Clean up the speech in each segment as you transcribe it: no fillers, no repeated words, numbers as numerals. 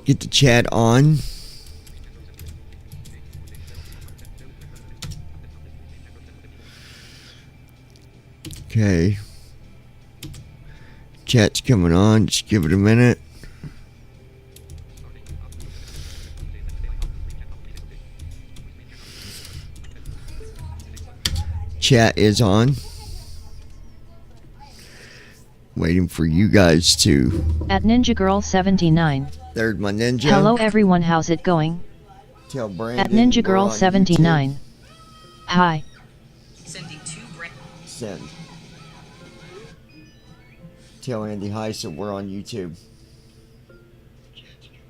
get the chat on. Okay. Chat's coming on. Just give it a minute. Chat is on. Waiting for you guys to. At Ninja Girl 79. There's my ninja. Hello everyone, how's it going? Tell Brandon. At Ninja Girl 79. Hi. Sending to Send. Tell Andy hi, so we're on YouTube.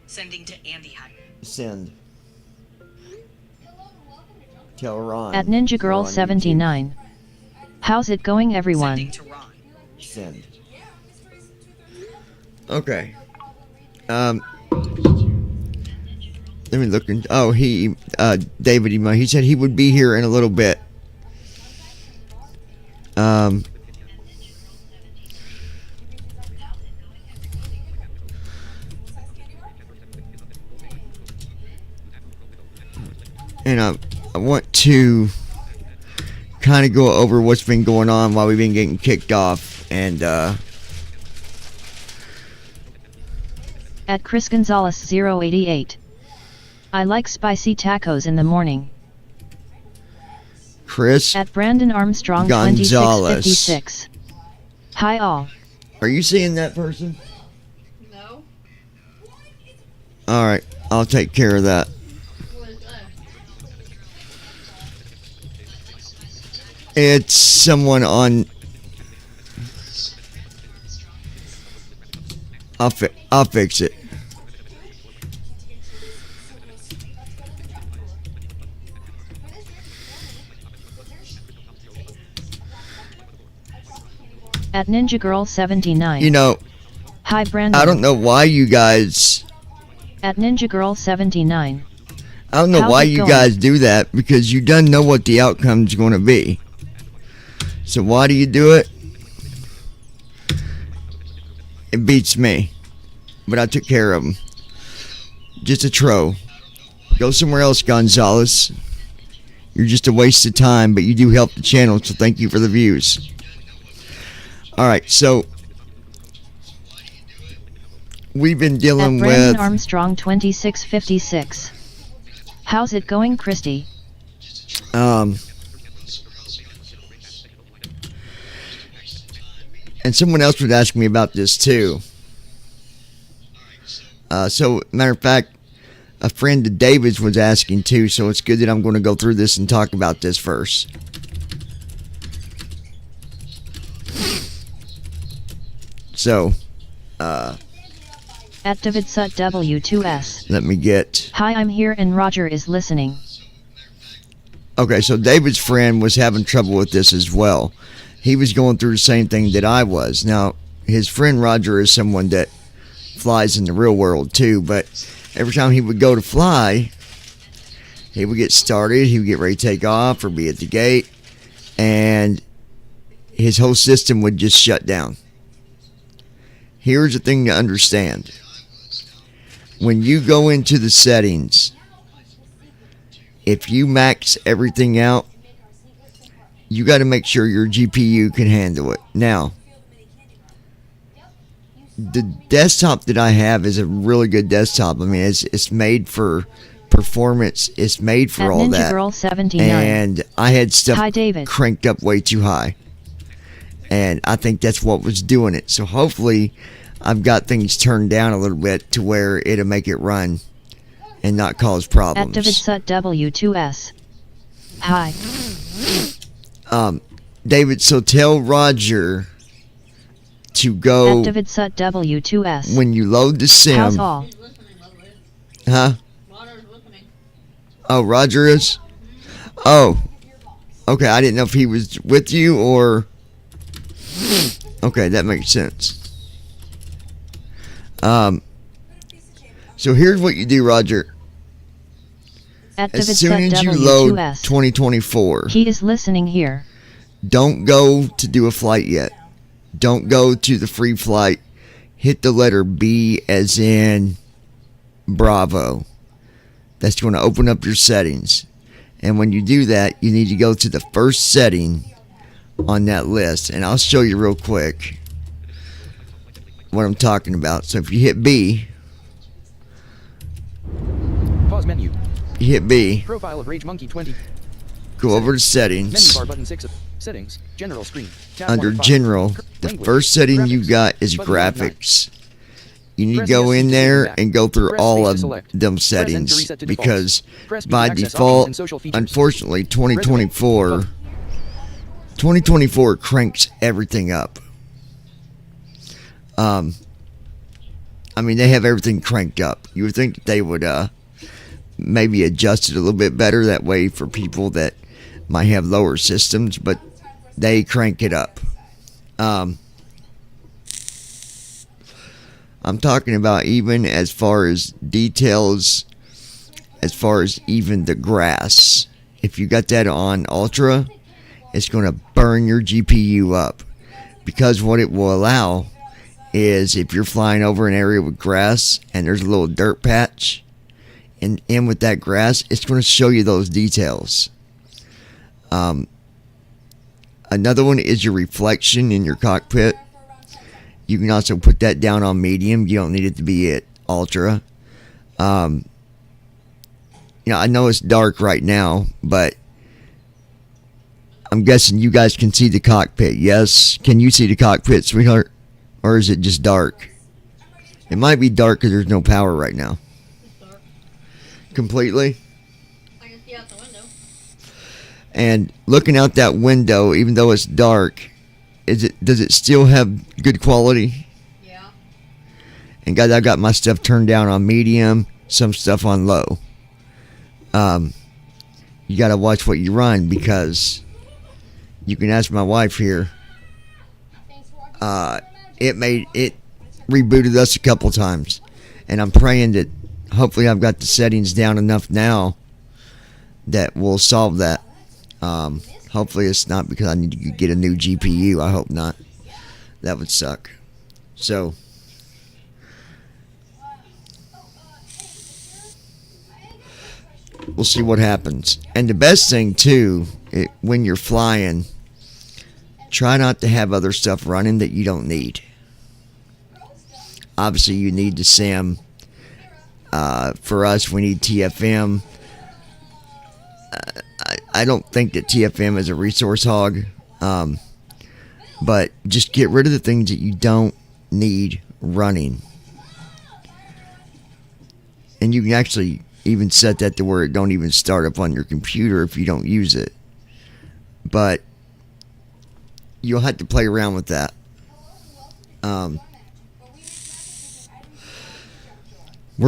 Sending to Andy hi. Send. Tell Ron. At Ninja Girl 79. How's it going everyone? Sending to Ron. Send. Okay. Let me look. Oh, David, he said he would be here in a little bit. And I want to kind of go over what's been going on while we've been getting kicked off. And At Chris Gonzalez 088. I like spicy tacos in the morning. Chris At Brandon Armstrong Gonzalez. 2656. Hi all. Are you seeing that person? No. Alright, I'll take care of that. What is that? It's someone on. I'll fix it. At Ninja Girl 79. You know, Hi Brandon. I don't know why you guys. At Ninja Girl 79. I don't know How's why it you going? guys do that, because you done know what the outcome's going to be. So why do you do it? It beats me. But I took care of him. Just a tro. Go somewhere else, Gonzalez. You're just a waste of time, but you do help the channel, so thank you for the views. Alright, so we've been dealing At Brandon with Armstrong 2656. How's it going, Christy? and someone else was asking me about this too. So matter of fact, a friend of David's was asking too, so it's good that I'm going to go through this and talk about this first. So, At David Sut W2S. let me get. Hi, I'm here and Roger is listening. Okay, so David's friend was having trouble with this as well. He was going through the same thing that I was. Now, his friend Roger is someone that flies in the real world too, but every time he would go to fly, he would get started, he would get ready to take off or be at the gate, and his whole system would just shut down. Here's the thing to understand. When you go into the settings, if you max everything out, you got to make sure your GPU can handle it. Now, the desktop that I have is a really good desktop. I mean, it's made for performance. It's made for At all Ninja that. Girl 79. And I had stuff Hi, David. cranked up way too high. And I think that's what was doing it. So hopefully I've got things turned down a little bit to where it'll make it run and not cause problems. At David Sut W2S. Hi. David, so tell Roger to go At David Sut W2S. when you load the sim. How's all? He's listening, by the way. Huh? Roger's listening. Oh, Roger is? Oh. Okay, I didn't know if he was with you or... Okay, that makes sense. So here's what you do, Roger. At As David soon Sut as you load W2S. 2024, He is listening here. don't go to do a flight yet. Don't go to the free flight. Hit the letter B as in Bravo. That's going to open up your settings. And when you do that, you need to go to the first setting on that list. And I'll show you real quick what I'm talking about. So if you hit B, Pause menu. you hit B, Profile of Rage Monkey 20. go over to Menu settings. bar button 6 of settings. General screen. Tab Under 1 of 5. general, the Language. first setting you Graphics. got is Button 1 of 9. graphics. You need to Press go ESC in to there feedback. and go through Press all space to of select. them Press N to settings reset to default. because Press B to by access options default, and social features. unfortunately, 2024 cranks everything up. I mean, they have everything cranked up. You would think that they would maybe adjust it a little bit better that way for people that might have lower systems, but they crank it up. I'm talking about even as far as details, as far as even the grass. If you got that on Ultra, it's going to burn your GPU up. Because what it will allow is if you're flying over an area with grass and there's a little dirt patch, and in with that grass, it's going to show you those details. Another one is your reflection in your cockpit. You can also put that down on medium. You don't need it to be at ultra. I know it's dark right now, but I'm guessing you guys can see the cockpit. Yes? Can you see the cockpit, sweetheart? Or is it just dark? It might be dark because there's no power right now. It's dark. Completely? I can see out the window. And looking out that window, even though it's dark, does it still have good quality? Yeah. And guys, I've got my stuff turned down on medium, some stuff on low. You got to watch what you run because you can ask my wife here. It rebooted us a couple times, and I'm praying that hopefully I've got the settings down enough now that will solve that. Hopefully it's not because I need to get a new GPU. I hope not. That would suck. So we'll see what happens. And the best thing too, when you're flying, try not to have other stuff running that you don't need. Obviously you need the SIM. For us, we need TFM. I don't think that TFM is a resource hog, but just get rid of the things that you don't need running. And you can actually even set that to where it don't even start up on your computer if you don't use it. But you'll have to play around with that. We're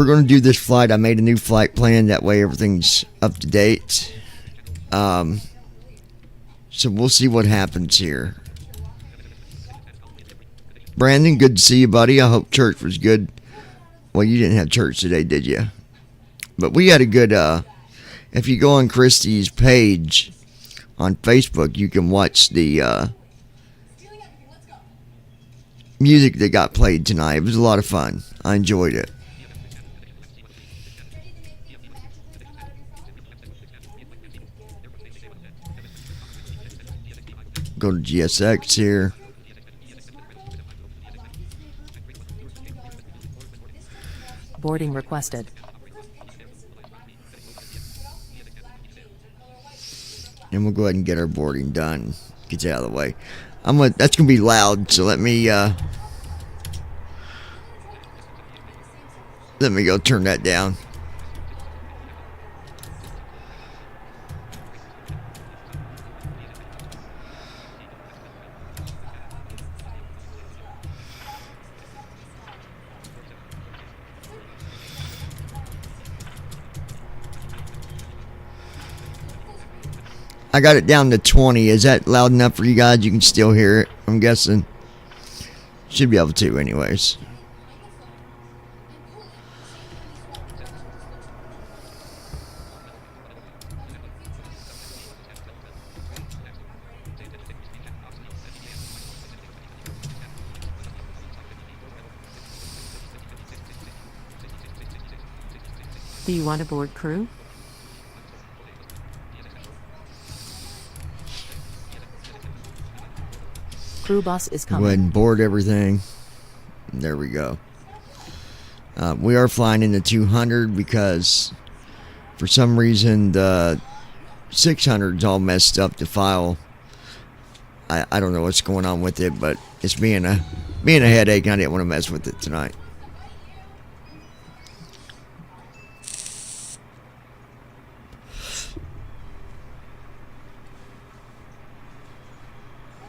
going to do this flight. I made a new flight plan. That way everything's up to date. So we'll see what happens here. Brandon, good to see you, buddy. I hope church was good. Well, you didn't have church today, did you? But we had a good, if you go on Christy's page on Facebook, you can watch the music that got played tonight. It was a lot of fun. I enjoyed it. Go to GSX here. Boarding requested. And we'll go ahead and get our boarding done. Get you out of the way. That's gonna be loud, so let me go turn that down. I got it down to 20. Is that loud enough for you guys? You can still hear it, I'm guessing. Should be able to anyways. Do you want to board crew? Crew bus is Go ahead coming. and board everything. There we go. We are flying into 200 because for some reason the 600's all messed up, the file. I don't know what's going on with it, but it's being a headache. I didn't want to mess with it tonight.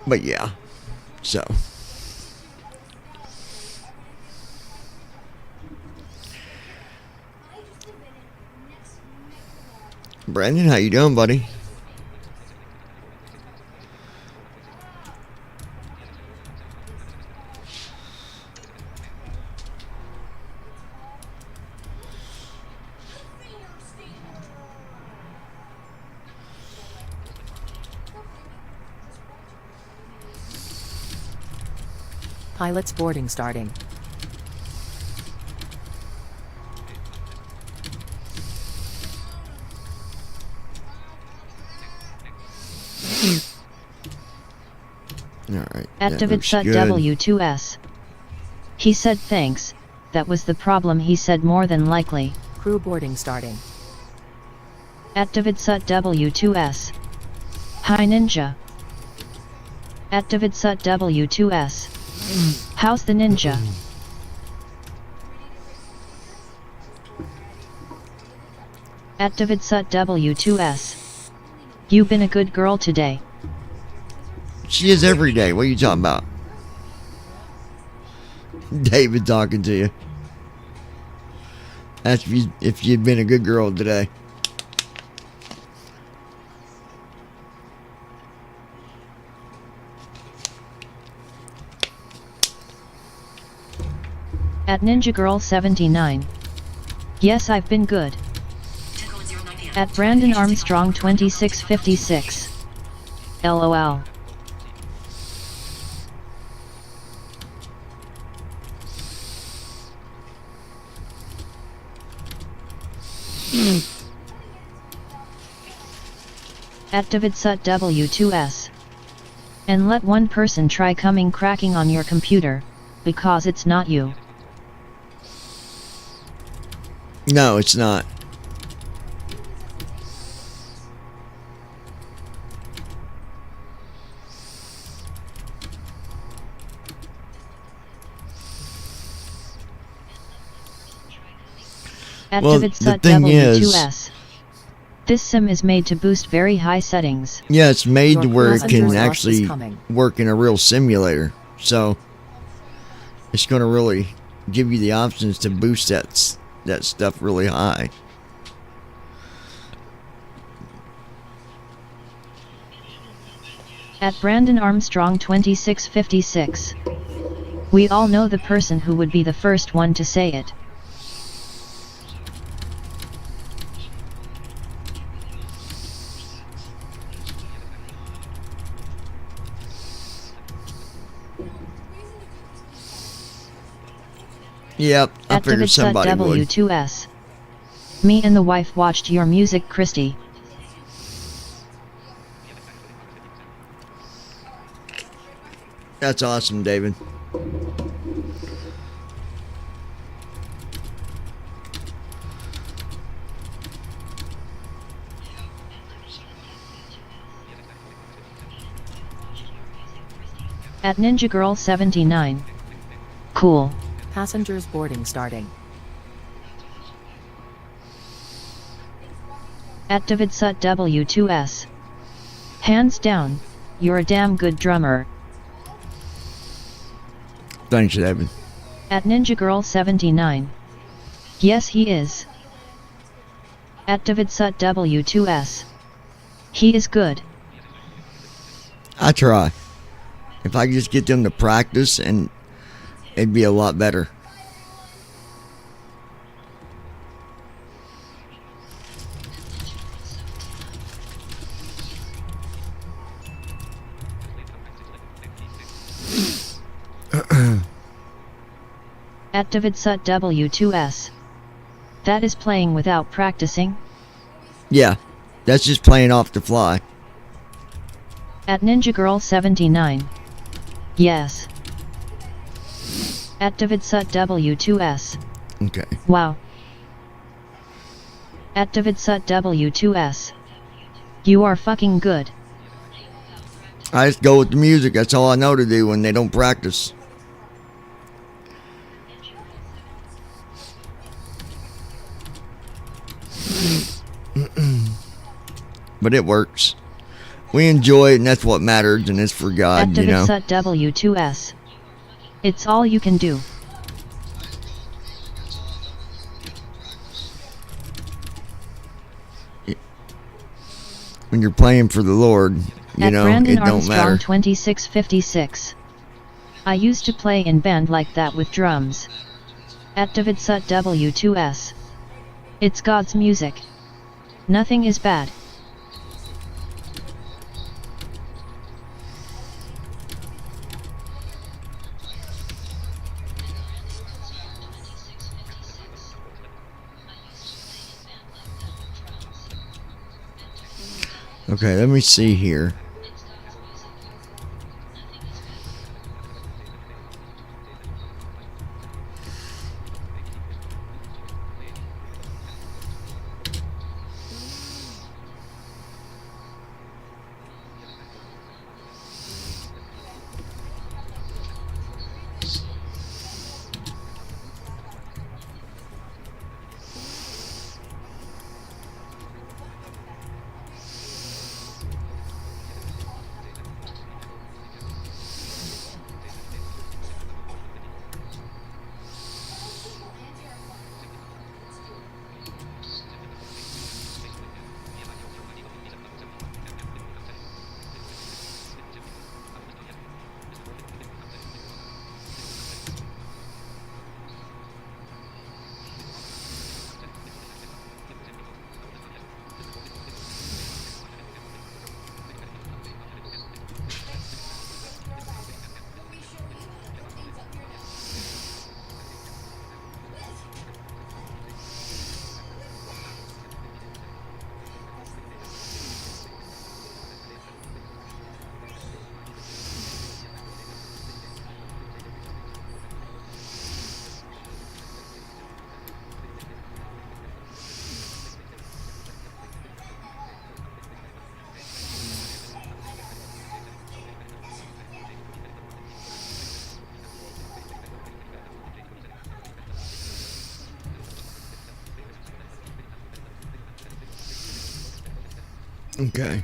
But yeah, so Brandon, how you doing, buddy? Pilot's boarding starting. All right. Activate SUT W2S. He said thanks. That was the problem, he said, more than likely. Crew boarding starting. Activate SUT W2S. Hi Ninja. Activate SUT W2S. How's the ninja? Activate SUT W2S. You been a good girl today. She is every day. What are you talking about? David talking to you. Ask if you'd been a good girl today. At Ninja Girl 79. Yes, I've been good. At Brandon Armstrong 2656. LOL. Activate SUT W2S. And let one person try coming cracking on your computer, because it's not you. No, it's not. Activate the SUT thing is- W2S. This sim is made to boost very high settings. Yeah, it's made to Your where it passenger's can bus is actually coming. work in a real simulator. So it's going to really give you the options to boost that stuff really high. At Brandon Armstrong 2656. We all know the person who would be the first one to say it. Yep, I figured Activate SUT somebody would. W2S. Me and the wife watched your music, Christy. That's awesome, David. At Ninja Girl 79. Cool. Passengers boarding starting. Activate SUT W2S. Hands down, you're a damn good drummer. Thanks, David. At Ninja Girl 79. Yes, he is. Activate SUT W2S. He is good. I try. If I could just get them to practice, and it'd be a lot better. Activate SUT W2S. That is playing without practicing? Yeah, that's just playing off the fly. At Ninja Girl 79. Yes. At Davidsut W2S. Okay. Wow. At Davidsut W2S. You are fucking good. I just go with the music. That's all I know to do when they don't practice. But it works. We enjoy it, and that's what matters, and it's for At God, you know. Davidsut W2S. It's all you can do. When you're playing for the Lord, you At know, Brandon it don't Armstrong matter. 2656. I used to play in band like that with drums. At Davidsut W2S. It's God's music. Nothing is bad. Okay, let me see here. Okay.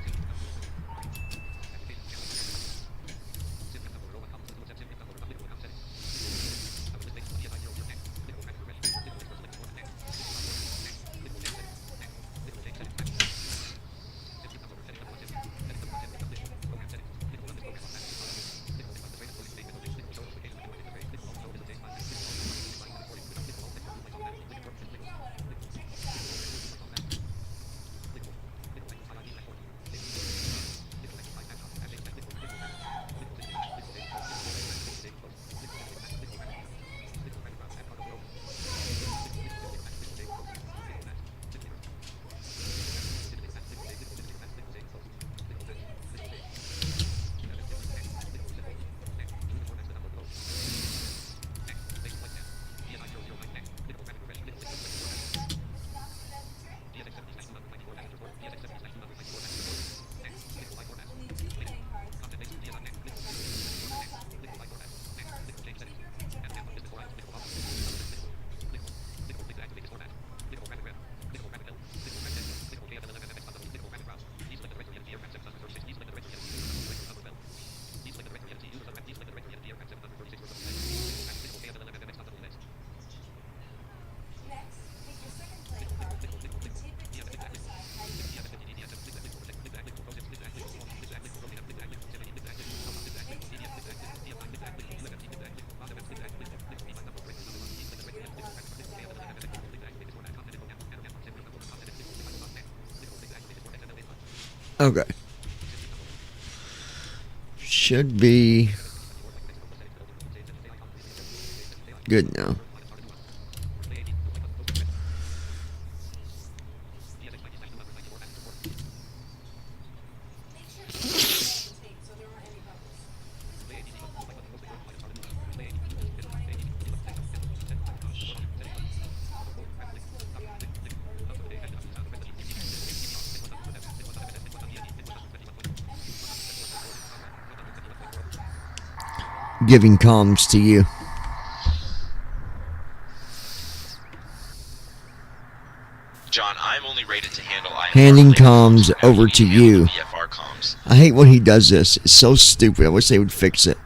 Okay. Should be good now. giving comms to you. John, I'm only rated to handle IFR Handing clearance. comms over to Handle the you. VFR comms. I hate when he does this. It's so stupid. I wish they would fix it.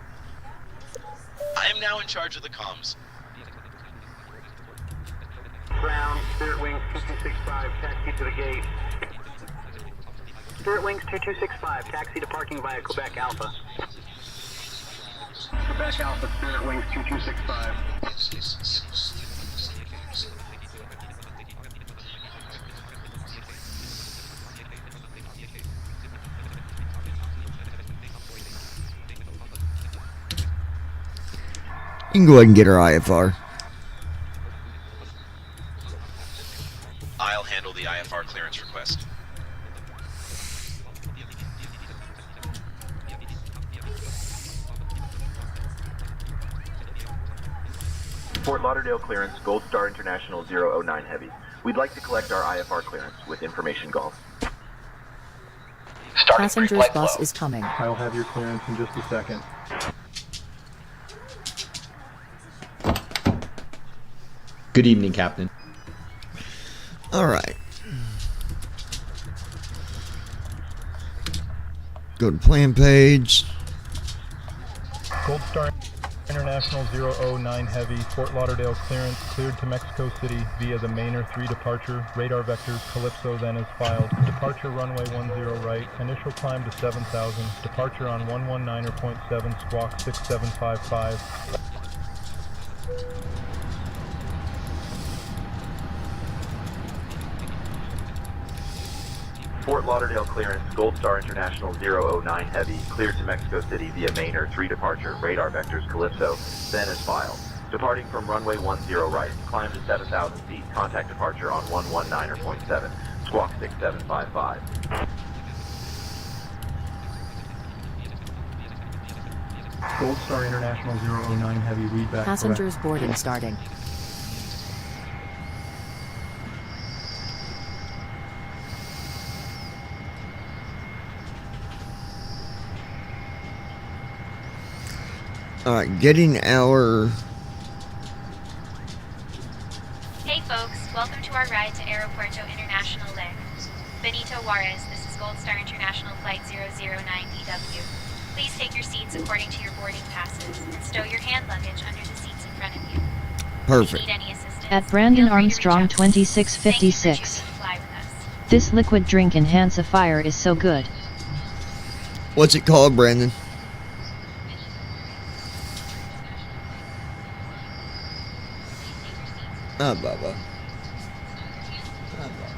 I am now in charge of the comms. Ground, Spirit Wings 2265, taxi to the gate. Spirit Wings 2265, taxi to parking via Quebec Alpha. Quebec Alpha, Spirit Wings 2265. You can go ahead and get our IFR. I'll handle the IFR clearance request. Fort Lauderdale clearance, Gold Star International 009 Heavy. We'd like to collect our IFR clearance with information golf. Passengers bus is coming. I'll have your clearance in just a second. Good evening, Captain. All right. Go to plan page. Gold Star International 009 Heavy, Fort Lauderdale clearance, cleared to Mexico City via the Maynard 3 departure, radar vectors, Calypso then is filed, departure runway 10 right, initial climb to 7,000, departure on 119.7 squawk 6755. Fort Lauderdale clearance, Gold Star International 009 Heavy, cleared to Mexico City via Maynard 3 departure, radar vectors, Calypso, then is filed. Departing from runway 10 right, climb to 7,000 feet, contact departure on 119.7, squawk 6755. Gold Star International 009 Heavy, read back. Passengers boarding starting. All right, getting our... Hey folks, welcome to our ride to Aeropuerto International Le. Benito Juarez, this is Gold Star International Flight 009DW. Please take your seats according to your boarding passes and stow your hand luggage under the seats in front of you. Perfect. If you need any assistance, At Brandon feel free to Armstrong reach out to me. Thank you for 2656. choosing to fly with us. This liquid drink enhancifier is so good. What's it called, Brandon? Ah, Baba. Ah, Baba.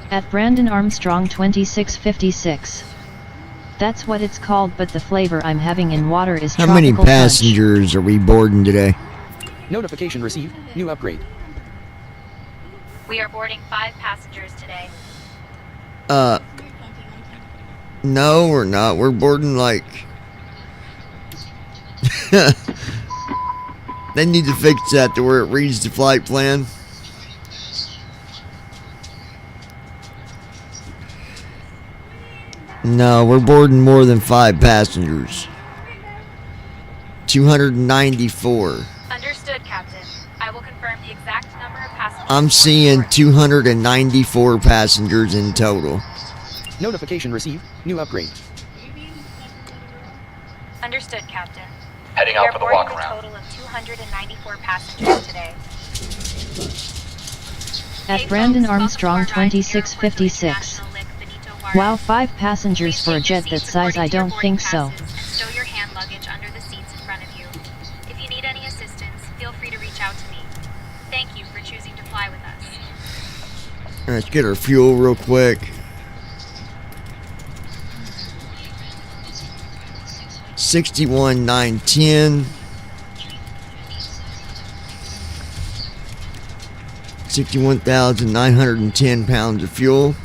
At Brandon Armstrong 2656. That's what it's called, but the flavor I'm having in water is How tropical many punch. passengers are we boarding today? Notification received. New upgrade. We are boarding 5 passengers today. No, we're not. We're boarding like... They need to fix that to where it reads the flight plan. No, we're boarding more than 5 passengers. 294. Understood, Captain. I will confirm the exact number of passengers. I'm seeing 294 passengers in total. Notification received. New upgrade. Understood, Captain. Heading We out are for the boarding walk a around. total of 294 passengers today. At Hey Brandon folks, welcome Armstrong to our ride to 2656. International Lick Benito Juarez. Wow, 5 passengers Please for a take your jet that seats size, I according to your don't boarding think so. passes and stow your hand luggage under the seats in front of you. If you need any assistance, feel free to reach out to me. Thank you for choosing to fly with us. Let's get our fuel real quick. 61,910. 61,910 pounds of fuel.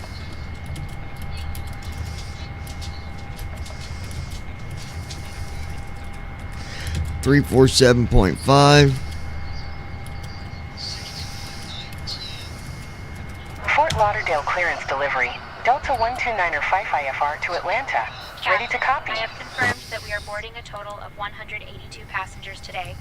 $347.5. Fort Lauderdale clearance delivery. Delta 129er 5 IFR to Atlanta. Ready to copy. I have confirmed that we are boarding a total of 182 passengers today.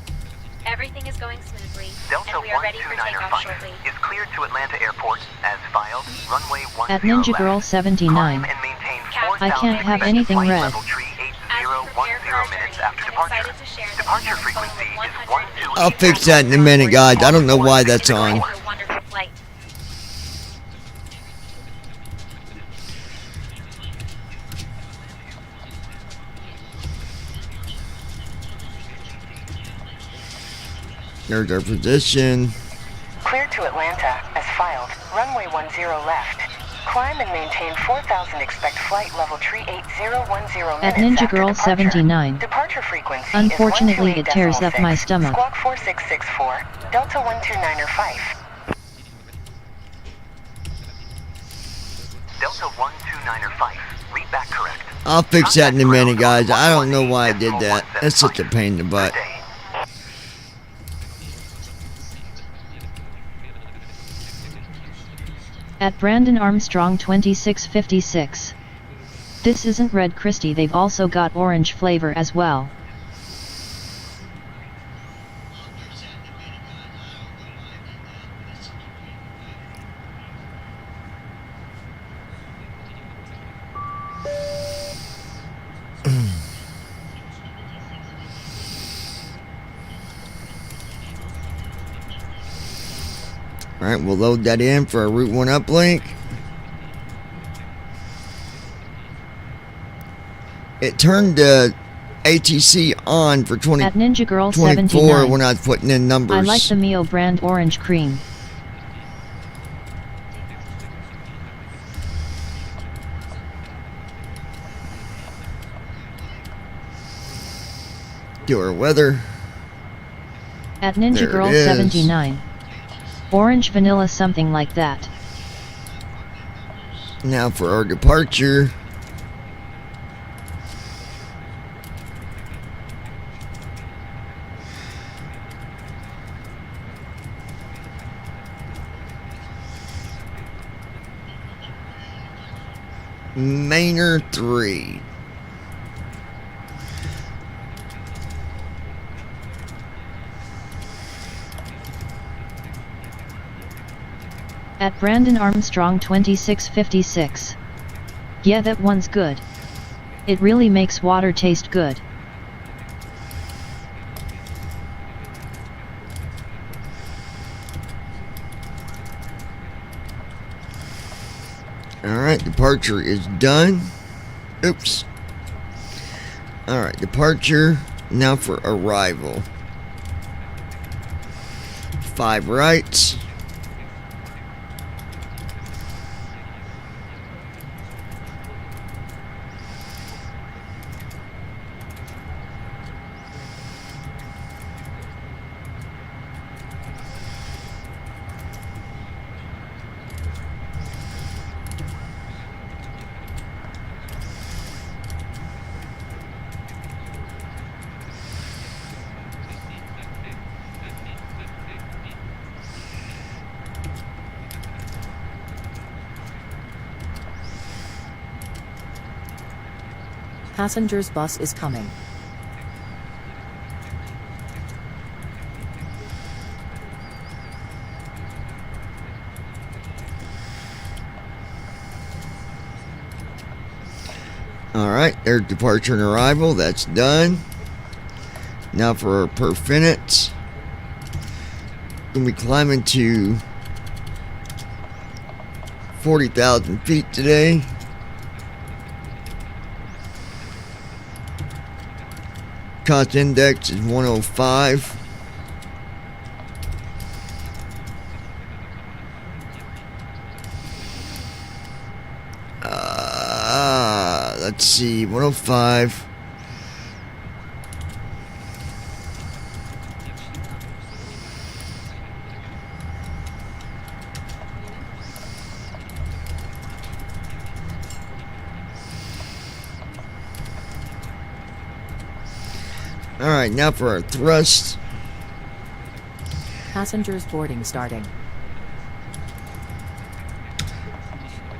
Everything is going smoothly, Delta and we are ready for takeoff 1295 shortly. is cleared to Atlanta Airport as filed. Runway 10 At Ninja left. Girl 79. Climb and maintain I can't have 4,000 anything flight red. level tree 8010 minutes after departure. Departure frequency is 128. I'll fix that in a minute, guys. I don't know why that's on. There's our position. Cleared to Atlanta as filed. Runway 10 left. Climb and maintain 4,000. Expect flight level tree 8010 At minutes Ninja after Girl departure. 79. Departure frequency Unfortunately, is it tears up my 128.6. stomach. Squawk 4664. Delta 129er 5. Delta 129er 5. Read back correct. I'll fix that in a minute, guys. I don't know why I did that. That's such a pain in the butt. At Brandon Armstrong 2656. This isn't Red Christie, they've also got orange flavor as well. Alright, we'll load that in for a Route 1 uplink. It turned ATC on for At Ninja Girl 24 79. when I was putting in numbers. I like the Mio brand orange cream. Do our weather. At Ninja There Girl it is. 79. Orange vanilla, something like that. Now for our departure. Manor 3. At Brandon Armstrong 2656. Yeah, that one's good. It really makes water taste good. Alright, departure is done. Oops. Alright, departure. Now for arrival. 5 rights. Passengers bus is coming. Alright, there's departure and arrival. That's done. Now for our per minutes. We'll be climbing to 40,000 feet today. Cost index is 105. Let's see, 105. Alright, now for our thrust. Passengers boarding starting.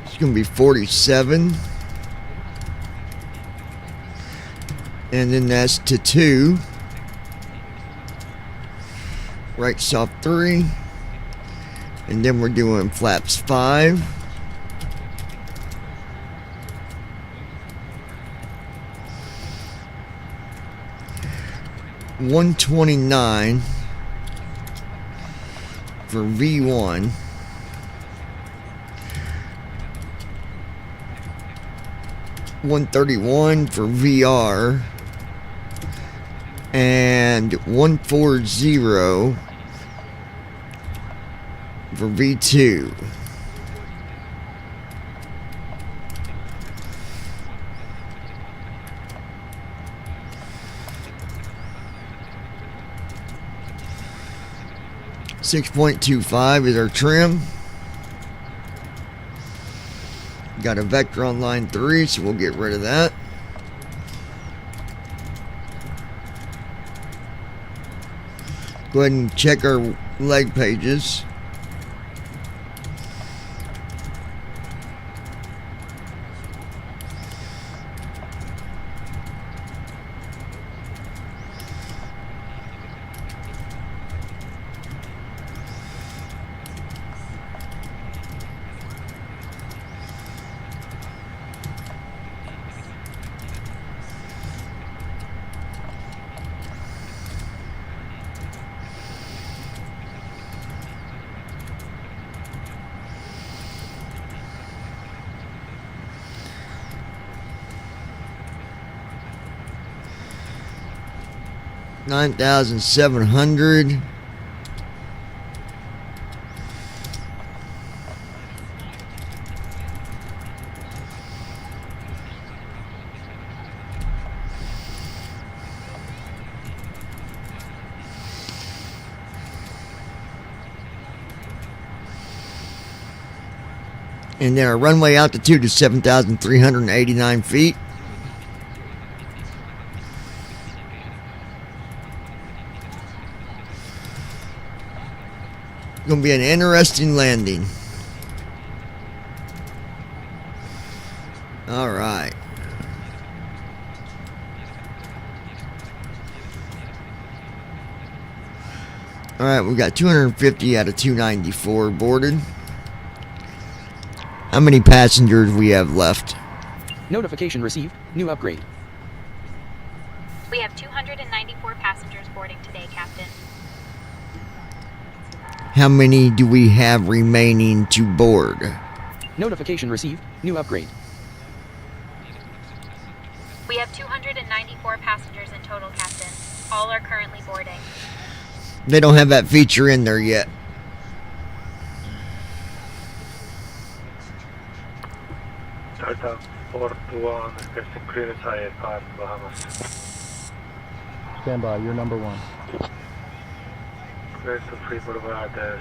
It's going to be 47. And then that's to 2. Right soft 3. And then we're doing flaps 5. $129 for V1. $131 for VR. And 140 for V2. $6.25 is our trim. Got a vector on line 3, so we'll get rid of that. Go ahead and check our leg pages. $9,700. And then our runway altitude is 7,389 feet. Going to be an interesting landing. All right. All right, we've got 250 out of 294 boarded. How many passengers we have left? Notification received. New upgrade. We have 294 passengers boarding today, Captain. How many do we have remaining to board? Notification received. New upgrade. We have 294 passengers in total, Captain. All are currently boarding. They don't have that feature in there yet. Delta 421, requesting clearance IFR, Bahamas. Stand by, you're number 1. Request to free Boulevard as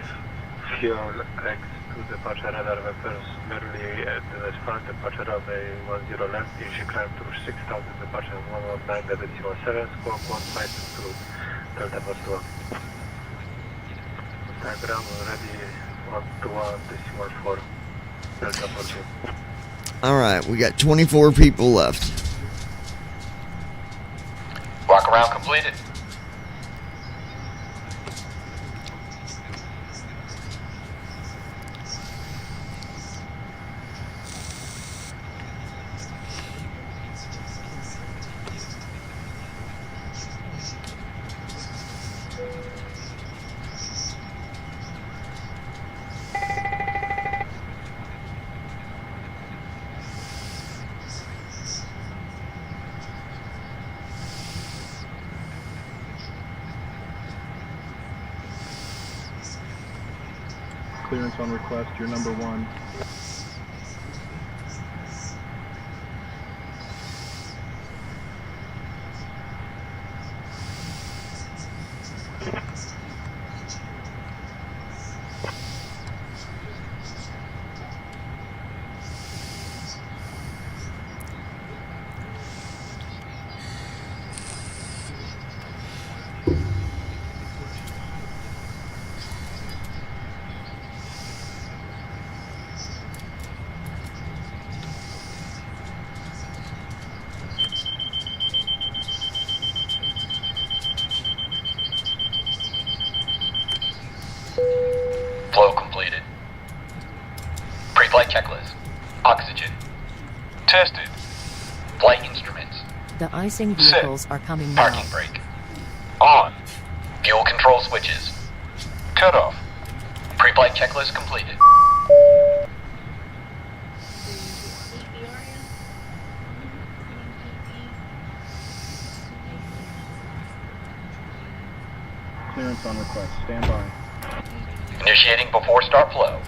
fuel X to departure radar vectors merely at the front departure of a 10 left. You should climb to 6,000 departure 119.07, squawk 152 Delta 421. Diagram ready 121.4 Delta 421. Alright, we got 24 people left. Walk around completed. Clearance on request, you're number 1. checklist. Oxygen. Tested. Flight instruments. The icing vehicles are coming now. Parking brake. On. Fuel control switches. Cutoff. Pre-flight checklist completed. Clearance on request. Stand by. Initiating before start flow.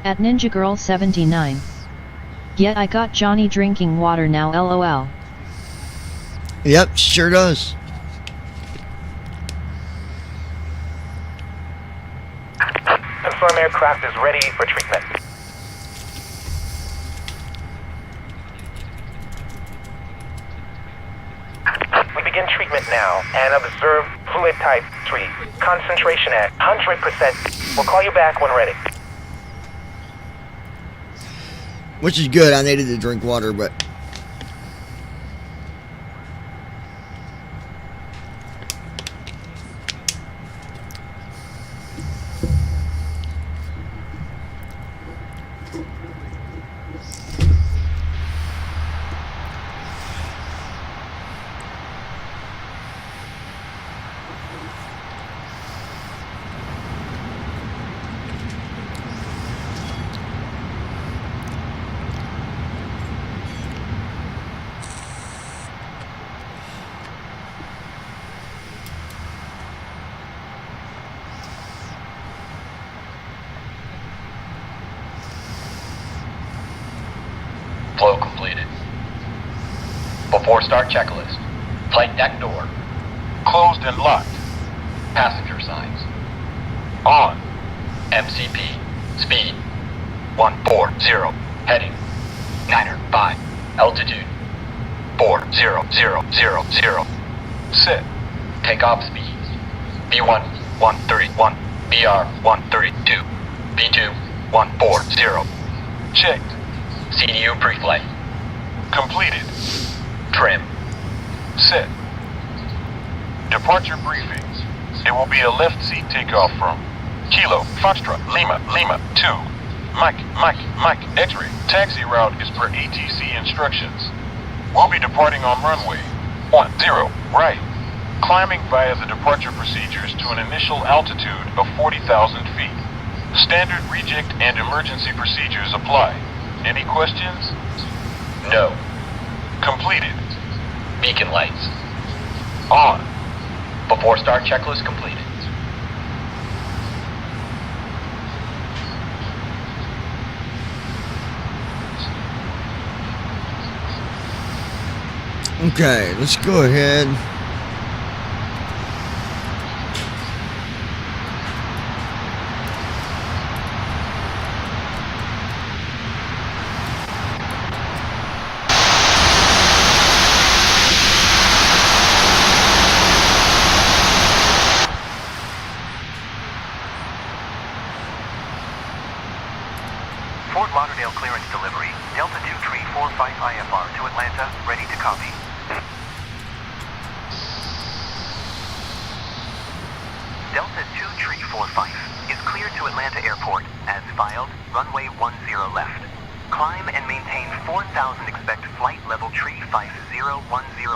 At Ninja Girl 79. Yet I got Johnny drinking water now, lol. Yep, sure does. Confirm aircraft is ready for treatment. We begin treatment now and observe fluid type 3. Concentration at 100%. We'll call you back when ready. Which is good. I needed to drink water, but... Flow completed. Before start checklist. Flight deck door. Closed and locked. Passenger signs. On. MCP. Speed. 140. Heading. 905. Altitude. 40000. Set. Takeoff speeds. B1 131. BR 132. B2 140. Checked. CDU pre-flight. Completed. Trim. Set. Departure briefings. It will be a left seat takeoff from Kilo, Foxtrot, Lima, Lima, 2. Mike, X-ray. Taxi route is per ATC instructions. We'll be departing on runway 10, right. Climbing via the departure procedures to an initial altitude of 40,000 feet. Standard reject and emergency procedures apply. Any questions? No. Completed. Beacon lights. On. Before start checklist completed. Okay, let's go ahead. Fort Lauderdale clearance delivery. Delta 2345 IFR to Atlanta, ready to copy. Delta 2345 is cleared to Atlanta Airport. As filed, runway 10 left. Climb and maintain 4,000 expect flight level tree 5010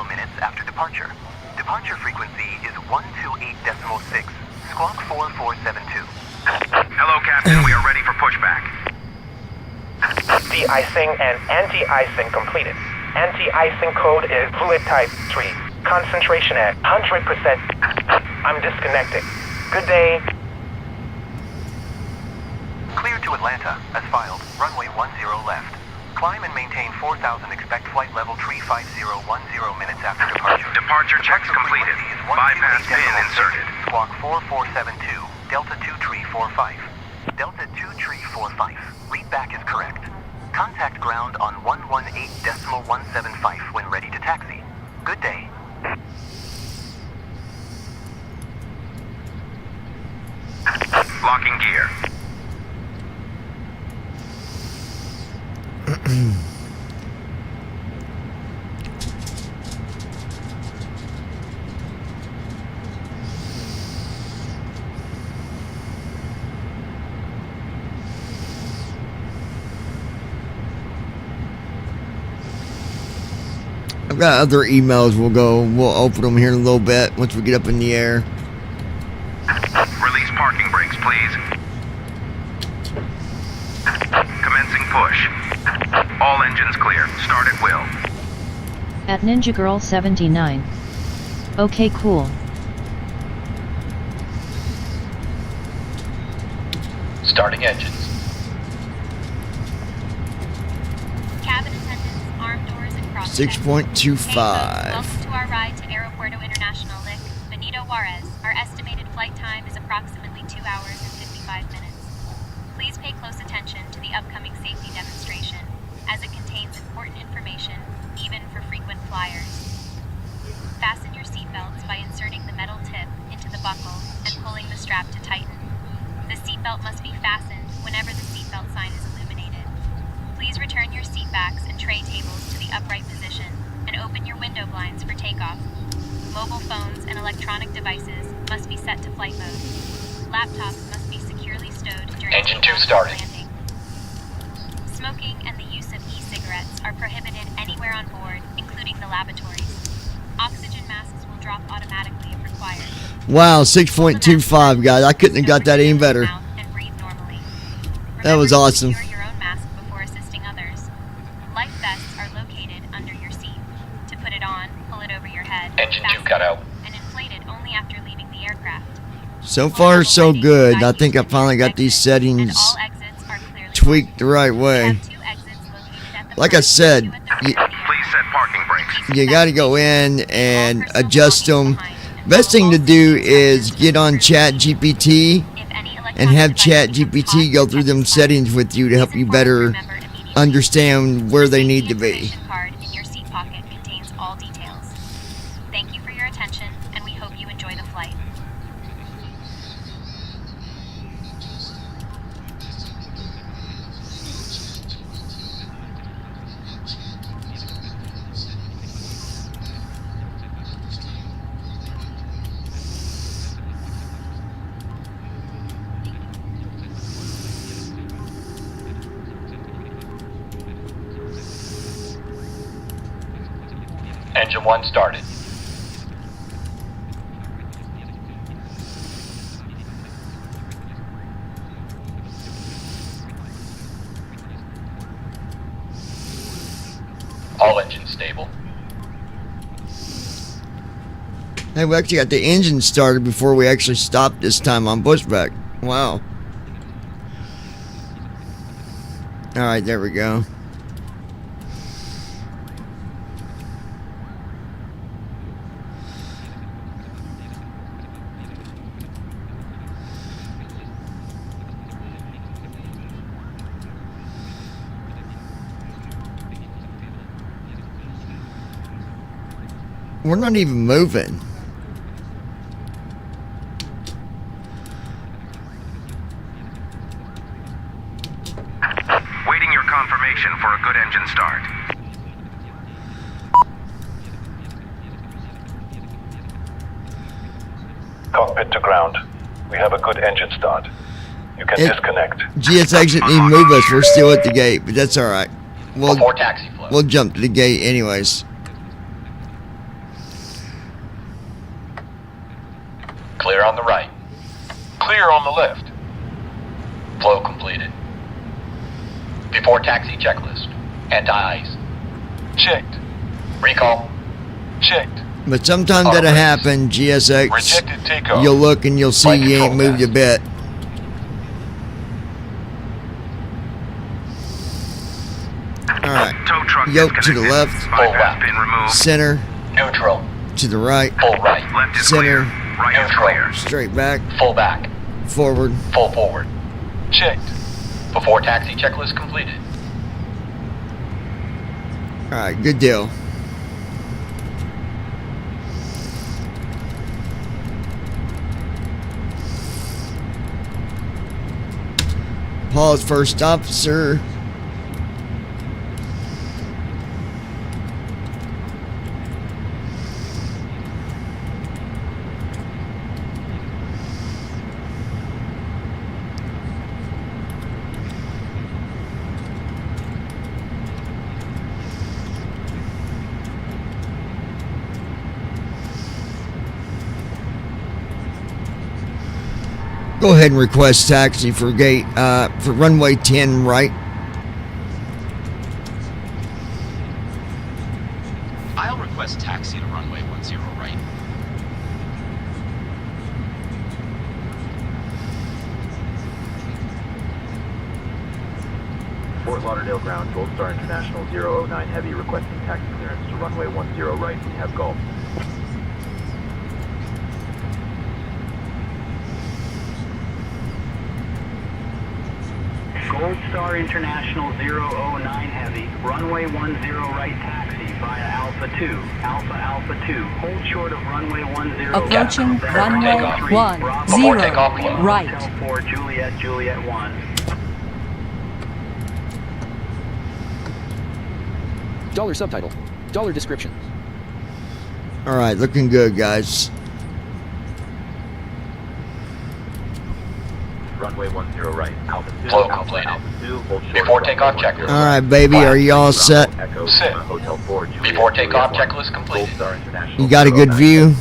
minutes after departure. Departure frequency is 128.6, squawk 4472. Hello, Captain. We are ready for pushback. De-icing and anti-icing completed. Anti-icing code is fluid type 3. Concentration at 100%. I'm disconnecting. Good day. Cleared to Atlanta, as filed. Runway 10 left. Climb and maintain 4,000 expect flight level tree 5010 minutes after departure. Departure checks completed. Bypass pin inserted. Squawk 4472, Delta 2345. Delta 2345. Read back is correct. Contact ground on 118.175 when ready to taxi. Good day. Locking gear. I've got other emails. We'll open them here in a little bit once we get up in the air. Release parking brakes, please. Commencing push. All engines clear. Start at will. At Ninja Girl 79. Okay, cool. Starting engines. Cabin attendants, armed doors, and cross. 6.25. Welcome to our ride to Aeropuerto International Lic, Benito Juarez. Our estimated flight time is approximately 2 hours and 55 minutes. Please pay close attention to the upcoming safety demonstration, as it contains important information, even for frequent flyers. Fasten your seatbelts by inserting the metal tip into the buckle and pulling the strap to tighten. The seatbelt must be fastened whenever the seatbelt sign is illuminated. Please return your seatbacks and tray tables to the upright position and open your window blinds for takeoff. Mobile phones and electronic devices must be set to flight mode. Laptops must be securely stowed during Engine 2 takeoff and started. landing. Smoking and the use of e-cigarettes are prohibited anywhere on board, including the lavatories. Oxygen masks will drop automatically if required. Wow, 6.25, guys. I couldn't have got that any better. That was awesome. Secure your own mask before assisting others. Life vests are located under your seat. To put it on, pull it over your head. Engine 2 fasten cut out. And inflate it only after leaving the aircraft. So far, so good. I think I finally got these settings tweaked the right way. Like I said, Please set parking brakes. you got to go in and adjust them. Best thing to do is get on Chat GPT and have Chat GPT go through them settings with you to help you better understand where they need to be. Card in your seat pocket contains all details. Thank you for your attention, and we hope you enjoy the flight. Engine 1 started. All engines stable. Hey, we actually got the engine started before we actually stopped this time on Bushback. Wow. Alright, there we go. We're not even moving. Waiting your confirmation for a good engine start. Cockpit to ground. We have a good engine start. You can disconnect. GSX didn't even move us. We're still at the gate, but that's alright. Before taxi flow. We'll jump to the gate anyways. Clear on the right. Clear on the left. Flow completed. Before taxi checklist. Anti-ice. Checked. Recall. Checked. But sometimes that'll happen, GSX. Rejected takeoff. You'll look and you'll see you ain't moved a bit. Alright. Yoke to the left. Full left. Center. Neutral. To the right. Full right. Center. Neutral. Straight back. Full back. Forward. Full forward. Checked. Before taxi checklist completed. All right, good deal. Pause, first officer. Go ahead and request taxi for for runway 10 right. I'll request taxi to runway 10 right. Fort Lauderdale ground, Gold Star International 009 Heavy requesting taxi clearance to runway 10 right. We have Gulf. Gold Star International 009 Heavy, runway 10 right taxi via Alpha 2, Alpha 2, hold short of runway 10 Approaching left. runway 10 right. Hotel 4, Juliet 1. Dollar subtitle. Dollar description. All right, looking good, guys. Runway 10 right. Alpha 2. Flow Alpha, completed. Alpha 2, hold short Before of takeoff runway checklist. All right, baby, are you all set? Echo, Sit. Hotel 4, Juliet, Before takeoff Juliet 1. checklist Gold completed. Star International You got a good 009 view?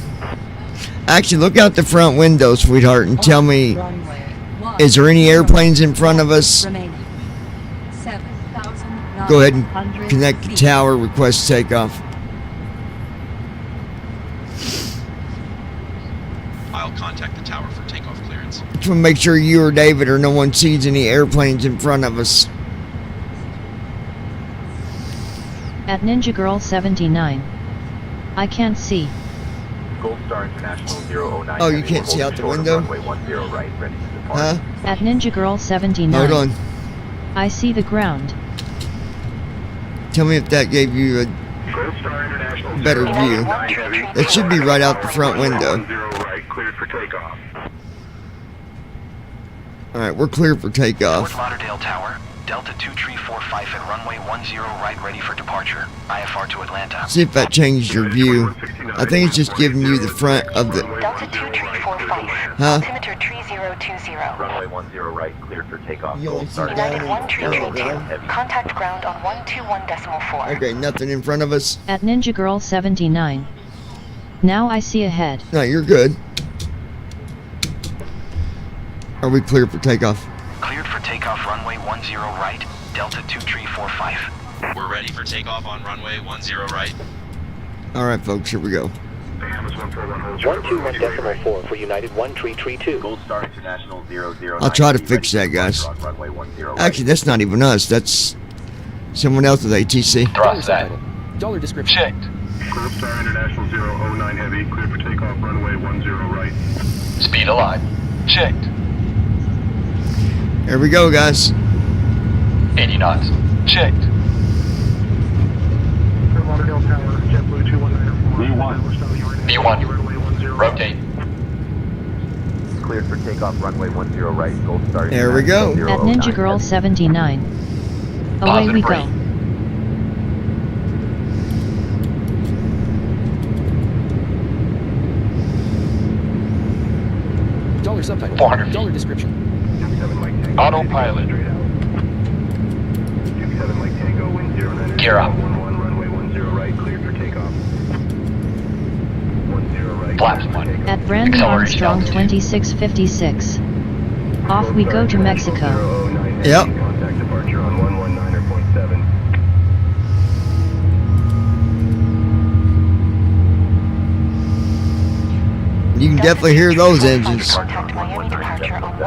Actually, look out the front window, sweetheart, and tell me, is there any airplanes in front of us? Remaining 7,000. Go ahead and connect the tower, request takeoff. I'll contact the tower for takeoff clearance. Just want to make sure you or David or no one sees any airplanes in front of us. At Ninja Girl 79. I can't see. Gold Star International 009 Oh, you Heavy, can't see hold out the short of window? Runway 10 right, ready to depart. Huh? At Ninja Girl 79. Hold on. I see the ground. Tell me if that gave you a Gold Star International better 009 view. Heavy. It should be right out the front window. 10 right, cleared for takeoff. All right, we're clear for takeoff. Fort Lauderdale Tower, Delta 2345 at runway 10 right, ready for departure. IFR to Atlanta. See if that changed your view. I think it's just giving you the front of the... Delta 2345, Huh? altimeter 3020. Runway 10 right, cleared for takeoff. You only Gold see Star United down in 1332, Heavy. contact ground on 121.4. Okay, nothing in front of us. At Ninja Girl 79. Now I see ahead. No, you're good. Are we clear for takeoff? Cleared for takeoff runway 10 right, Delta 2345. We're ready for takeoff on runway 10 right. All right, folks, here we go. 121.4 for United 1332. Gold Star International 009. I'll try to Heavy, fix ready that, to guys. depart on runway 10 right. Actually, that's not even us. That's someone else with ATC. Dollar Thrust that. subtitle. Dollar description. Checked. Gold Star International 009 Heavy, cleared for takeoff, runway 10 right. Speed alive. Checked. Here we go, guys. 80 knots. Checked. Fort Lauderdale Tower, JetBlue 2194. B1. Rotate. Cleared for takeoff, runway 10 right. Gold Star There we go. International At Ninja 009 Girl Heavy. 79. Away Positive we rate. go. Dollar subtitle. 400 feet. Dollar description. Autopilot. Gear up. Runway 10 right, cleared for takeoff. 10 right. Flaps 1. At Brandon Acceleration Armstrong altitude. 2656. Off we go to Mexico. Yep. Contact departure on 119.7. You can definitely hear those engines. Contact Miami departure on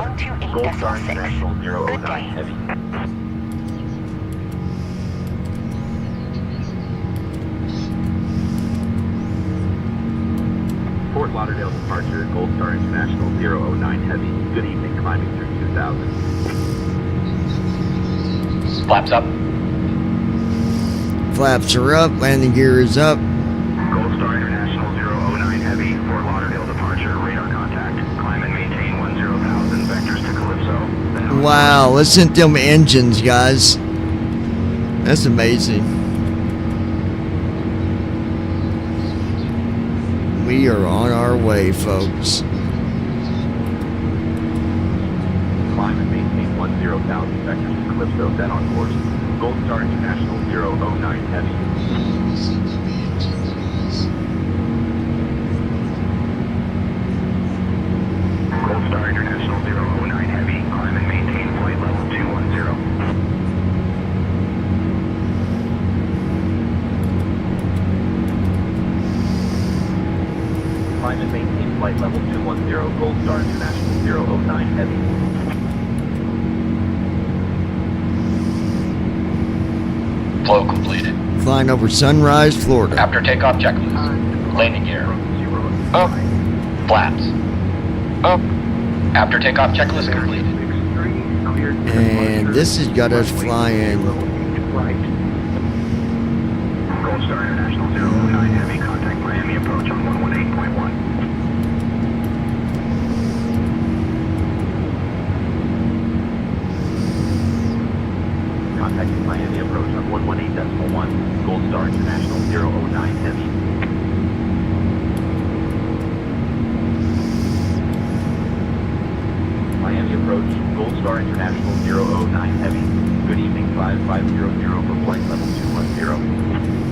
Gold Star 128.6. International Good 009 day. Heavy. Fort Lauderdale departure, Gold Star International 009 Heavy. Good evening, climbing through 2000. Flaps up. Flaps are up. Landing gear is up. Gold Star International 009 Heavy, Fort Lauderdale departure, radar contact. Climb and maintain 10,000 vectors to Calypso. Then Wow, listen to them engines, guys. That's amazing. We are on our way, folks. Climb and maintain 10,000 vectors to Calypso, then on course. Gold Star International 009 Heavy. Gold Star International 009 Heavy, climb and maintain flight level 210. Climb and maintain flight level 210, Gold Star International 009 Heavy. Flow completed. Flying over Sunrise, Florida. After takeoff checklist. Landing gear. Up. Flaps. Up. After takeoff checklist completed. And this has got us flying. Gold Star International 009 Heavy, contact Miami approach on 118.1. Contacting Miami approach on 118.1, Gold Star International 009 Heavy. Miami approach, Gold Star International 009 Heavy. Good evening, 5500 for flight level 210.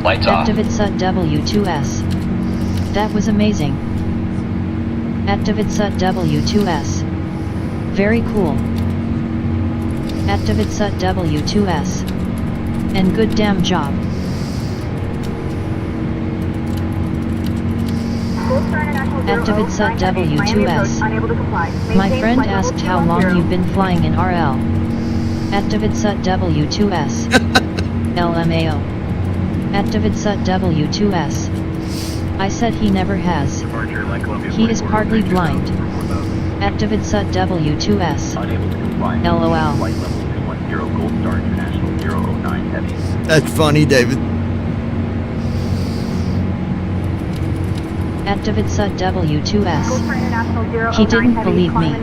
Lights off. Activate SUT W2S. That was amazing. Activate SUT W2S. Very cool. Activate SUT W2S. And good damn job. Activate SUT W2S. My friend asked how long you've been flying in RL. Activate SUT W2S. LMAO. Activate SUT W2S. I said he never has. He is partly blind. Activate SUT W2S. LOL. Flight level 210, Gold Star International 009 Heavy. That's funny, David. Activate SUT W2S. He didn't believe me.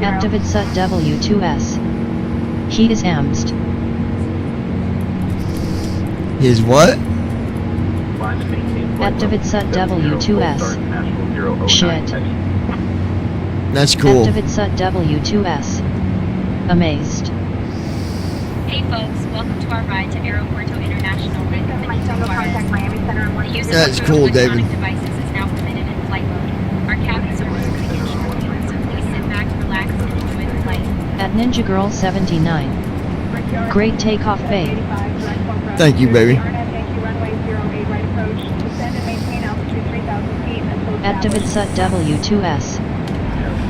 Activate SUT W2S. He is amst. His what? Activate SUT W2S. Shit. That's cool. Activate SUT W2S. Amazed. Hey folks, welcome to our ride to Aeropuerto International with Benito Juarez. The use of That's approved cool, David. electronic devices is now permitted in flight mode. Our cabin service will begin shortly, so please sit back, relax, and enjoy the flight. At Ninja Girl 79. Great takeoff, babe. Thank you, baby. Activate SUT W2S.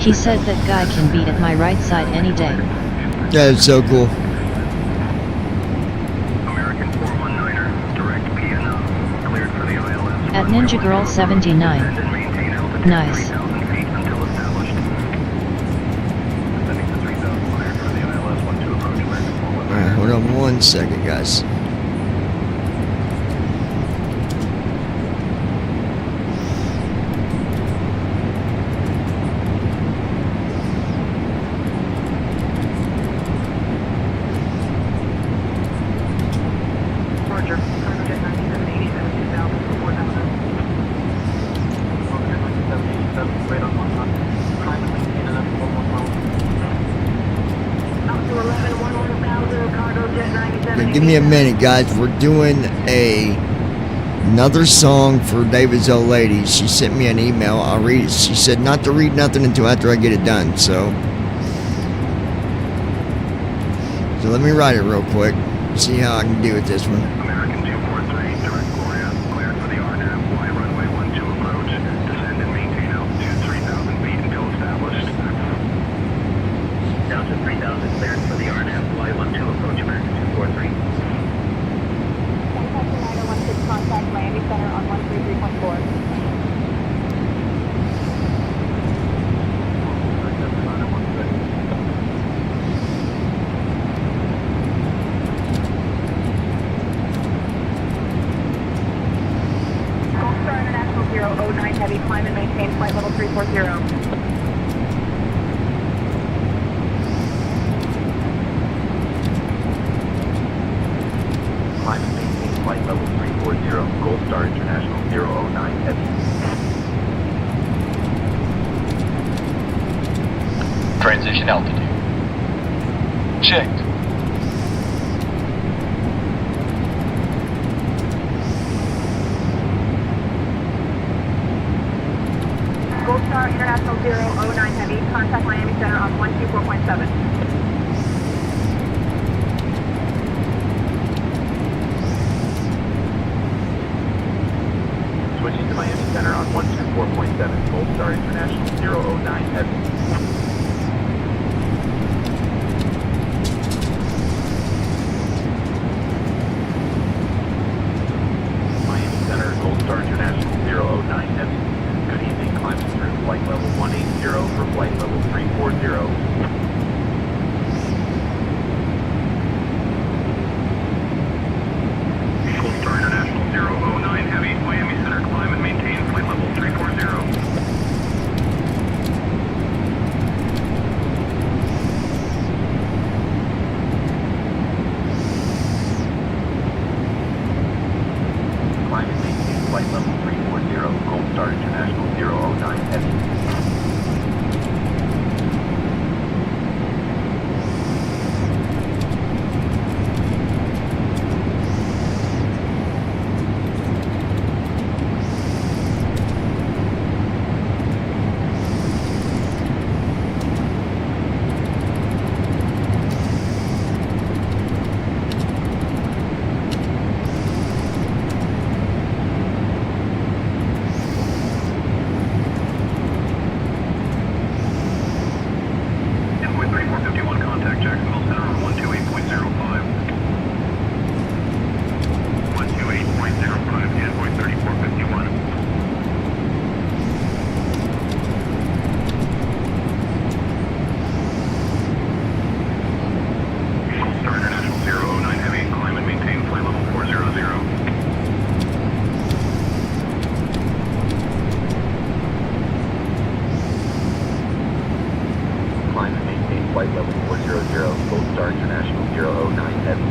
He said that guy can be at my right side any day. That is so cool. American 419er, direct PNO, cleared for the ILS. At Ninja Girl 79. Descend and maintain altitude Nice. 3,000 feet until established. Descending to 3,000, cleared for the ILS, 12 approach, American 419er. Alright, hold on 1 second, guys. Roger. Jet 9787, 2000 for 4,000. Jet 9787, right on 1 knot. Climb and maintain 11 Out to 11, 11,000, cargo jet 97. Okay, give me a minute, guys. We're doing another song for David's old lady. She sent me an email. I'll read it. She said not to read nothing until after I get it done. So let me write it real quick. See how I can do with this one. American 243, direct Gloria, cleared for the RNAV, fly runway 12 approach, descend and maintain altitude 3,000 feet until established. Down to 3,000, cleared for the RNAV, fly 12 approach, American 243. Transition altitude. Checked. Gold Star International 009 Heavy, contact Miami Center on 124.7. Switching to Miami Center on 124.7, Gold Star International 009 Heavy. Miami Center, Gold Star International 009 Heavy. Good evening, climbing through flight level 180 for flight level 340. Gold Star International 009 Heavy, Miami Center, climb and maintain flight level 340. Climb and maintain flight level 340, Gold Star International 009 Heavy. Envoy 3451, contact Jacksonville Center on 128.05. 128.05, Envoy 3451. Gold Star International 009 Heavy, climb and maintain flight level 400. Climb and maintain flight level 400, Gold Star International 009 Heavy.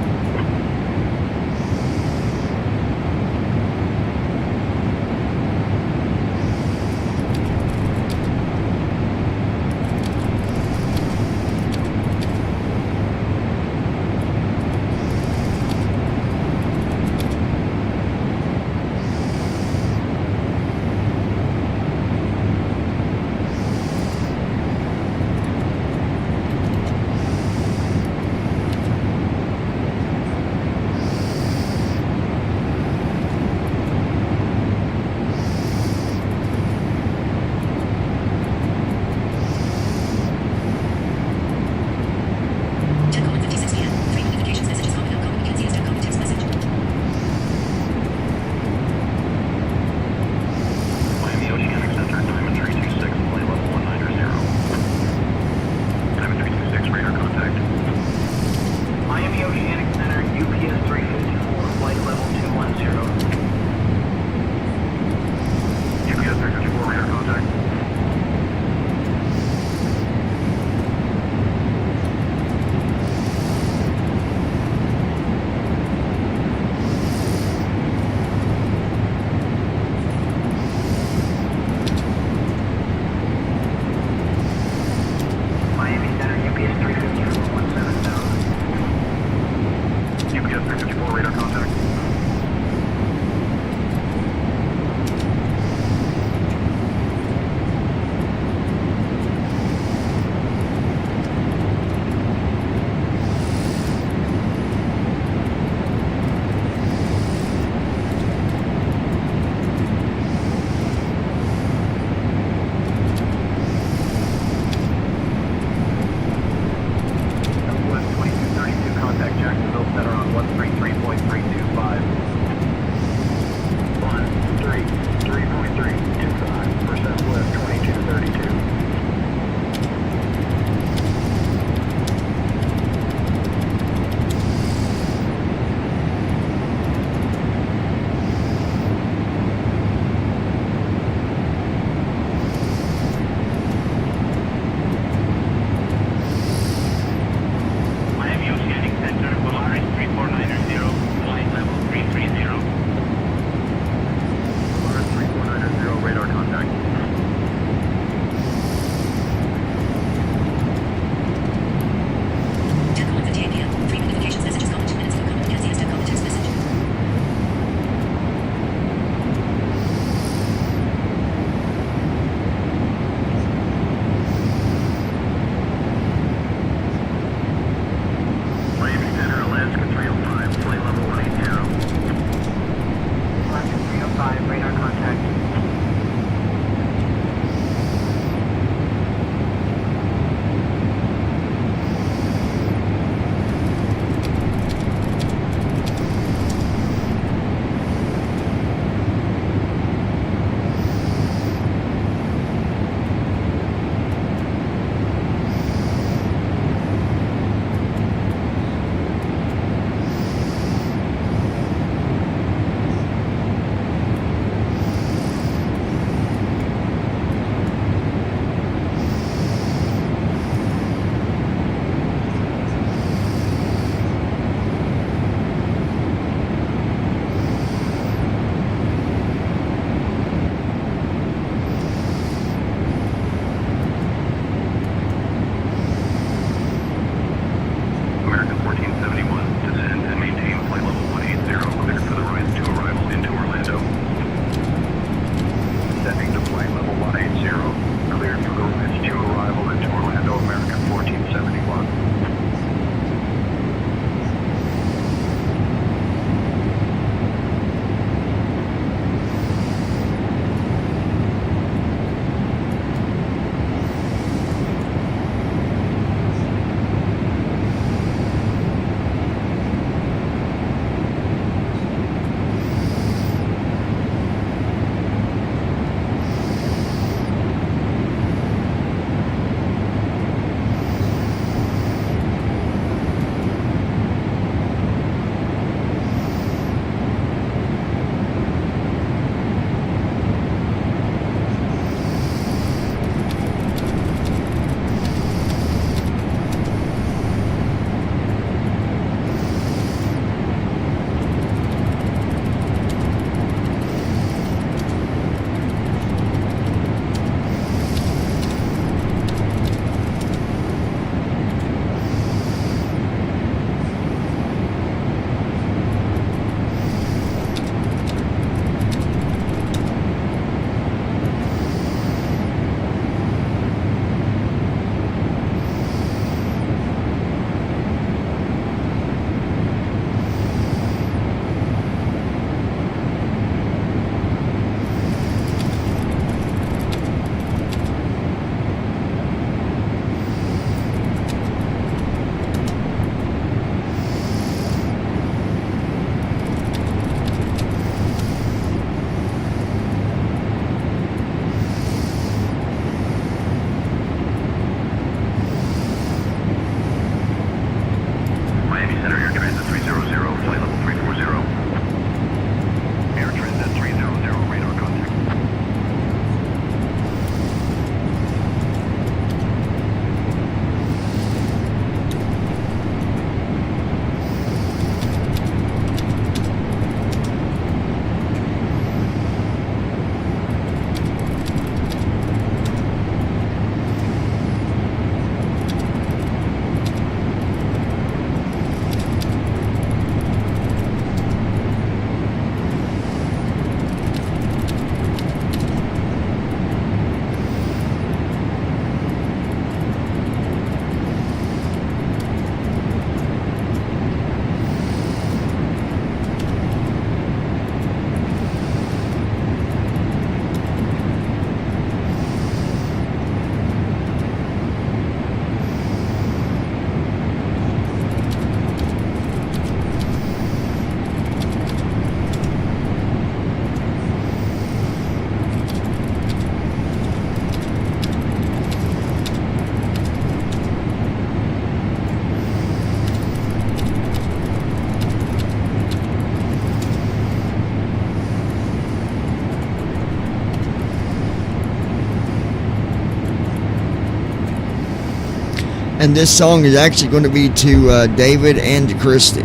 And this song is actually going to be to David and to Christy.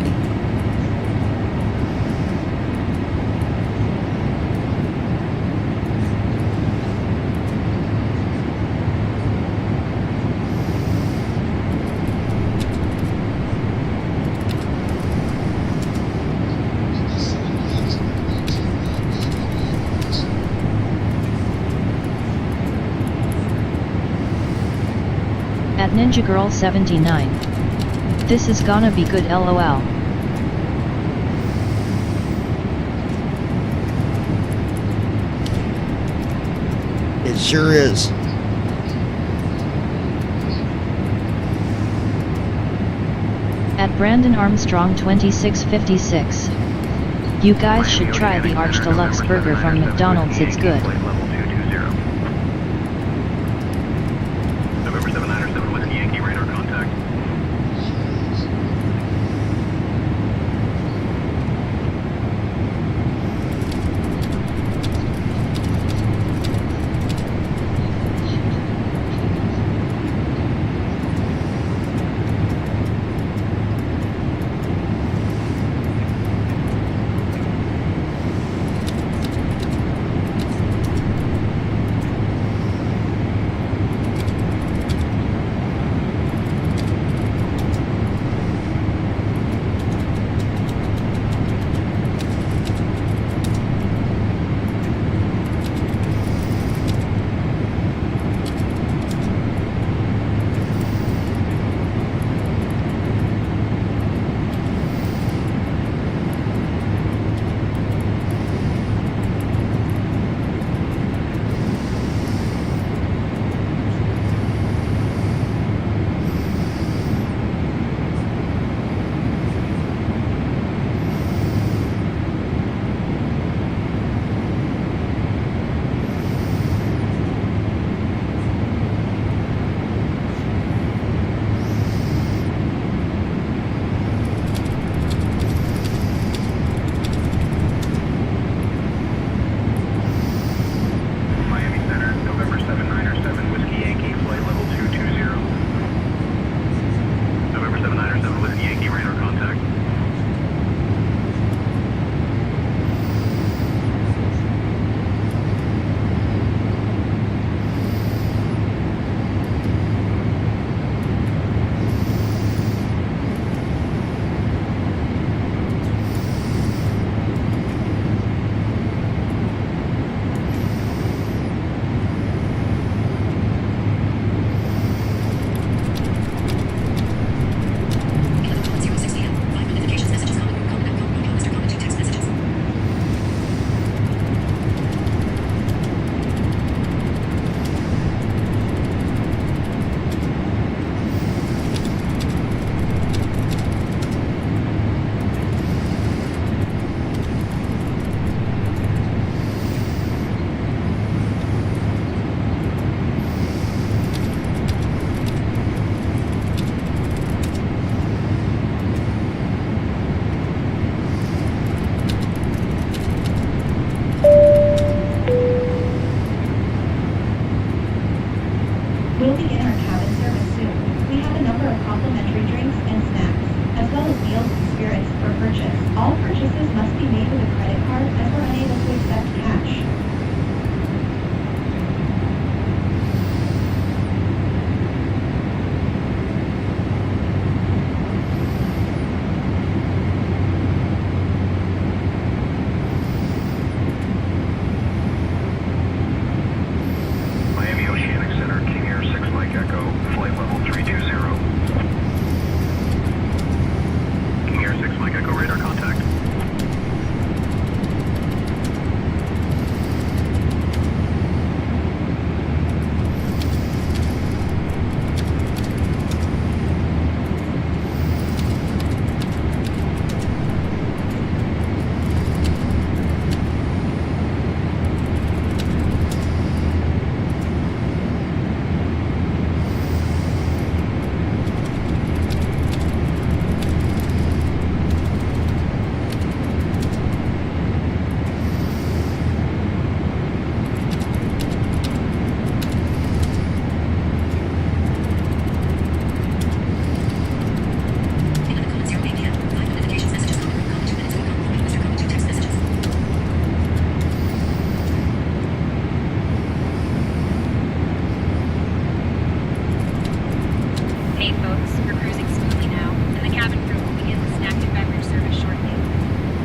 At Ninja Girl 79. This is gonna be good LOL. It sure is. At Brandon Armstrong 2656. You guys should try the Arch Deluxe Burger from McDonald's, it's good. November 797 Whiskey Yankee, radar contact. We'll begin our cabin service soon. We have a number of complimentary drinks and snacks, as well as meals and spirits for purchase. All purchases must be made with a credit card as we're unable to accept cash. Miami Oceanic Center, King Air 6 Mike Echo, flight level 320. King Air 6 Mike Echo, radar contact. Hey folks, we're cruising smoothly now, and the cabin crew will begin the snack and beverage service shortly.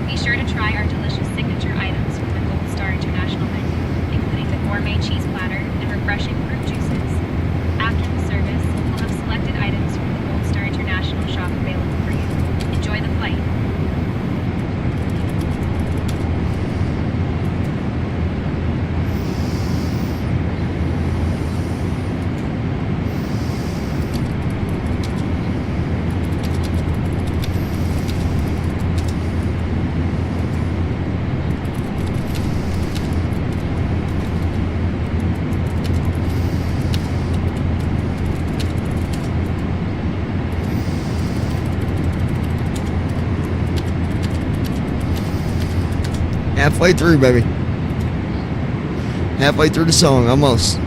Be sure to try our delicious signature items from the Gold Star International menu, including the gourmet cheese platter and refreshing fruit juices. After the service, we'll have selected items from the Gold Star International shop available for you. Enjoy the flight. Halfway through, baby. Halfway through the song, almost.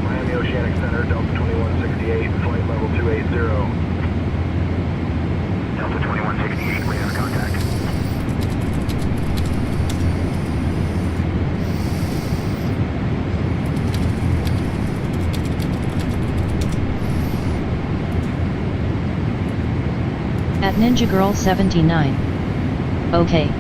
Miami Oceanic Center, Delta 2168, flight level 280. Delta 2168, we have contact. At Ninja Girl 79. Okay.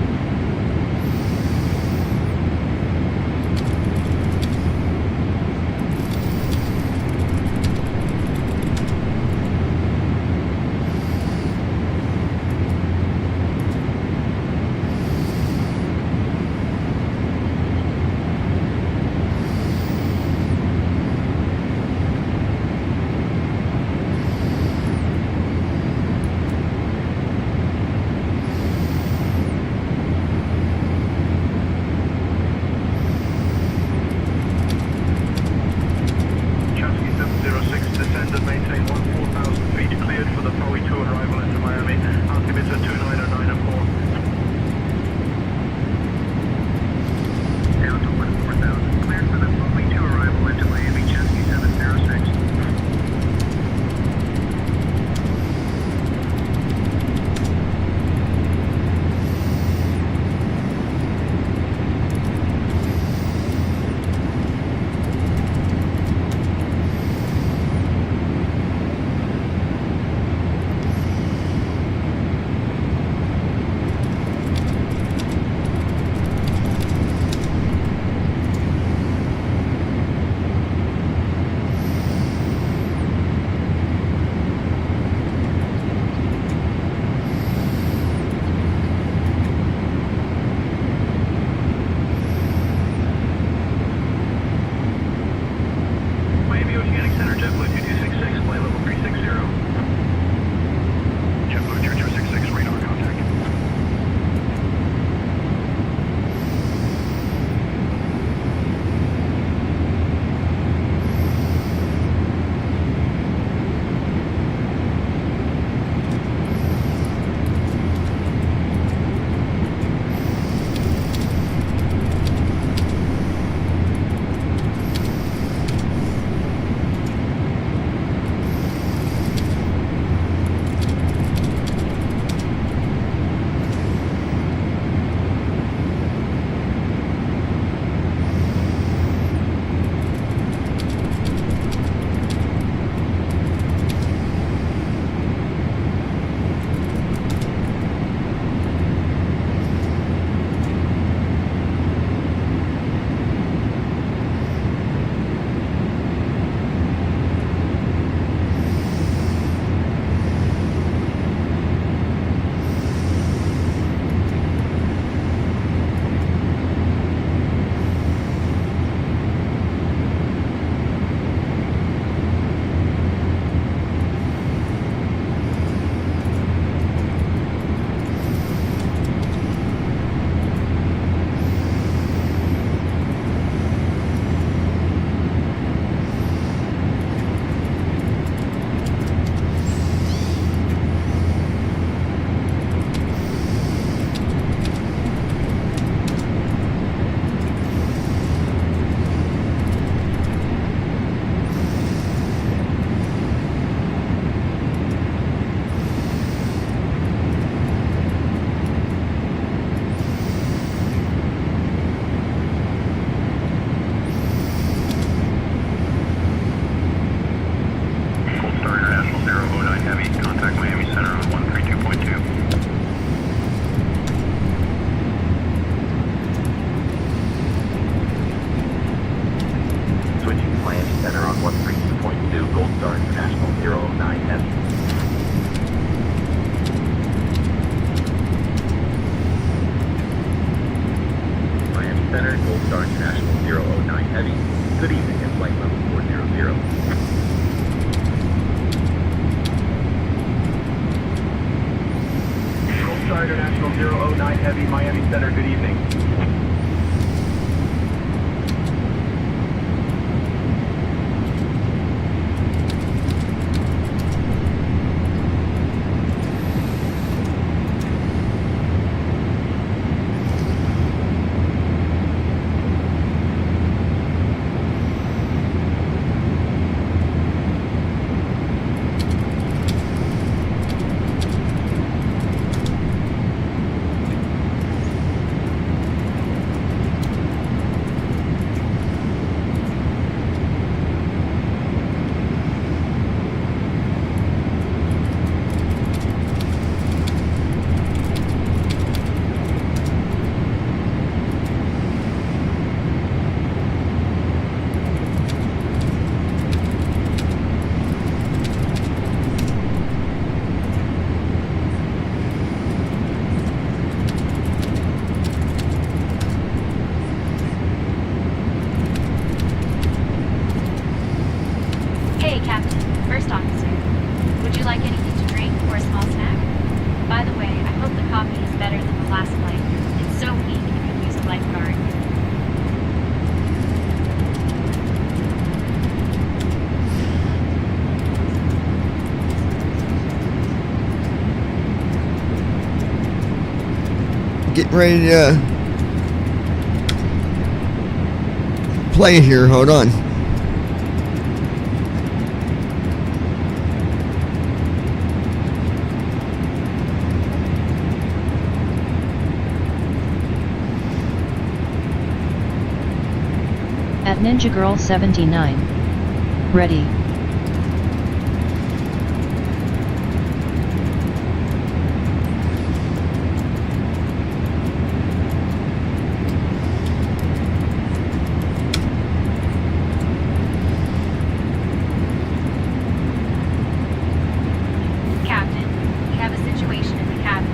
Star International 009 Heavy. Miami Center, Gold Star International 009 Heavy. Good evening at flight level 400. Gold Star International 009 Heavy, Miami Center, good evening. Hey, Captain. First officer. Would you like anything to drink or a small snack? By the way, I hope the coffee is better than the last flight. It's so weak you could use a lifeguard. Getting ready to play here. Hold on. At Ninja Girl 79. Ready. Captain, we have a situation in the cabin.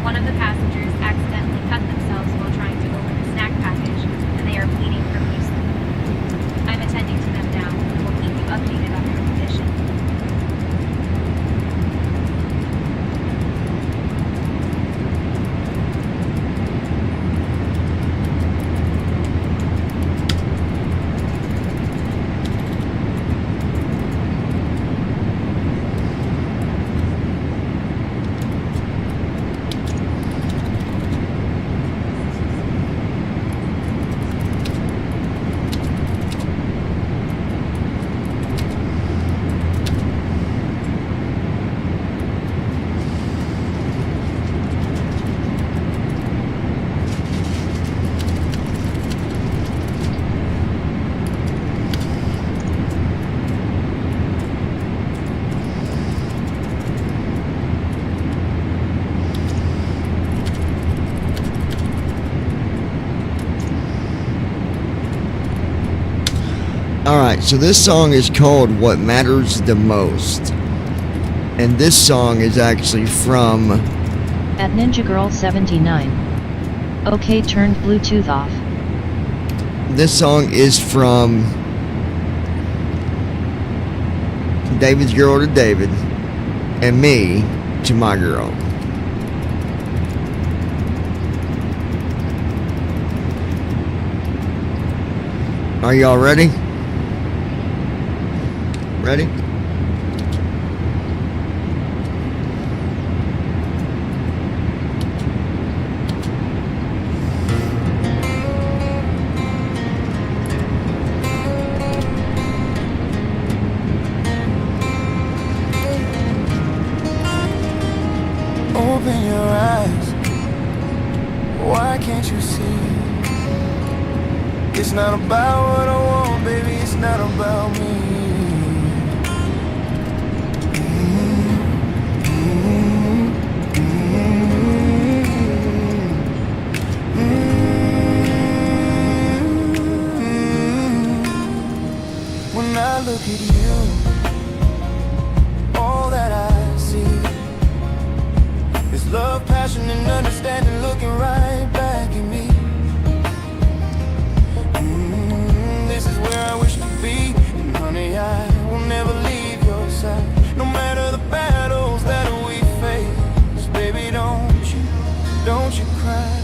One of the passengers accidentally cut themselves while trying to open a snack package, and they are bleeding profusely. I'm attending to them now, and will keep you updated on their condition. Alright, so this song is called What Matters the Most. And this song is actually from At Ninja Girl 79. Okay, turned Bluetooth off. This song is from David's girl to David and me to my girl. Are y'all ready? Ready? Open your eyes. Why can't you see? It's not about what I want, baby. It's not about me. When I look at you, passion and understanding looking right back at me. This is where I wish to be, and honey, I will never leave your side. No matter the battles that we face, baby, don't you cry.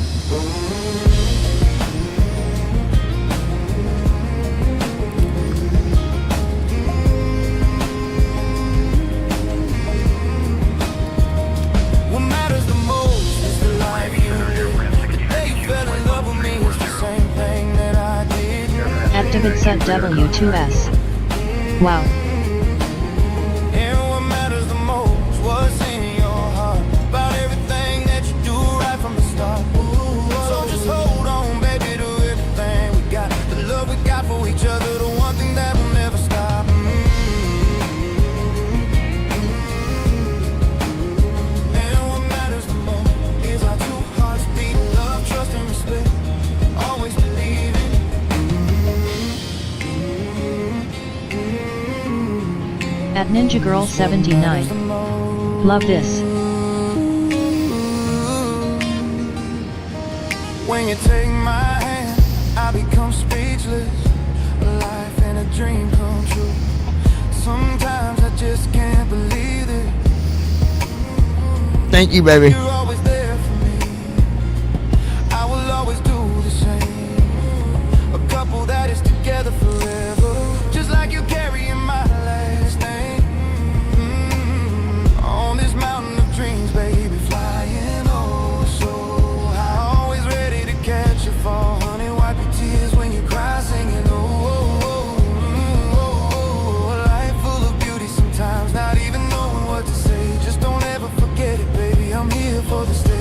What matters the most is the life you live. That you fell in love with me is the same thing that I did. Activate Sut W2S. Wow. And what matters the most, what's in your heart, about everything that you do right from the start. So just hold on, baby, to everything we got, the love we got for each other, the one thing that will never stop. And what matters the most is our two hearts beat, love, trust, and respect, always believing. At Ninja Girl 79. Love this. When you take my hand, I become speechless. A life and a dream come true. Sometimes I just can't believe it. Thank you, baby. You're always there for me. I will always do the same. A couple that is together forever, just like you carrying my last name. On this mountain of dreams, baby, flying oh so high, always ready to catch your fall. Honey, wipe your tears when you cry, singing oh, a life full of beauty sometimes, not even knowing what to say. Just don't ever forget it, baby, I'm here for the stay.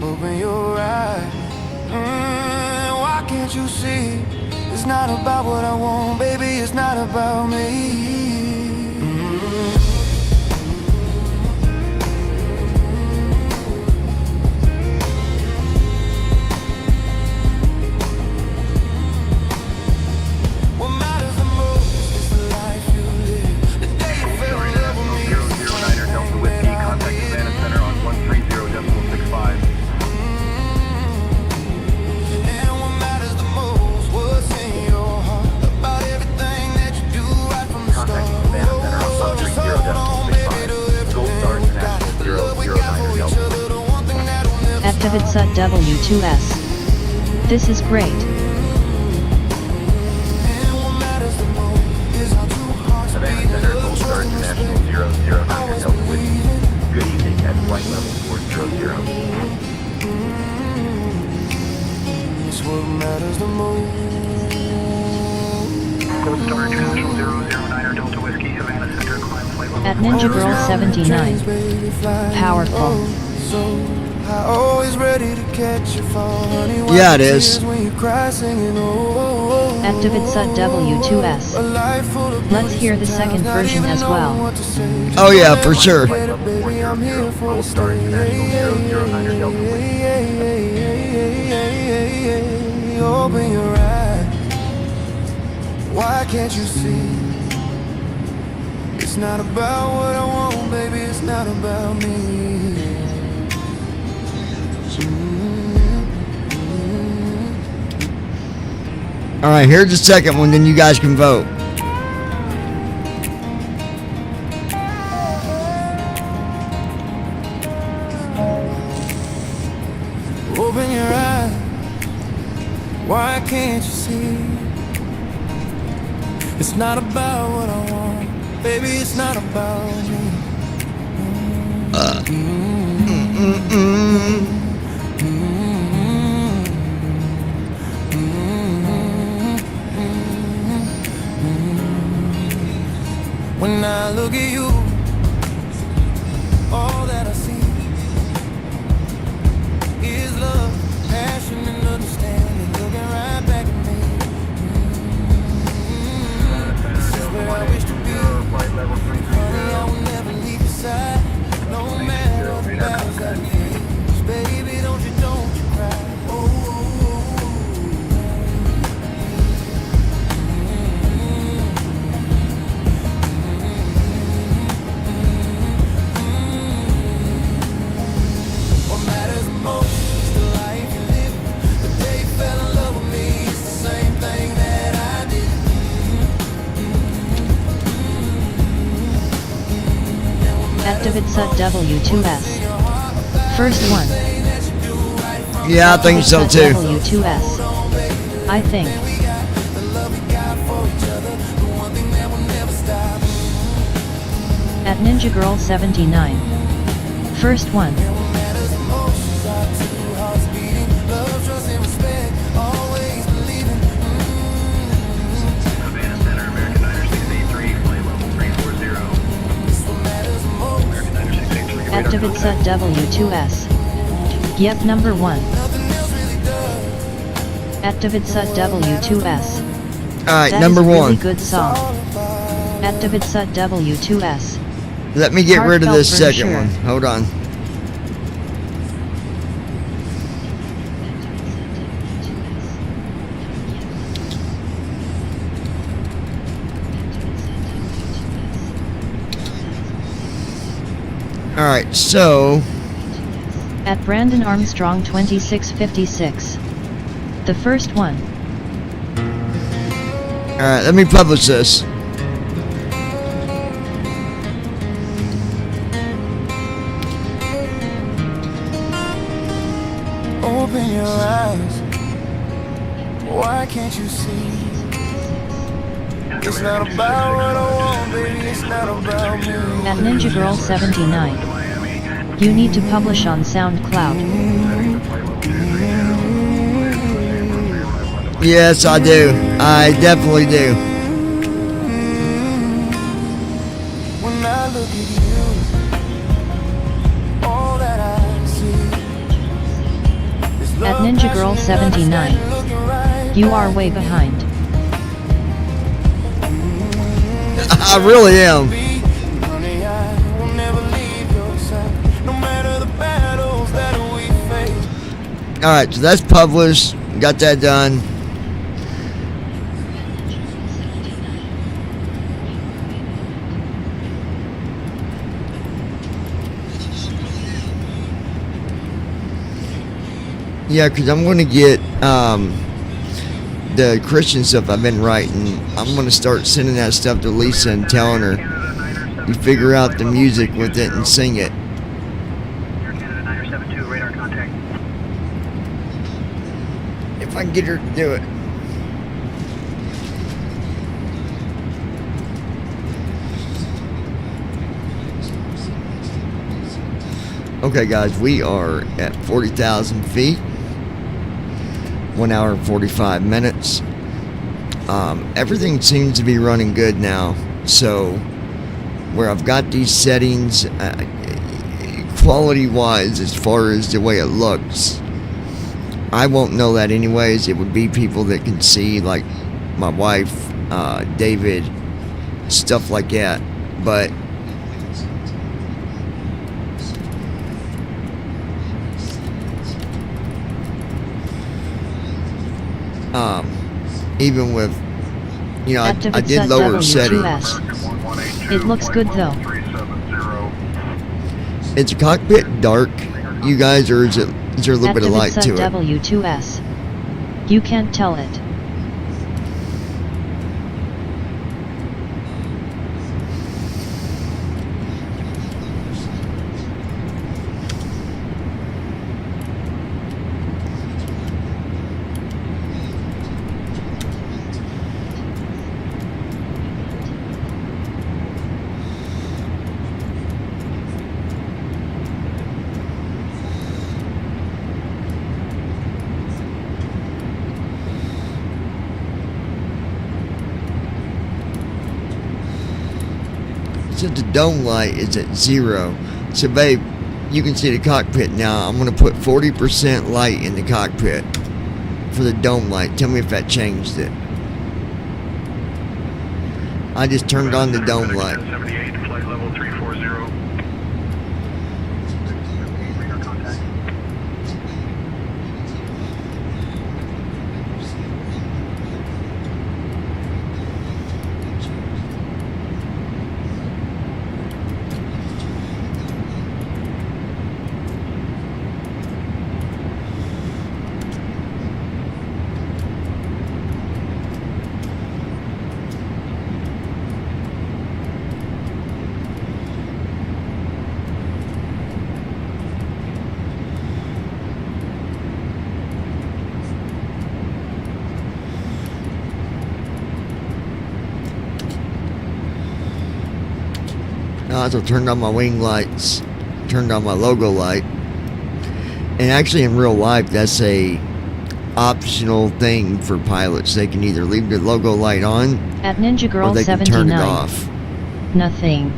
Open your eyes, why can't you see? It's not about what I want, baby, it's not about me. What matters the most is the life you live. The day you fell in love with me is the same Delta Whiskey, contact Savannah Center on 130.65. And what matters the most, what's in your heart, about everything that you do right from the start. Contact Savannah Center on 130.65. Gold Star International 009 Delta Whiskey. Activate Sut W2S. This is great. Savannah Center, Gold Star International 009 Delta Whiskey. Good evening at flight level 400. It's what matters the most. Gold Star International 009 Delta Whiskey, Savannah Center, climb flight level. At Ninja Girl 79. Powerful. So I always ready to catch your fall, honey. Yeah, it is. When you cry, singing oh. Activate Sut W2S. Let's hear the second version as well. Oh yeah, for sure. Baby, I'm here for the stay. Open your eyes. Why can't you see? It's not about what I want, baby, it's not about me. All right, here's the second one, then you guys can vote. Open your eyes. Why can't you see? It's not about what I want, baby, it's not about me. When I look at you, all that I see is love, passion, and understanding. Looking right back at me. This is where I wish to be. Honey, I will never leave your side, no matter the battles that we face. Baby, don't you cry. Sut W2S. First one. Yeah, I think so too. W2S. I think. At Ninja Girl 79. First one. Activate Sut W2S. Yep, number 1. Activate Sut W2S. Alright, That number is a really 1. good song. Activate Sut W2S. Let me get rid of this Heartfelt second brochure. one. Hold on. Alright, so At Brandon Armstrong 2656. The first one. alright, let me publish this. Open your eyes. Why can't you see? It's not about what I want, baby. It's not about me. At Ninja Girl 79. You need to publish on SoundCloud. Yes, I do. I definitely do. When I look at you, all that I see is At love, Ninja Girl passion, and 79. understanding, looking right You are way behind. I really am. Honey, I will never leave your side, no matter the battles that we face. Alright, so that's published. Got that done. Yeah, because I'm going to get the Christian stuff I've been writing. I'm going to start sending that stuff to Lisa and telling her you figure out the music with it and sing it. If I can get her to do it. Okay, guys, we are at 40,000 feet. 1 hour and 45 minutes. Everything seems to be running good now. So, where I've got these settings, quality-wise, as far as the way it looks, I won't know that anyways. It would be people that can see, like my wife, David, stuff like that. But even with, you know, I did Sut lower W2S. settings. It looks good though. Is the cockpit dark, you guys, or is there a little bit of light Sut to it? W2S. You can't tell it. So the dome light is at 0. So babe, you can see the cockpit now. I'm going to put 40% light in the cockpit for the dome light. Tell me if that changed it. I just turned on the dome light. 78, flight level 340. I also turned on my wing lights, turned on my logo light. And actually in real life, that's a optional thing for pilots. They can either leave the logo light on At Ninja Girl or they can 79. turn it off. Nothing.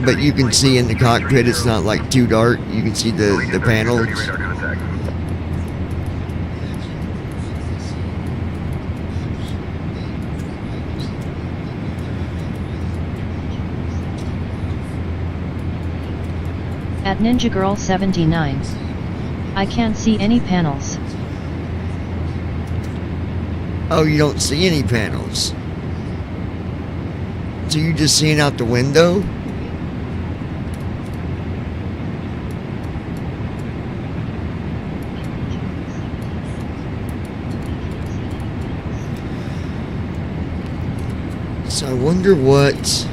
But you can see in the cockpit, it's not like too dark. You can see the panels. At Ninja Girl 79. I can't see any panels. Oh, you don't see any panels. So you're just seeing out the window? So I wonder what...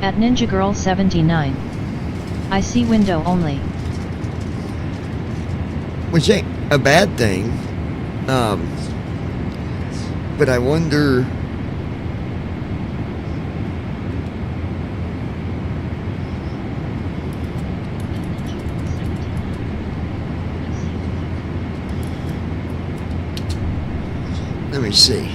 At Ninja Girl 79. I see window only. Which ain't a bad thing. But I wonder... Let me see.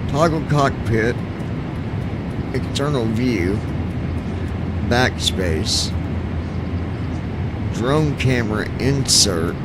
Toggle cockpit, external view, backspace, drone camera insert,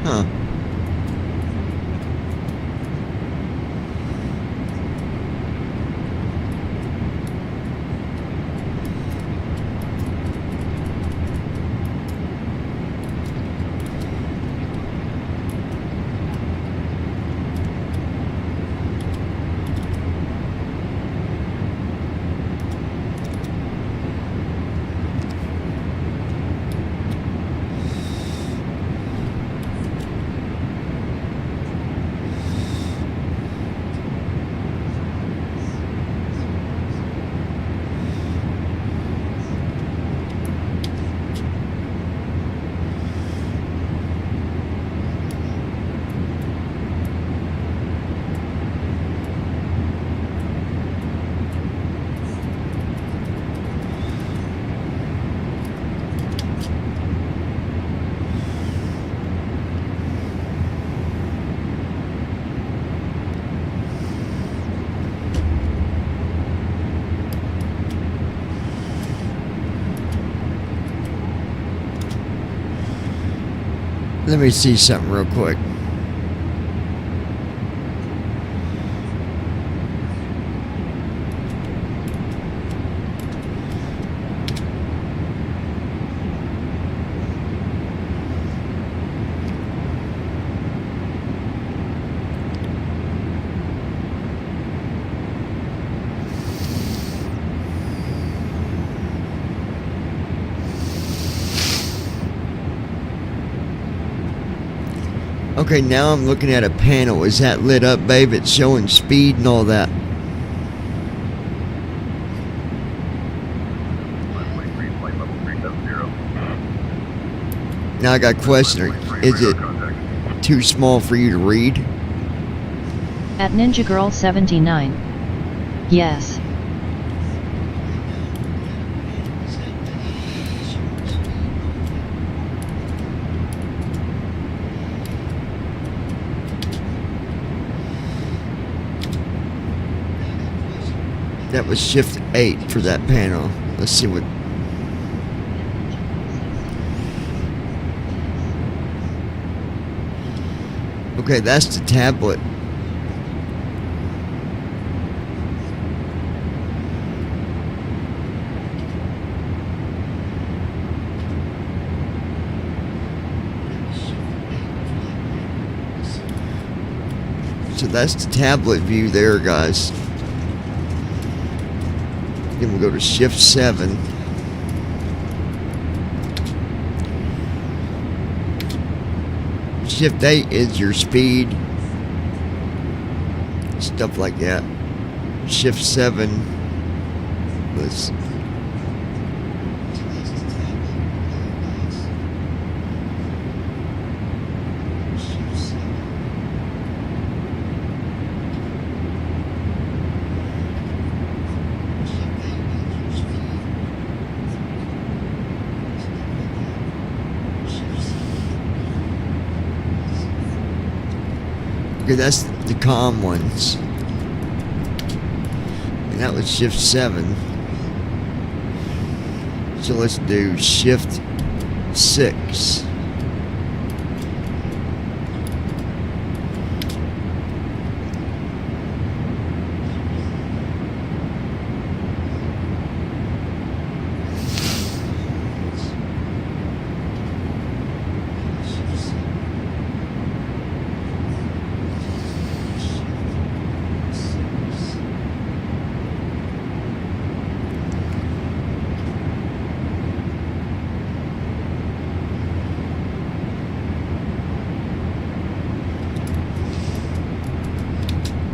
Huh. Let me see something real quick. Okay, now I'm looking at a panel. Is that lit up, babe? It's showing speed and all that. Now I got a question. Is it too small for you to read? At Ninja Girl 79. Yes. That was shift 8 for that panel. Let's see what... Okay, that's the tablet. So that's the tablet view there, guys. Then we'll go to shift 7. Shift 8 is your speed, stuff like that. Shift 7, let's... Okay, that's the calm ones. And that was shift 7. So let's do shift 6.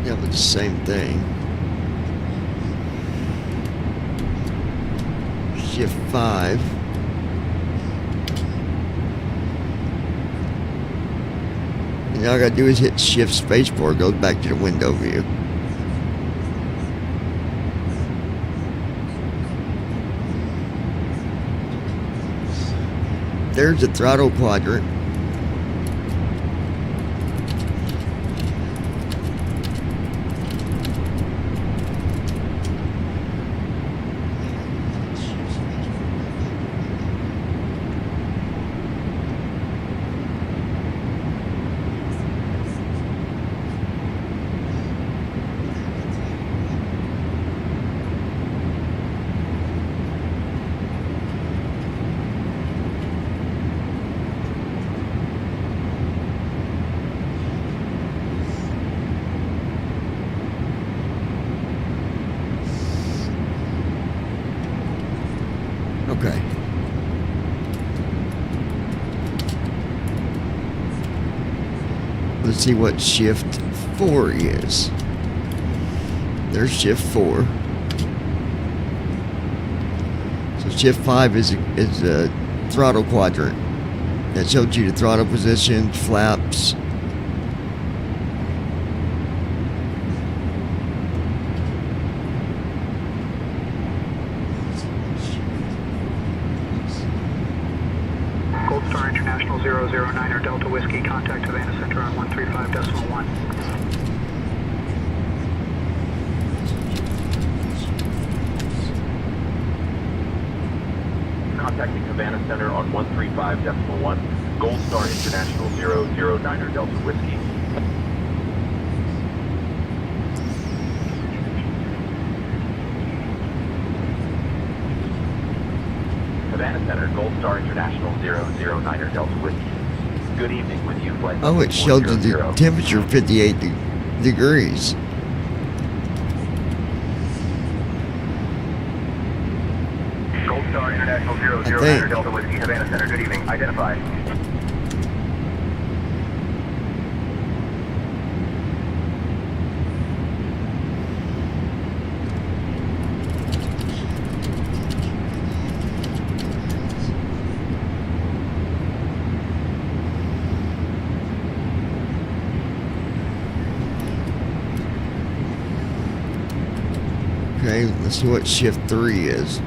That was the same thing. Shift 5. And all I gotta do is hit shift spacebar, it goes back to the window view. There's the throttle quadrant. Okay. Let's see what shift 4 is. There's shift 4. So shift 5 is a throttle quadrant. That shows you the throttle position, flaps. Gold Star International 009er Delta Whiskey, contact Havana Center on 135.1. Contacting Havana Center on 135.1, Gold Star International 009er Delta Whiskey. Havana Center, Gold Star International 009er Delta Whiskey. Good evening with you, flight. Oh, it showed the temperature 58 degrees. Gold Star International 009er Delta Whiskey, Havana Center. Good evening. Identified. Okay, let's see what shift 3 is.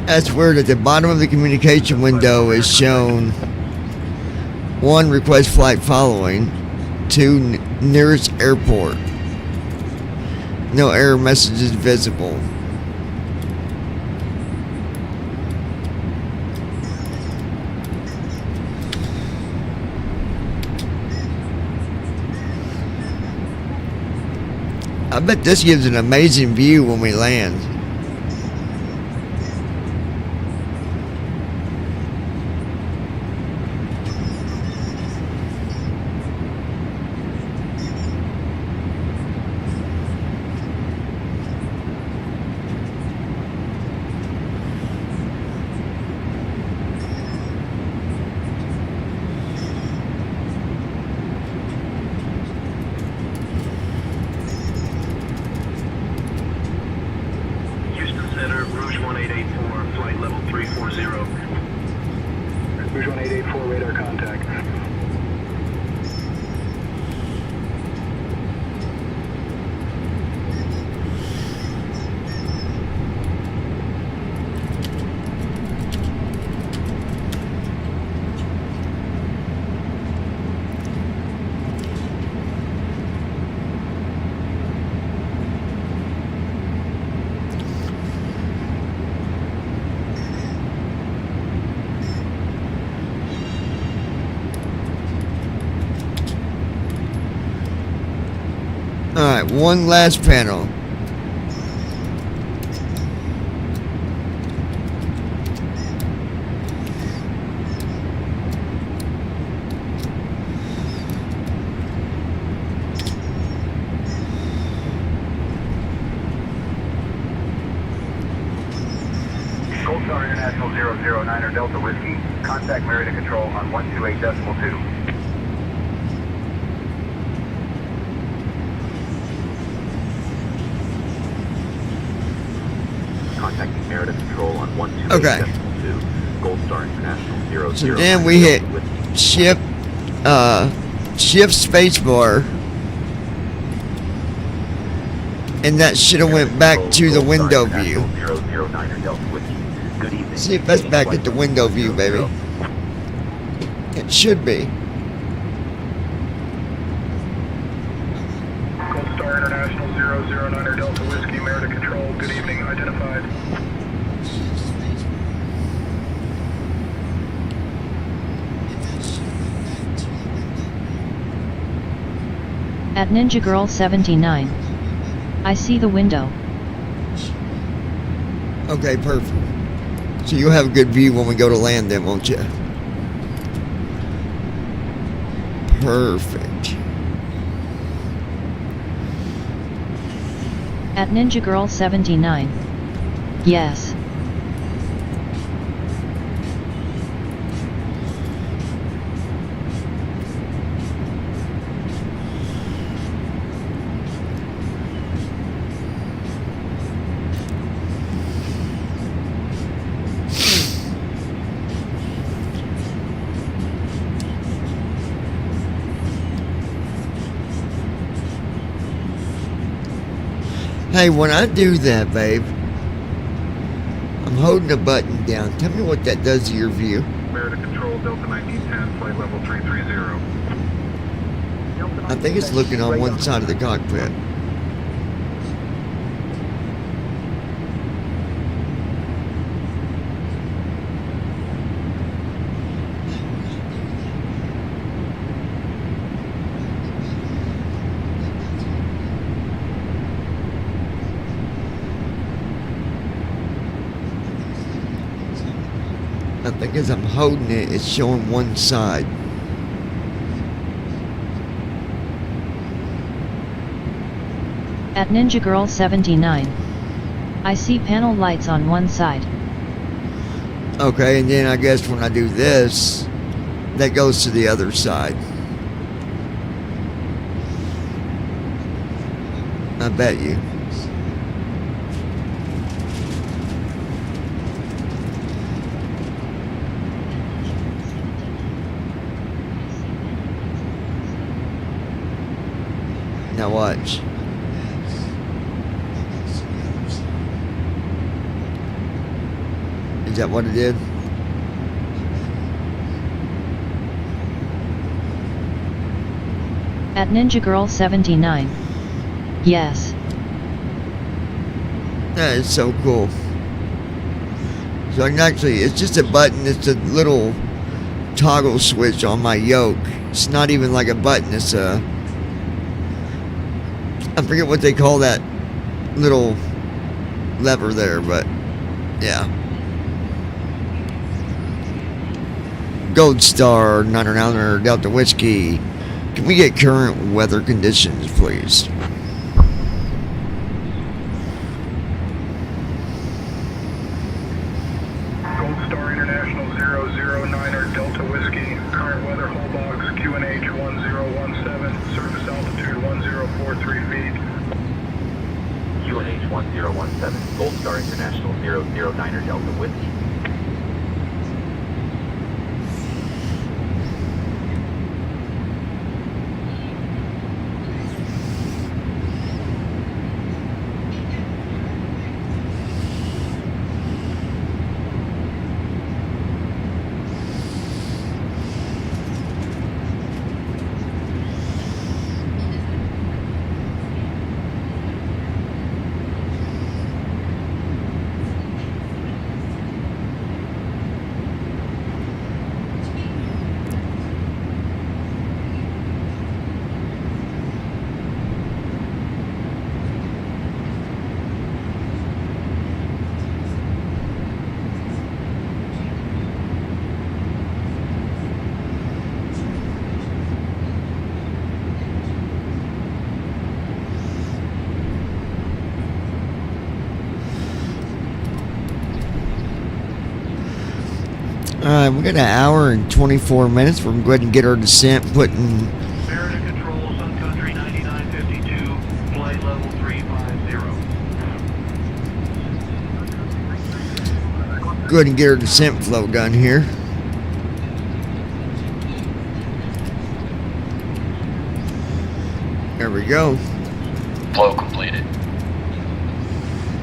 That's weird. At the bottom of the communication window is shown 1, request flight following, 2, nearest airport. No error messages visible. I bet this gives an amazing view when we land. Alright, one last panel. Gold Star International 009er Delta Whiskey. Contact Merida Control on 128.2. Contacting Merida Control on 128.2. Okay. Gold Star International 009. So then we hit shift spacebar, and that should have went back to the window view. See if that's back at the window view, baby. It should be. Gold Star International 009er Delta Whiskey, Merida Control. Good evening, identified. At Ninja Girl 79. I see the window. Okay, perfect. So you'll have a good view when we go to land then, won't you? Perfect. At Ninja Girl 79. Yes. Hey, when I do that, babe, I'm holding a button down. Tell me what that does to your view. Bear to control Delta 1910, flight level 330. I think it's looking on one side of the cockpit. I think as I'm holding it, it's showing one side. At Ninja Girl 79. I see panel lights on one side. Okay, and then I guess when I do this, that goes to the other side. I bet you. Now watch. Is that what it did? At Ninja Girl 79. Yes. That is so cool. So I can actually, it's just a button, it's a little toggle switch on my yoke. It's not even like a button, it's a, I forget what they call that little lever there, but yeah. Gold Star 999 Delta Whiskey. Can we get current weather conditions, please? Gold Star International 009er Delta Whiskey. Current weather hull box QNH 1017. Surface altitude 1043 feet. QNH 1017. Gold Star International 009er Delta Whiskey. Alright, we got an hour and 24 minutes. We're going to go ahead and get our descent putting. Bear to control Sun Country 9952, flight level 350. Go ahead and get our descent flow done here. There we go. Flow completed.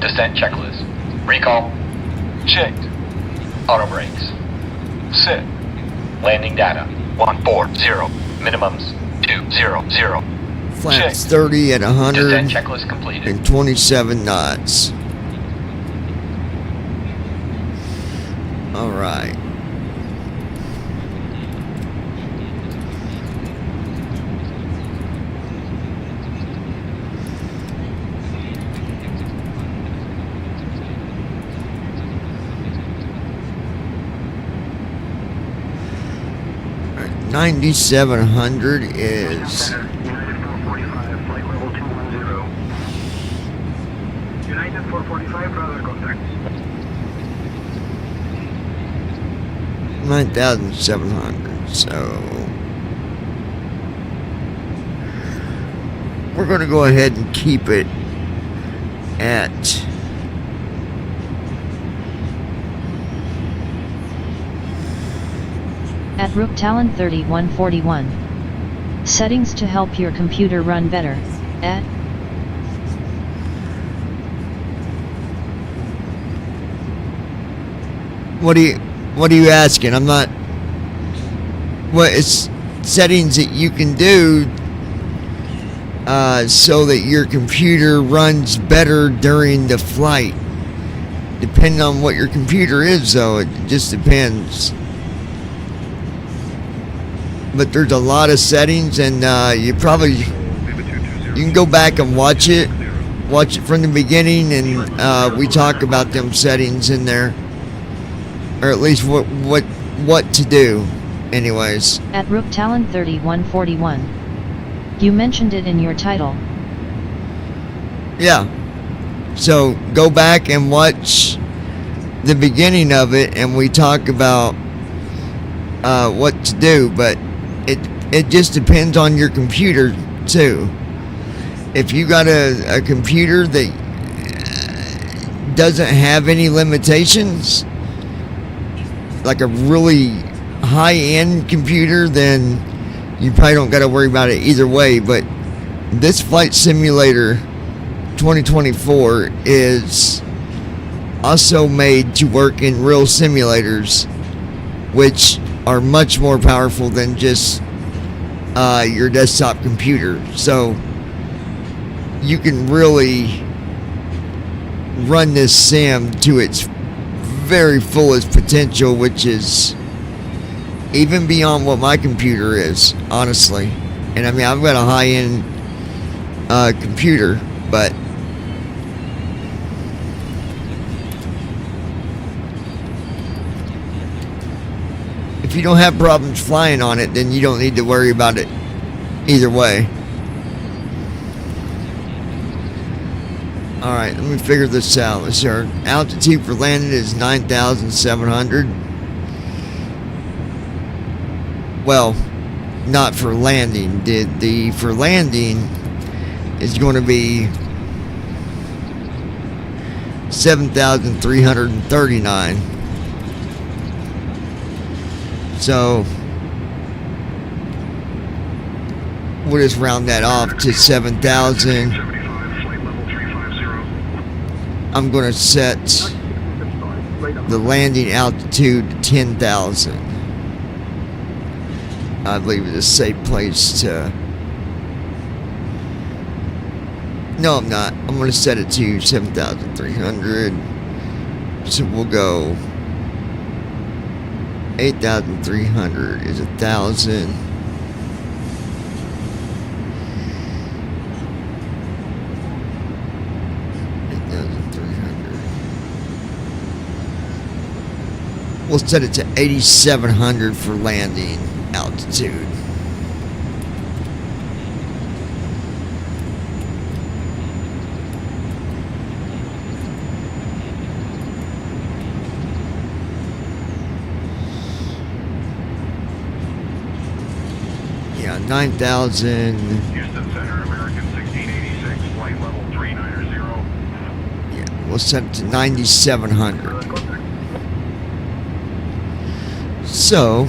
Descent checklist. Recall. Checked. Auto brakes. Set. Landing data. 140. Minimums 200. Flaps 30 at Descent checklist completed. 127 knots. Alright. Alright, 9700 is United 445, flight level 210. United 445, brother contact. 9,700. So we're going to go ahead and keep it at Rook Talon 3141. Settings to help your computer run better. At What are you asking? I'm not. What it's settings that you can do so that your computer runs better during the flight. Depending on what your computer is, though, it just depends. But there's a lot of settings, and you can go back and watch it from the beginning, and we talk about them settings in there, or at least what to do. Anyways, at Rook Talon 3141, you mentioned it in your title. Yeah. So go back and watch the beginning of it, and we talk about what to do. But it just depends on your computer too. If you got a computer that doesn't have any limitations, like a really high-end computer, then you probably don't got to worry about it either way. But this Flight Simulator 2024 is also made to work in real simulators, which are much more powerful than just your desktop computer. So you can really run this sim to its very fullest potential, which is even beyond what my computer is, honestly. And I mean, I've got a high-end computer, but if you don't have problems flying on it, then you don't need to worry about it either way. Alright, let me figure this out. Let's see, our altitude for landing is 9,700. Well, not for landing. The for landing is going to be 7,339. So we'll just round that off to 7,000. I'm going to set the landing altitude to 10,000. I believe it's a safe place to... No, I'm not. I'm going to set it to 7,300. So we'll go 8,300 is 1,000. 8,300. We'll set it to 8,700 for landing altitude. Yeah, 9,000. Houston Center, American 1686, flight level 390. Yeah, we'll set it to 9,700. So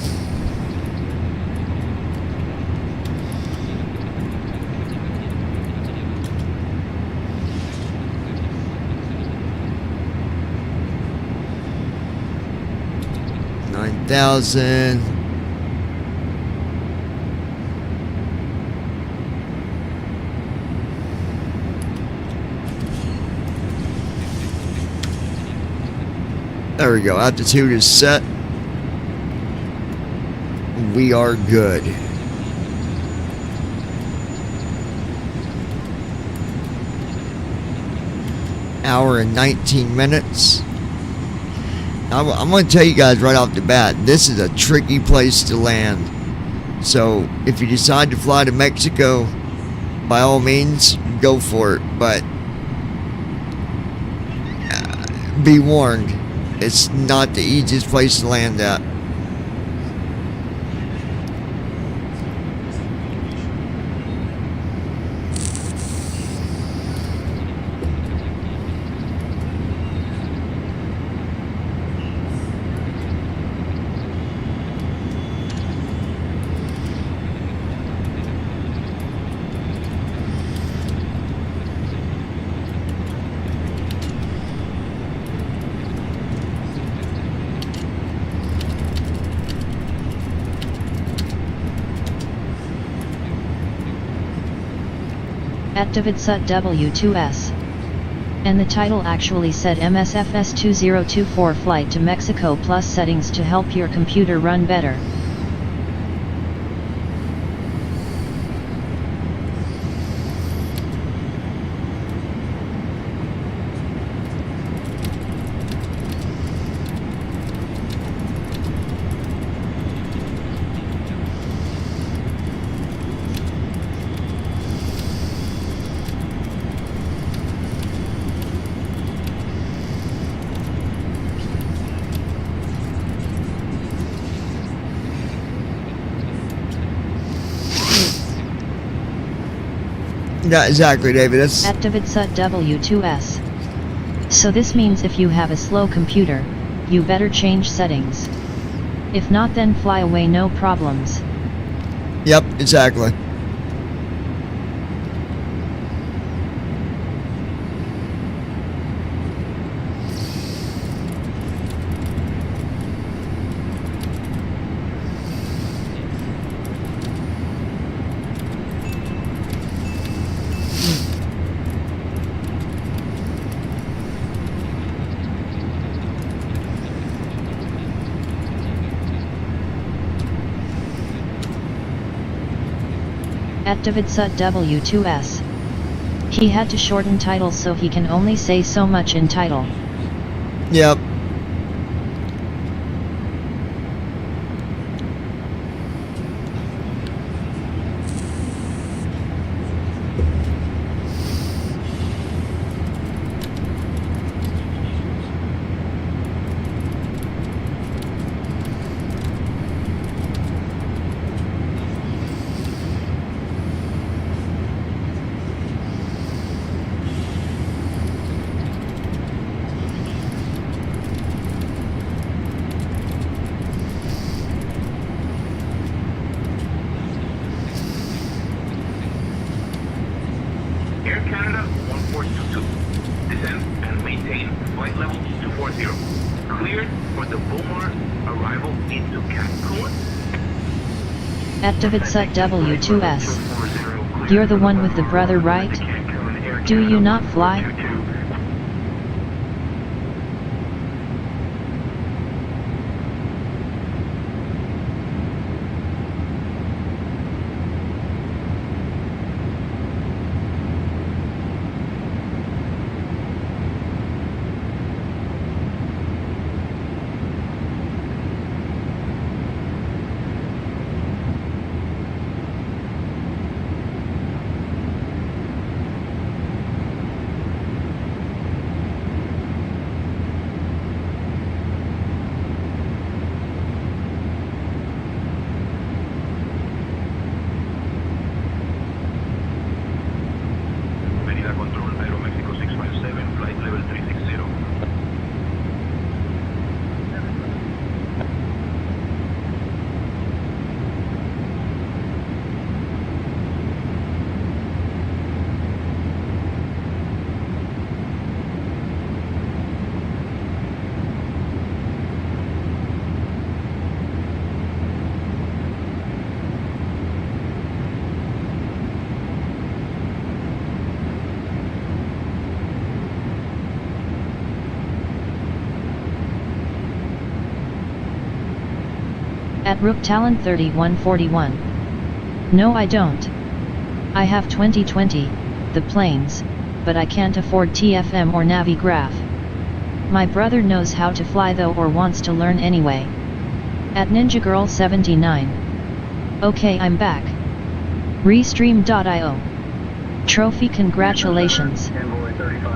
$9,000. There we go. Altitude is set. We are good. Hour and 19 minutes. I'm going to tell you guys right off the bat, this is a tricky place to land. So if you decide to fly to Mexico, by all means, go for it. But be warned, it's not the easiest place to land at. At DavidSut-W2S. And the title actually said Msfs2024 Flight to Mexico plus settings to help your computer run better. Yeah, exactly, David. That's At DavidSut-W2S. So this means if you have a slow computer, you better change settings. If not, then fly away, no problems. Yep, exactly. At DavidSut-W2S. He had to shorten titles so he can only say so much in title. Yep. Air Canada 1422. Descend and maintain flight level 240. Cleared for the Beaumont arrival into Cancun. At DavidSut-W2S. You're the one with the brother, right? Do you not fly? Avenida Control, Aeromexico 657, flight level 360. At Rook Talon 3141. No, I don't. I have 2020, the planes, but I can't afford TFM or Navigraph. My brother knows how to fly though, or wants to learn anyway. At Ninja Girl 79. Okay, I'm back. Restream.io. Trophy, congratulations.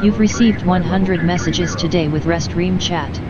You've received 100 messages today with Restream chat.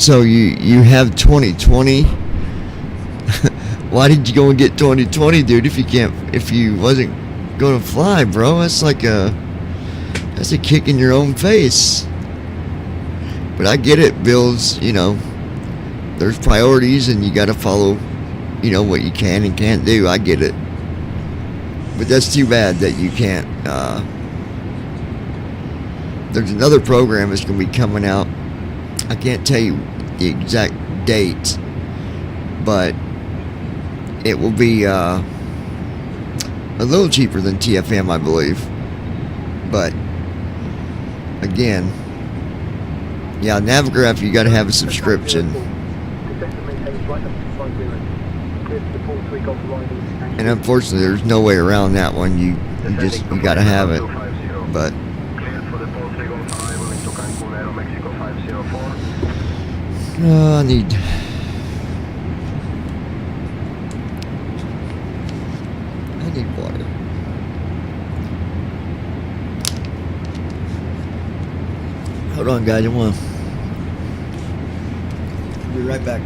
So you have 2020. Why did you go and get 2020, dude? If you wasn't gonna fly, bro, that's a kick in your own face. But I get it, Bills. There's priorities, and you got to follow, what you can and can't do. I get it. But that's too bad that you can't. There's another program that's going to be coming out. I can't tell you the exact date, but it will be a little cheaper than TFM, I believe. But again, yeah, Navigraph, you got to have a subscription. And unfortunately, there's no way around that one. You got to have it. But I need. Water. Hold on, guys. I'll be right back.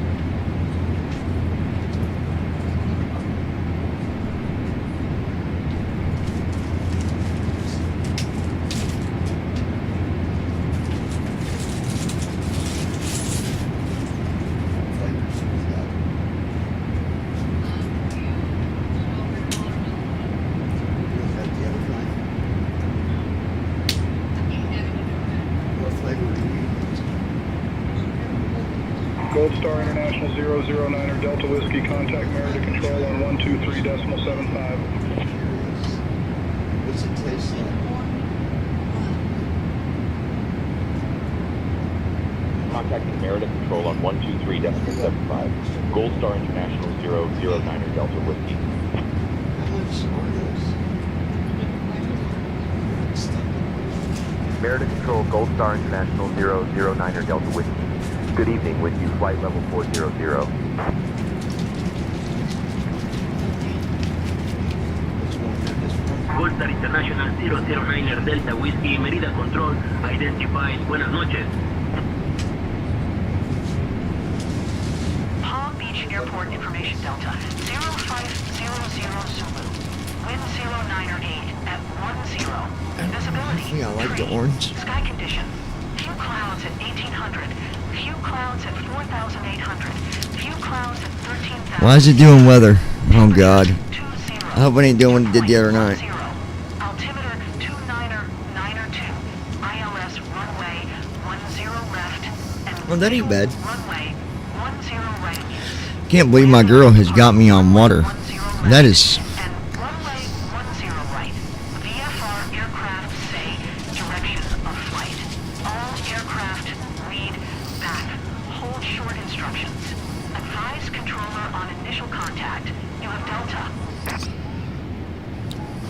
Gold Star International 009er Delta Whiskey, contact Merida Control on 123.75. What's it taste like? Contacting Merida Control on 123.75. Gold Star International 009er Delta Whiskey. Merida Control, Gold Star International 009er Delta Whiskey. Good evening, with you, flight level 400. Gold Star International 009er Delta Whiskey, Merida Control, identified. Buenas noches. Palm Beach Airport Information Delta 0500 Zulu. Wind 098 at 10. Visibility. Yeah, I like the orange. Sky condition. Few clouds at 1800. Few clouds at 4,800. Few clouds at 13,000. Why is it doing weather? Oh God. I hope it ain't doing what it did the other night. Altimeter 29er 2. ILS runway 10 left. And Well, that ain't bad. runway 10 right. Can't believe my girl has got me on water. That is. Runway 10 right. VFR aircraft say direction of flight. All aircraft lead back. Hold short instructions. Advise controller on initial contact. You have Delta.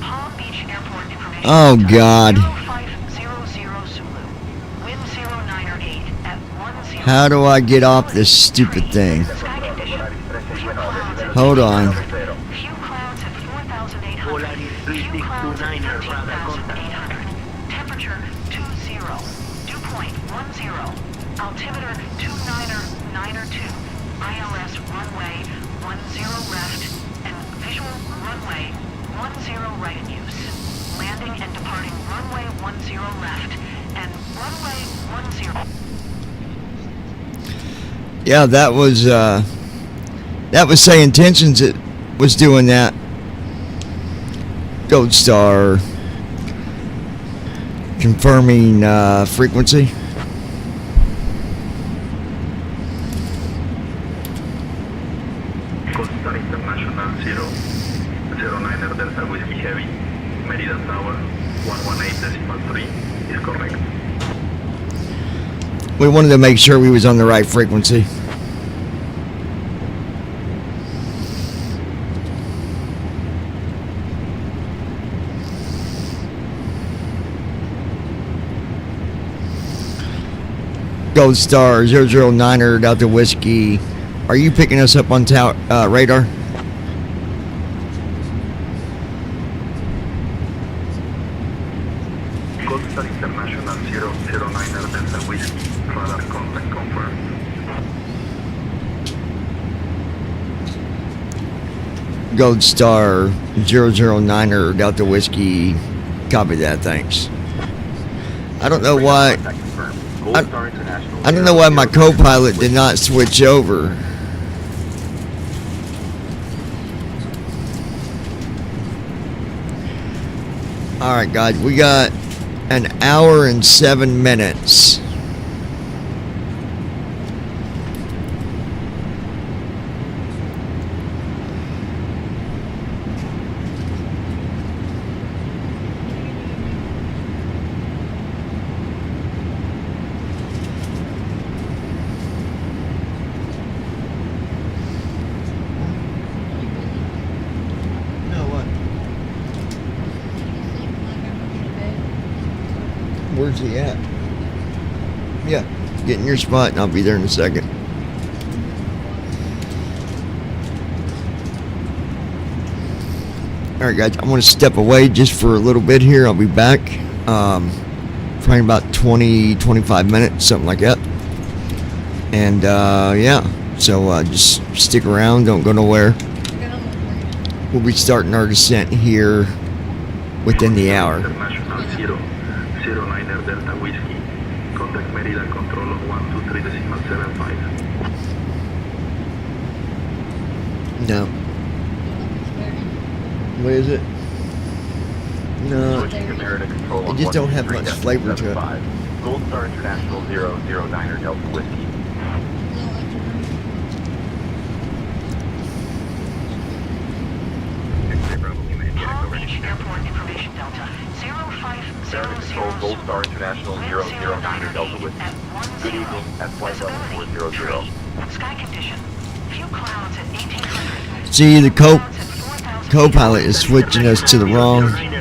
Palm Beach Airport information. Oh God. 0500 Zulu. Wind 098 at 10. How do I get off this stupid thing? Hold on. Few clouds at 4,800. Few clouds at 13,800. Temperature 20. Dew point 10. Altimeter 29er 2. ILS runway 10 left and visual runway 10 right in use. Landing and departing runway 10 left and runway 10. Yeah, that was Say Intentions that was doing that. Gold Star confirming frequency. Gold Star International 009er Delta Whiskey Heavy, Merida Tower 118.3 is correct. We wanted to make sure we was on the right frequency. Gold Star 009er Delta Whiskey. Are you picking us up on radar? Gold Star International 009er Delta Whiskey, radar contact confirmed. Gold Star 009er Delta Whiskey. Copy that, thanks. I don't know why. I don't know why my co-pilot did not switch over. Alright guys, we got an hour and 7 minutes. Where's he at? Yeah, get in your spot and I'll be there in a second. Alright guys, I'm going to step away just for a little bit here. I'll be back probably about 20-25 minutes, something like that. And yeah, so just stick around, don't go nowhere. We'll be starting our descent here within the hour. Delta Whiskey. Contact Merida Control on 123.75. No. What is it? No. It just don't have much flavor to it. Gold Star International 009er Delta Whiskey. Palm Beach Airport Information Delta 0500. Gold Star International 009er Delta Whiskey. Good evening at flight level 400. Sky condition. Few clouds at 1800. See, the co-pilot is switching us to the wrong. Temperature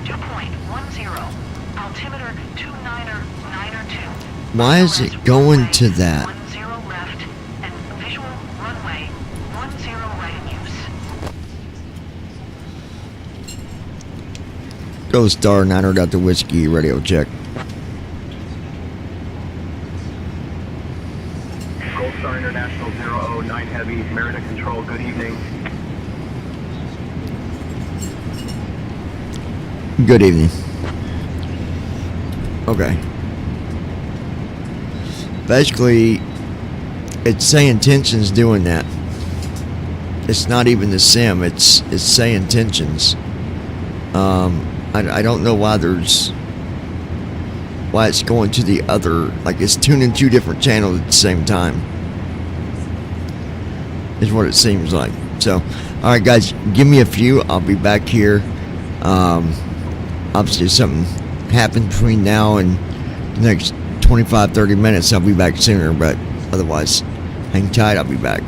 2.10. Altimeter 299er2. Why is it going to that? 10 left and visual runway 10 right in use. Gold Star 9er Delta Whiskey radio check. Gold Star International 009 Heavy, Merida Control, good evening. Good evening. Okay. Basically, it's saying tensions doing that. It's not even the sim, it's saying tensions. I don't know why it's going to the other, like it's tuning two different channels at the same time. Is what it seems like. So, alright guys, give me a few, I'll be back here. Obviously something happened between now and the next 25-30 minutes. I'll be back sooner, but otherwise, hang tight, I'll be back.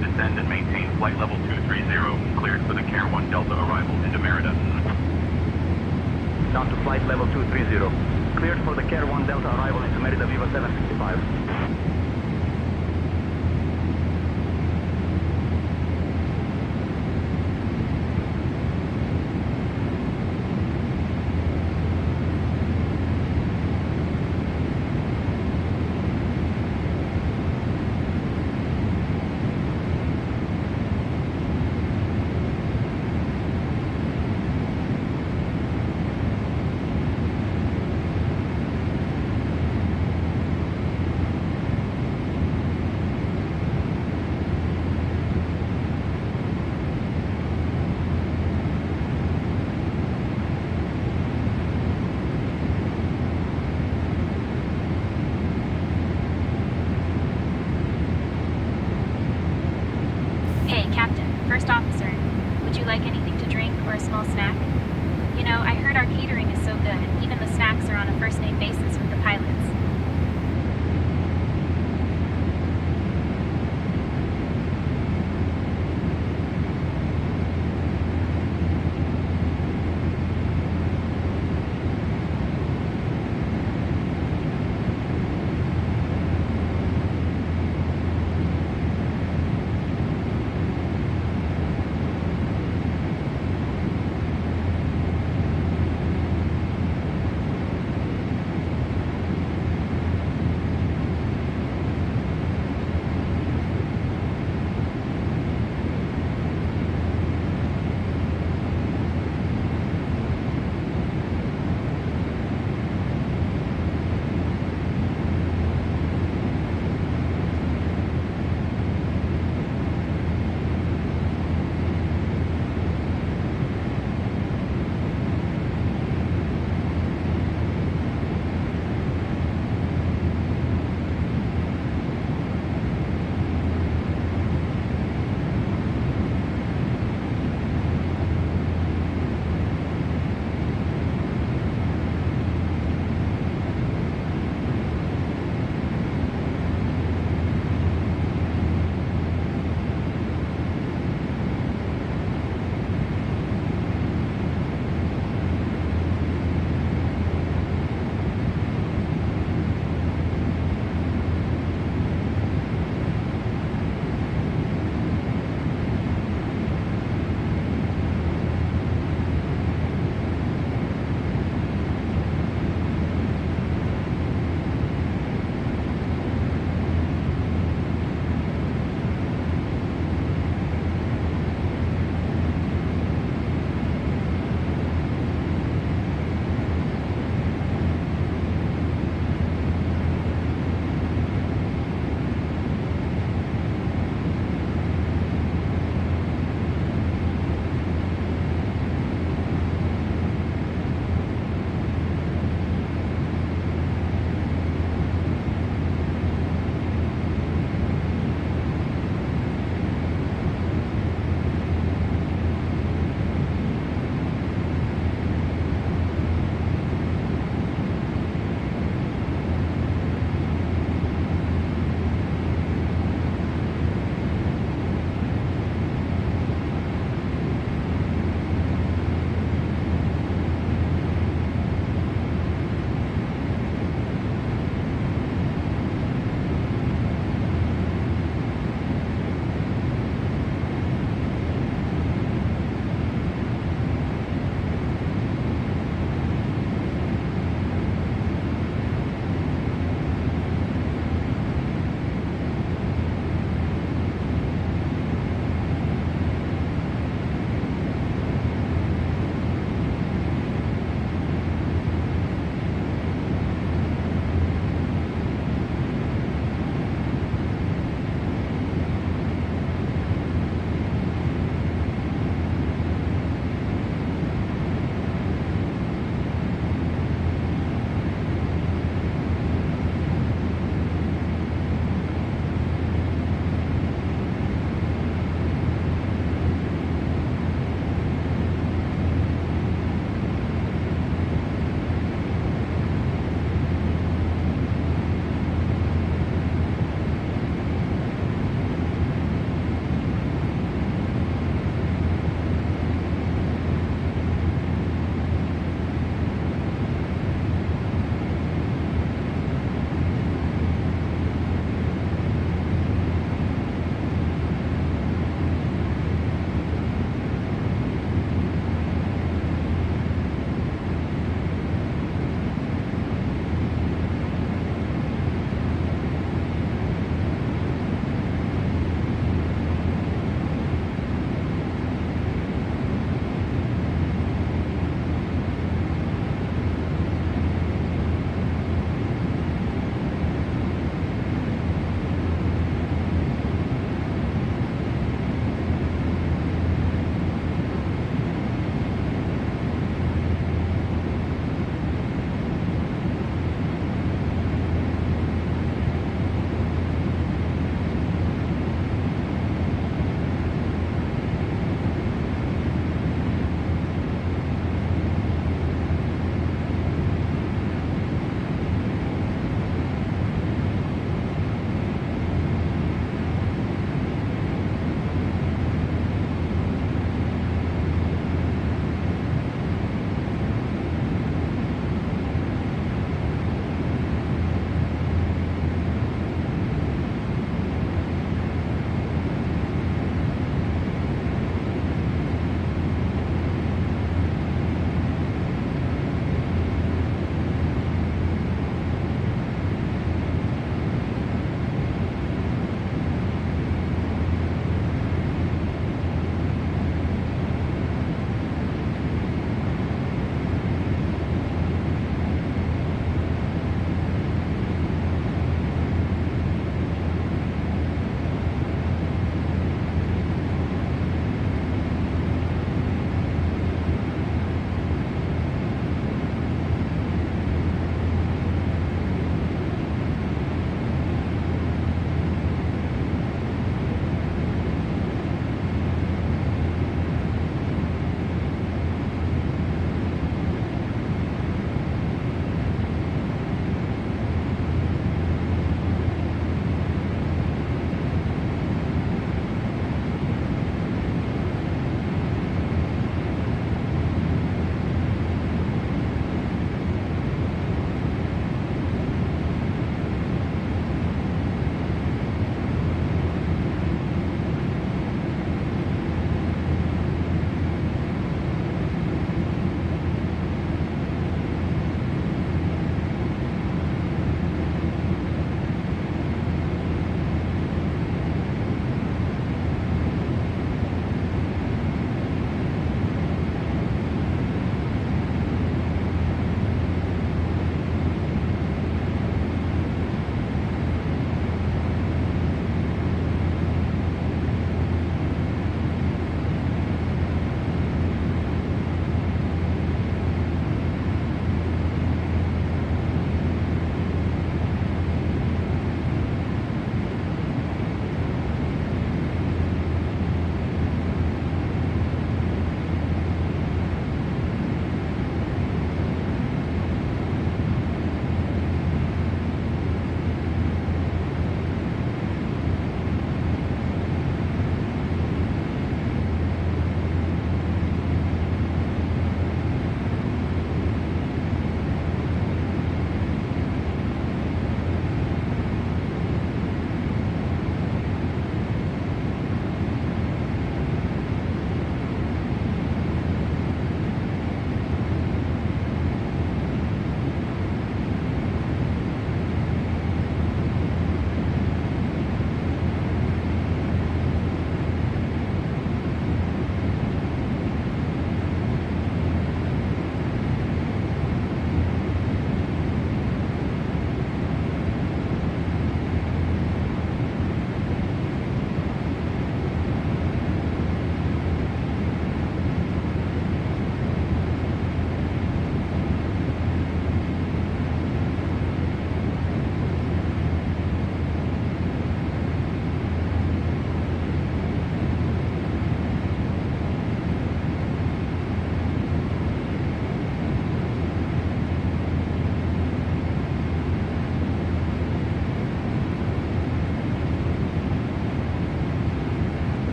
Descend and maintain flight level 230, cleared for the Care 1 Delta arrival into Merida. Down to flight level 230. Cleared for the Care 1 Delta arrival into Merida Viva 765. Hey, Captain, First Officer, would you like anything to drink or a small snack? You know, I heard our catering is so good, even the snacks are on a first-name basis with the pilots.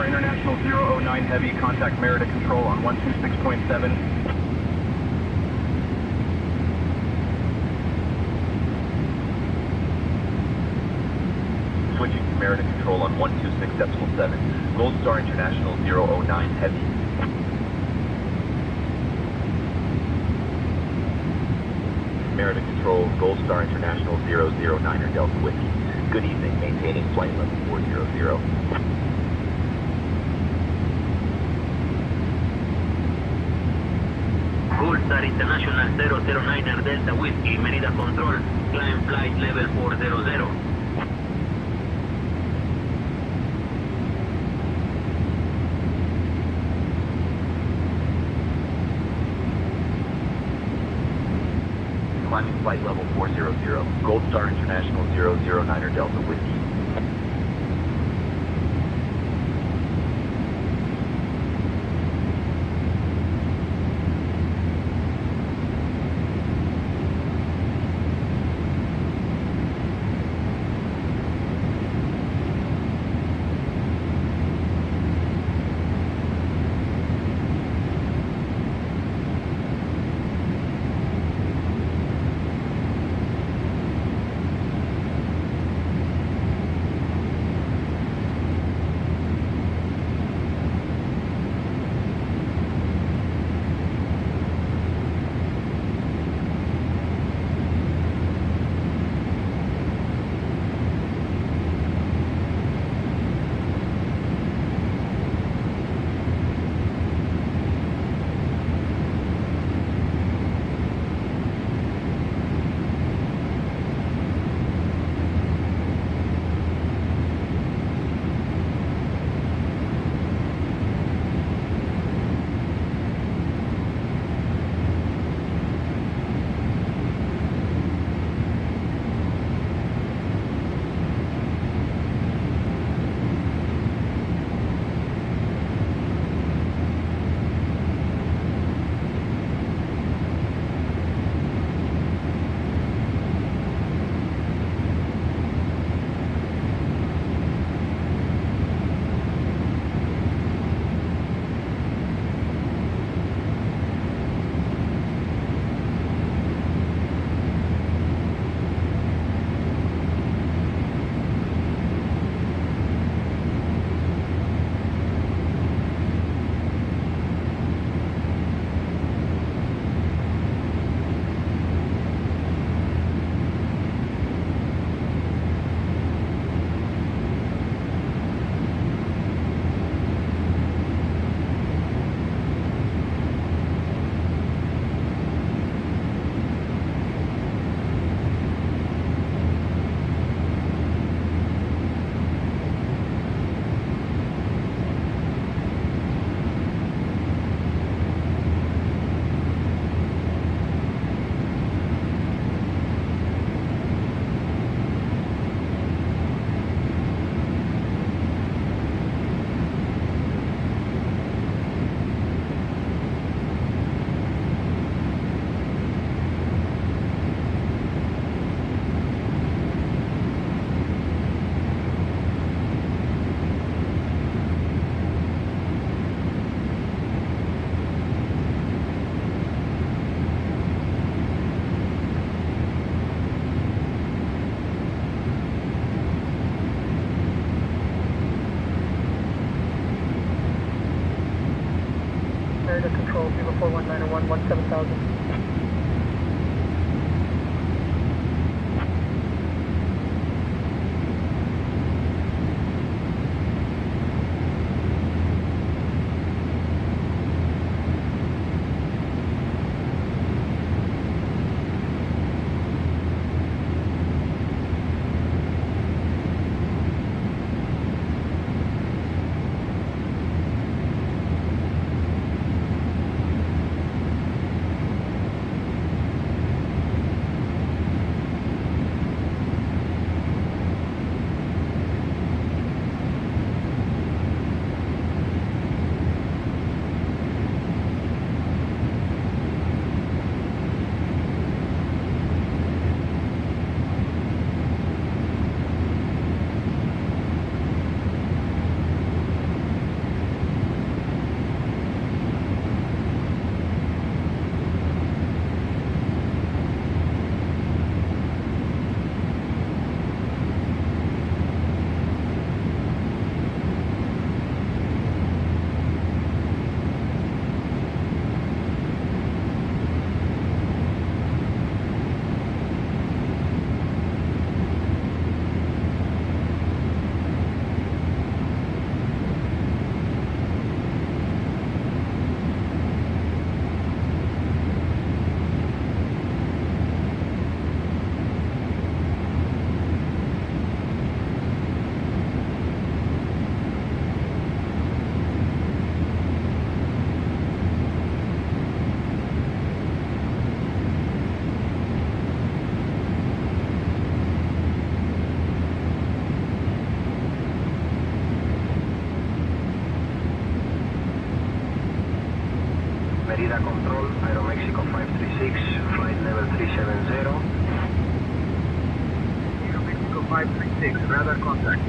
Star International 009 Heavy, contact Merida Control on 126.7. Switching to Merida Control on 126.7. Gold Star International 009 Heavy. Merida Control, Gold Star International 009er Delta Whiskey. Good evening, maintaining flight level 400. Gold Star International 009er Delta Whiskey, Merida Control, climb flight level 400. Climbing flight level 400. Gold Star International 009er Delta Whiskey. Merida Control, 041901 17000. Radar control, Aeromexico 536, flight level 370. Aeromexico 536, radar contact.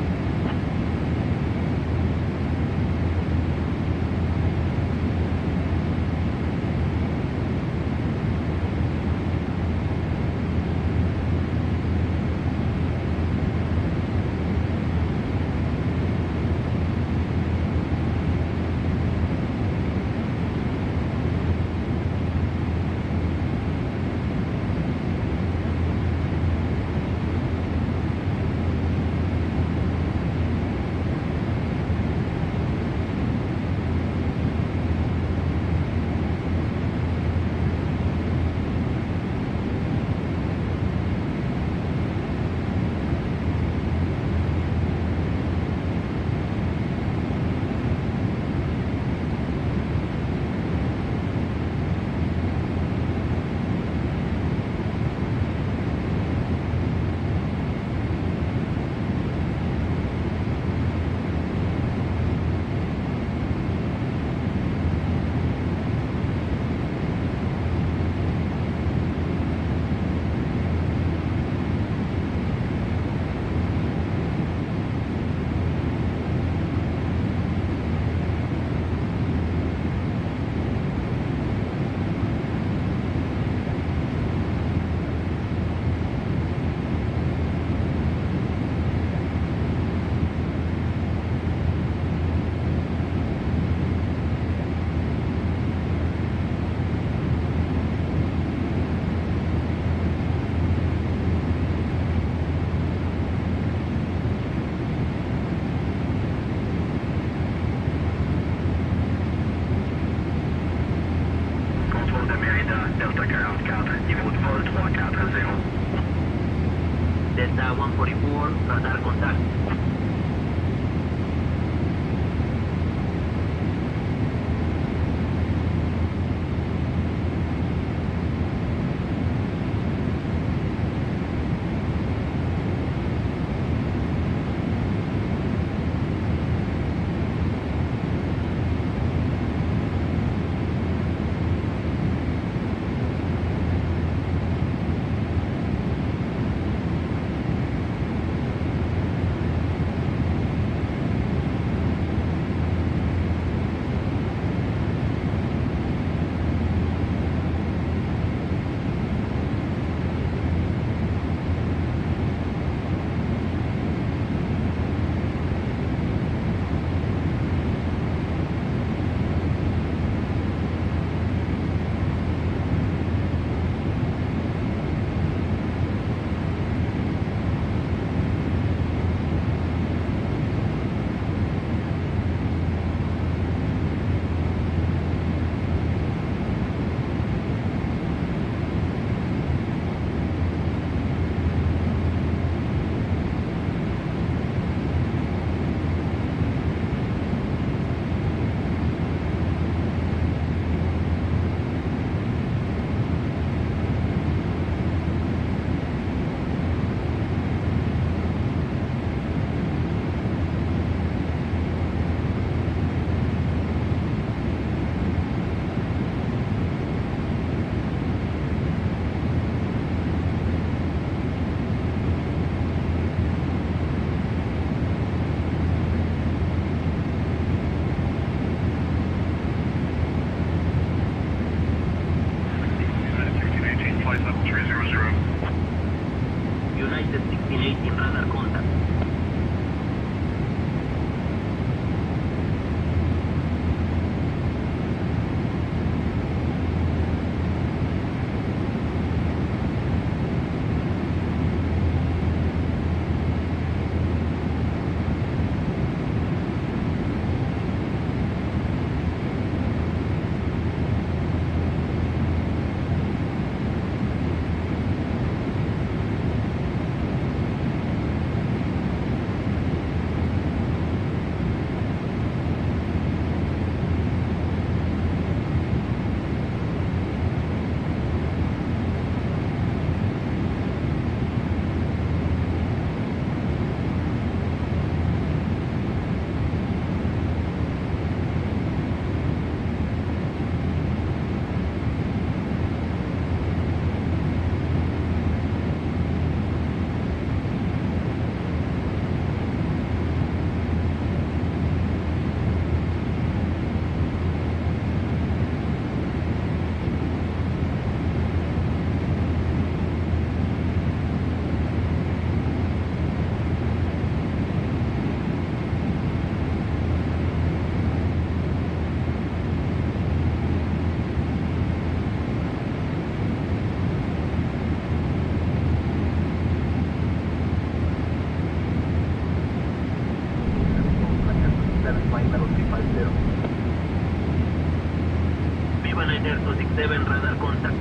Air 267 radar contact.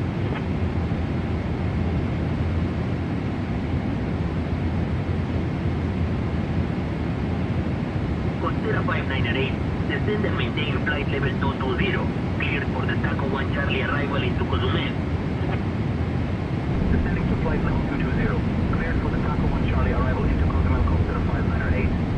Costera 598, descend and maintain flight level 220. Cleared for the Taco 1 Charlie arrival into Cozumel. Descending to flight level 220. Cleared for the Taco 1 Charlie arrival into Cozumel, Costera 598.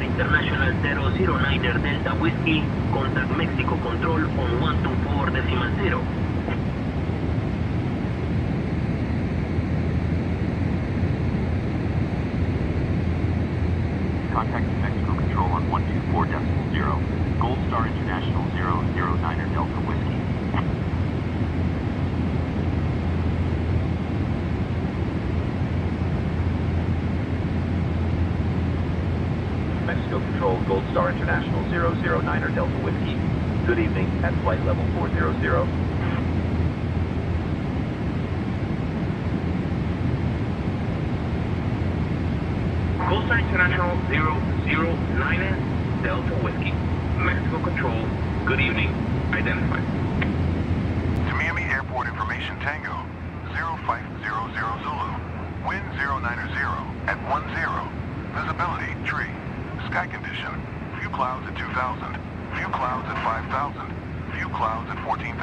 Goldstar International 009er Delta Whiskey, contact Mexico Control on 124.0. Contact Mexico Control on 124.0. Goldstar International 009er Delta Whiskey. Mexico Control, Goldstar International 009er Delta Whiskey. Good evening at flight level 400. Goldstar International 009er Delta Whiskey. Mexico Control, good evening. Identified. To Miami Airport Information Tango, 0500 Zulu. Wind 090 at 10. Visibility, tree. Sky condition, few clouds at 2,000. Few clouds at 5,000. Few clouds at 14,000.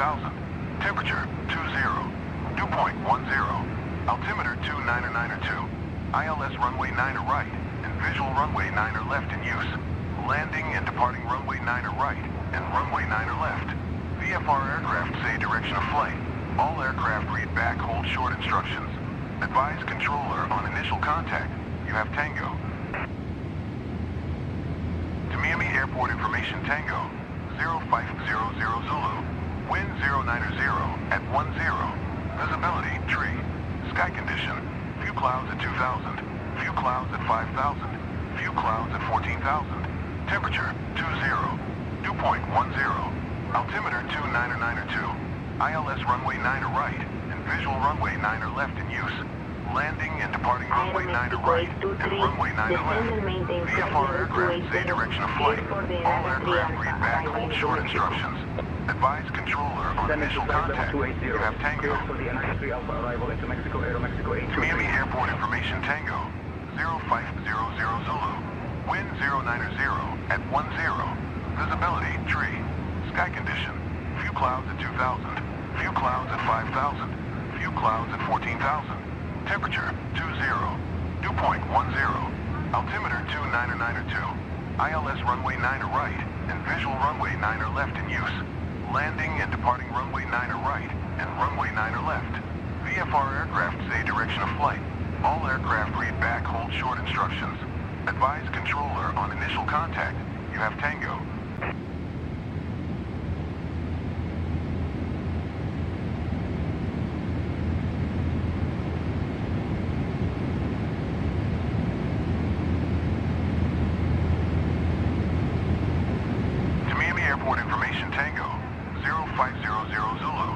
Temperature, 20. Dew point, 10. Altimeter 29902. ILS runway 9er right and visual runway 9er left in use. Landing and departing runway 9er right and runway 9er left. VFR aircraft say direction of flight. All aircraft read back hold short instructions. Advise controller on initial contact. You have Tango. To Miami Airport Information Tango, 0500 Zulu. Wind 090 at 10. Visibility, tree. Sky condition, few clouds at 2,000. Few clouds at 5,000. Few clouds at 14,000. Temperature, 20. Dew point, 10. Altimeter 29902. ILS runway 9er right and visual runway 9er left in use. Landing and departing runway 9er right and runway 9er left. VFR aircraft say direction of flight. All aircraft read back hold short instructions. Advise controller on initial contact. You have Tango. Miami Airport Information Tango, 0500 Zulu. Wind 090 at 10. Visibility, tree. Sky condition, few clouds at 2,000. Few clouds at 5,000. Few clouds at 14,000. Temperature, 20. Dew point, 10. Altimeter 29902. ILS runway 9er right and visual runway 9er left in use. Landing and departing runway 9er right and runway 9er left. VFR aircraft say direction of flight. All aircraft read back hold short instructions. Advise controller on initial contact. You have Tango. To Miami Airport Information Tango, 0500 Zulu.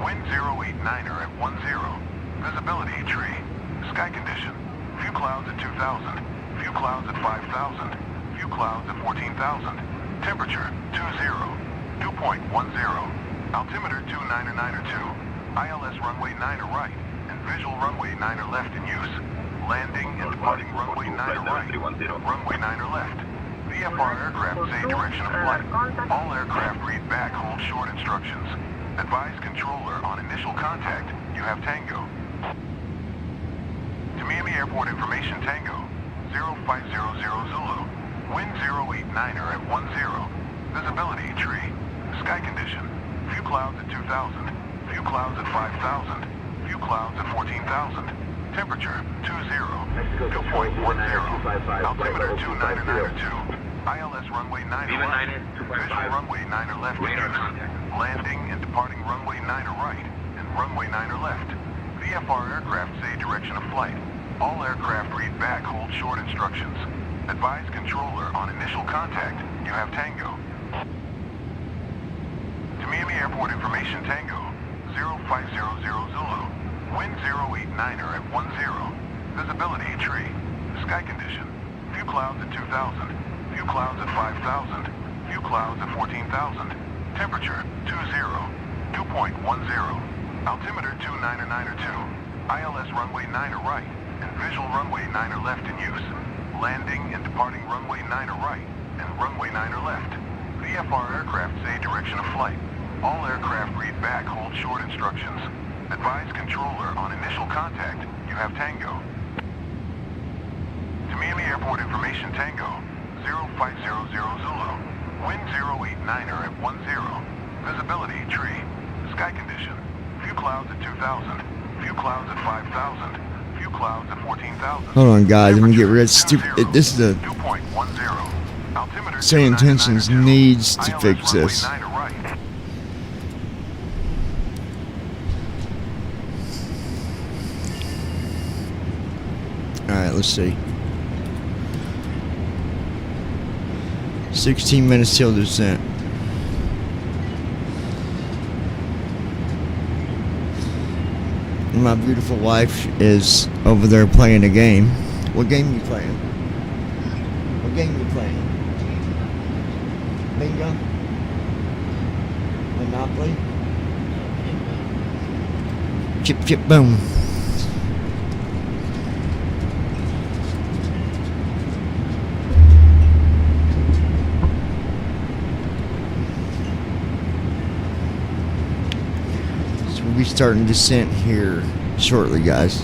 Wind 089er at 10. Visibility, tree. Sky condition, few clouds at 2,000. Few clouds at 5,000. Few clouds at 14,000. Temperature, 20. Dew point, 10. Altimeter 29902. ILS runway 9er right and visual runway 9er left in use. Landing and departing runway 9er right and runway 9er left. VFR aircraft say direction of flight. All aircraft read back hold short instructions. Advise controller on initial contact. You have Tango. To Miami Airport Information Tango, 0500 Zulu. Wind 089er at 10. Visibility, tree. Sky condition, few clouds at 2,000. Few clouds at 5,000. Few clouds at 14,000. Temperature, 20. Dew point, 10. Altimeter 29902. ILS runway 9er right. Visual runway 9er left in use. Landing and departing runway 9er right and runway 9er left. VFR aircraft say direction of flight. All aircraft read back hold short instructions. Advise controller on initial contact. You have Tango. To Miami Airport Information Tango, 0500 Zulu. Wind 089er at 10. Visibility, tree. Sky condition, few clouds at 2,000. Few clouds at 5,000. Few clouds at 14,000. Temperature, 20. Dew point, 10. Altimeter 29902. ILS runway 9er right and visual runway 9er left in use. Landing and departing runway 9er right and runway 9er left. VFR aircraft say direction of flight. All aircraft read back hold short instructions. Advise controller on initial contact. You have Tango. To Miami Airport Information Tango, Zulu. Wind 089er at 10. Visibility tree. Sky condition. Few clouds at 2,000. Few clouds at 5,000. Few clouds at 14,000. Hold on, guys. I'm gonna get rid of stupid. This is the 2.10. Altimeter Say Intentions needs to fix this. Alright, let's see. 16 minutes till descent. My beautiful wife is over there playing a game. What game are you playing? What game are you playing? Bingo? Monopoly? Chip, chip, boom. So we'll be starting descent here shortly, guys.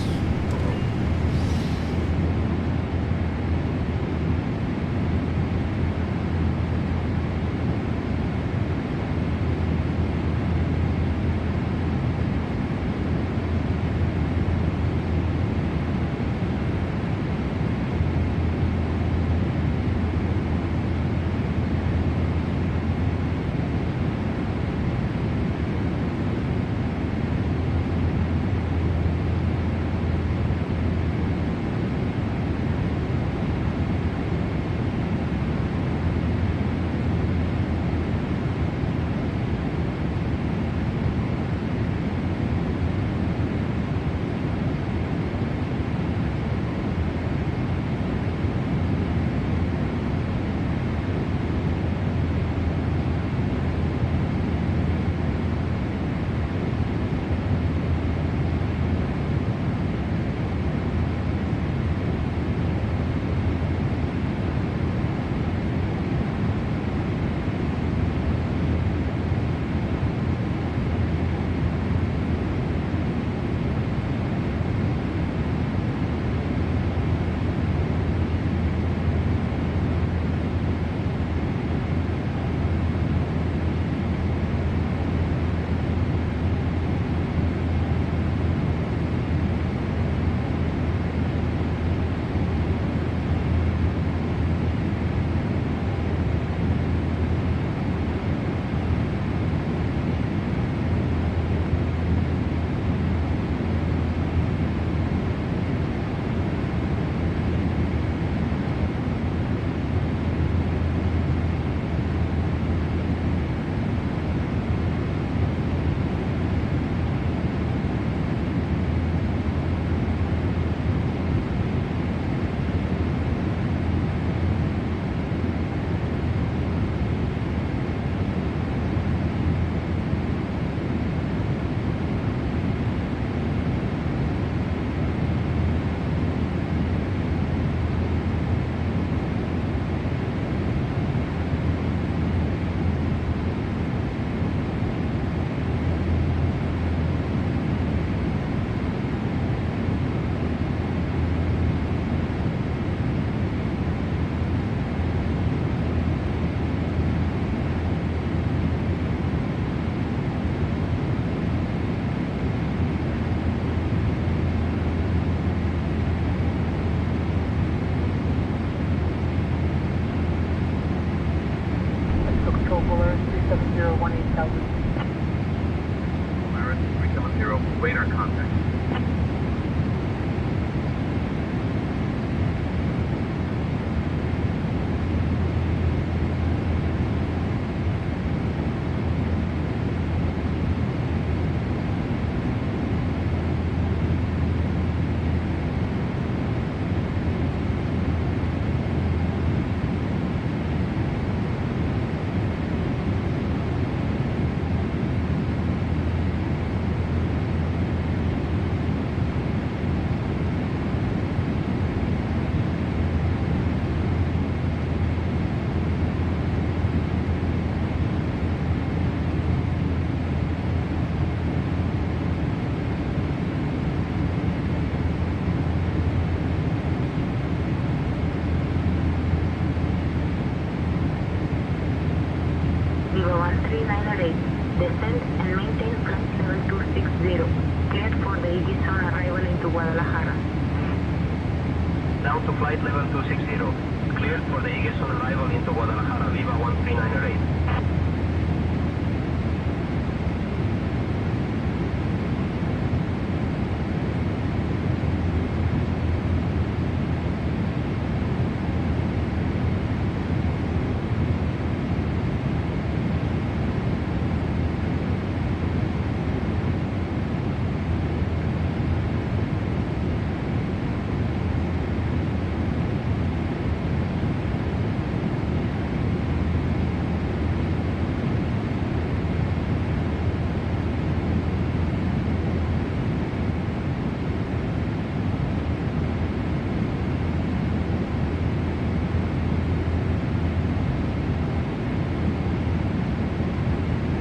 Radar contact. 13908. Descend and maintain flight level 260. Cleared for the Aegis on arrival into Guadalajara. Down to flight level 260. Cleared for the Aegis on arrival into Guadalajara, Viva 13908.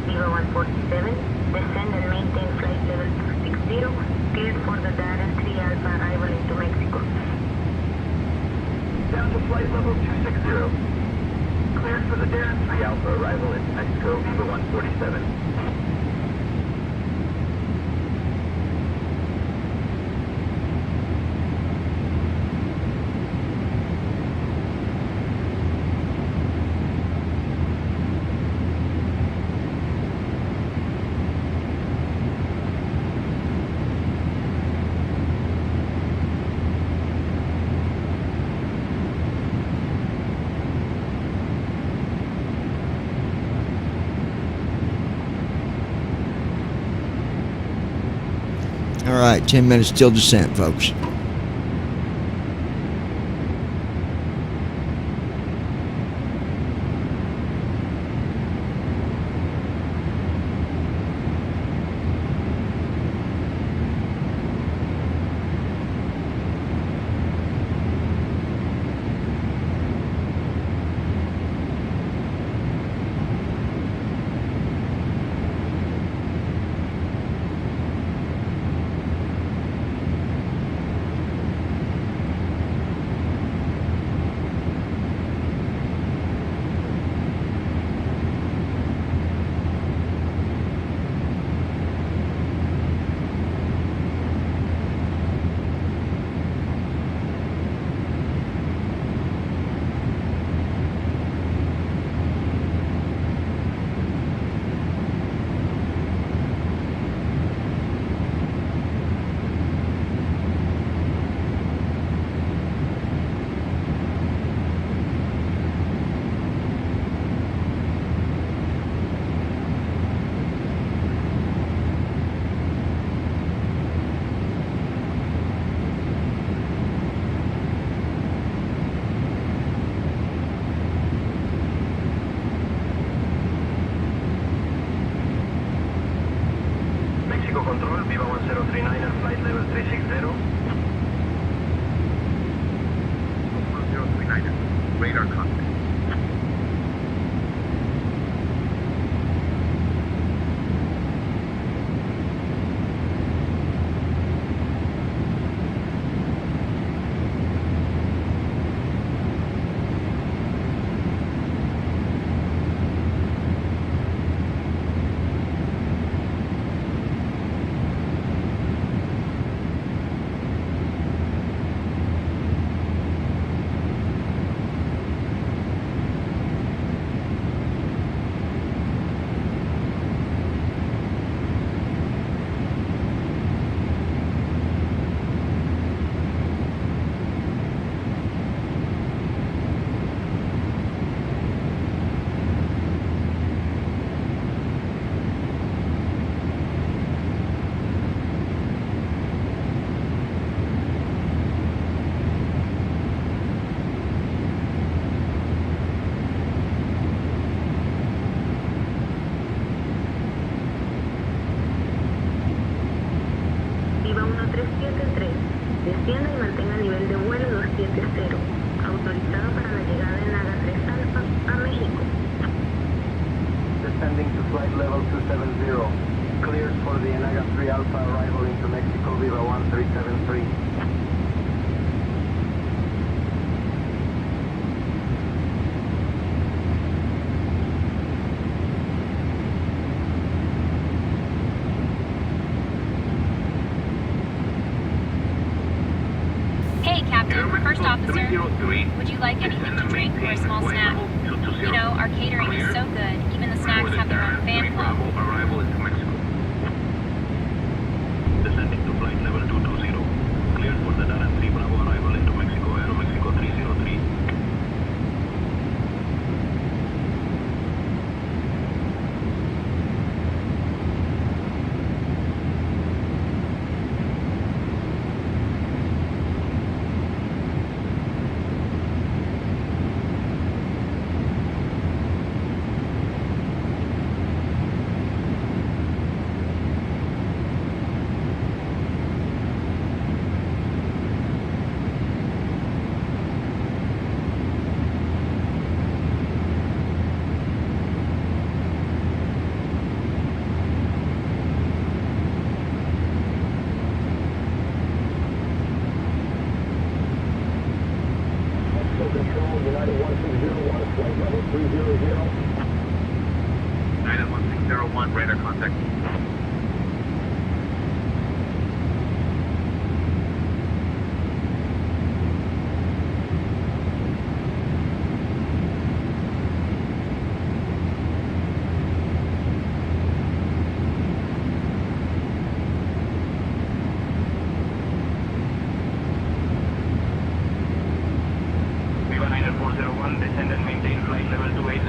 Viva 147, descend and maintain flight level 260, cleared for the Darren 3 Alpha arrival into Mexico. Down to flight level 260. Cleared for the Darren 3 Alpha arrival into Mexico, Viva 147. All right, 10 minutes till descent, folks. Control, Viva 1039 at flight level 360. 1039, radar contact. Viva 1373, descienda y mantenga nivel de vuelo 270, autorizado para la llegada en Naga 3 Alpha a México. Descending to flight level 270. Cleared for the Enaga 3 Alpha arrival into Mexico, Viva 1373. sir? Would you like anything to drink or a small snack? You know, our catering is so good. Even the snacks have their own fan club. Arrival into Mexico. Descending to flight level 220. Cleared for the Dallas 3 Bravo arrival into Mexico, Aeromexico 303. United 1601, flight level 300. United 1601, radar contact. Viva Niner 401, descend and maintain flight level 280.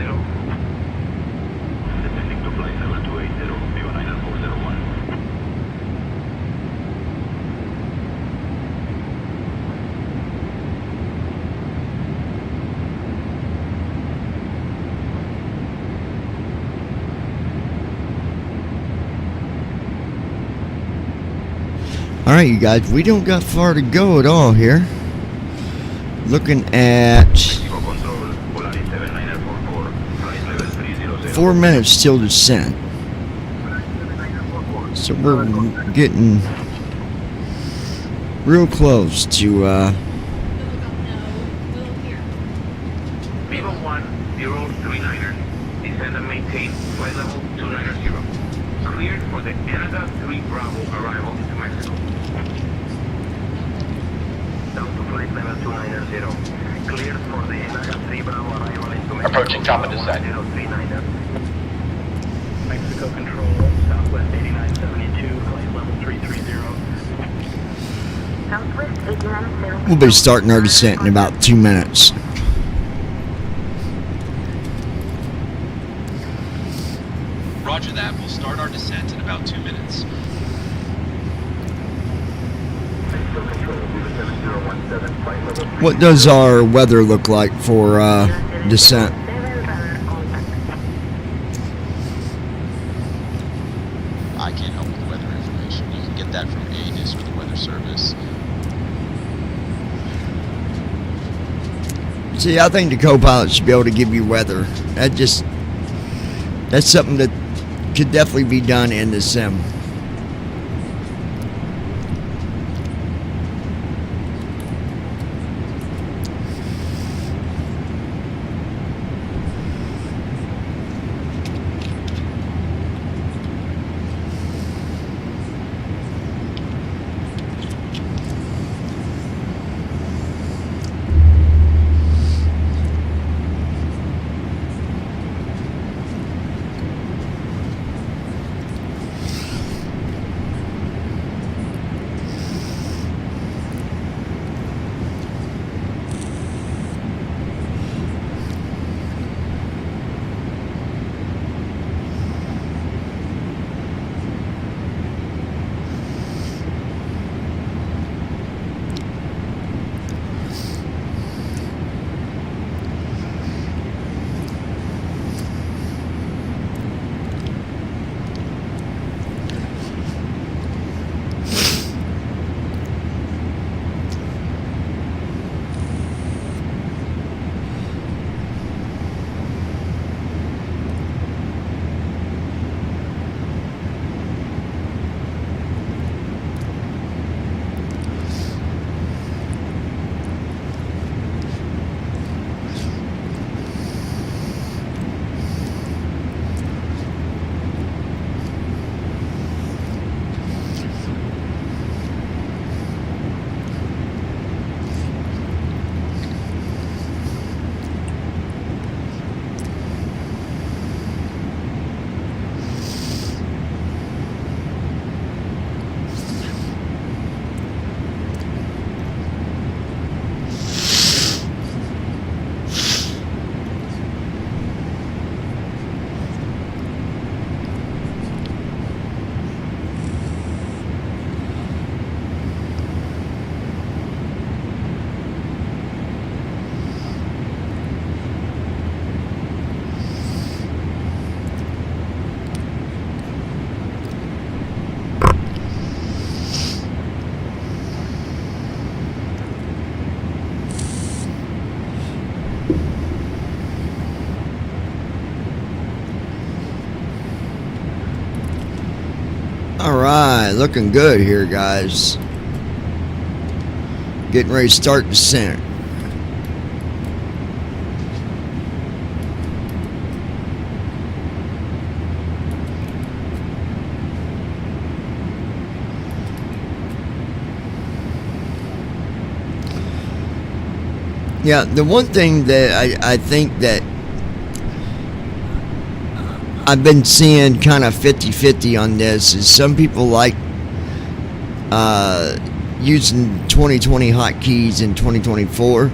Descending to flight level 280, Viva Niner 401. All right, you guys, we don't got far to go at all here. Looking at 4 minutes till descent. So we're getting real close to Viva 1039er, descend and maintain flight level 290. Cleared for the Canada 3 Bravo arrival into Mexico. Down to flight level 290. Cleared for the Canada 3 Bravo arrival into Mexico. Approaching top of descent. 1039er. Mexico Control, Southwest 8972, flight level 330. Southwest 8972. we'll be starting our descent in about 2 minutes. Roger that. We'll start our descent in about 2 minutes. Mexico Control, Viva 7017, flight level 330. What does our weather look like for descent? I can't help with the weather information. You can get that from ANIS or the Weather Service. See, I think the co-pilot should be able to give you weather. That's something that could definitely be done in the sim. Alright, looking good here, guys. Getting ready to start descent. Yeah, the one thing that I think that I've been seeing kind of 50-50 on this is some people like using 2020 hotkeys in 2024.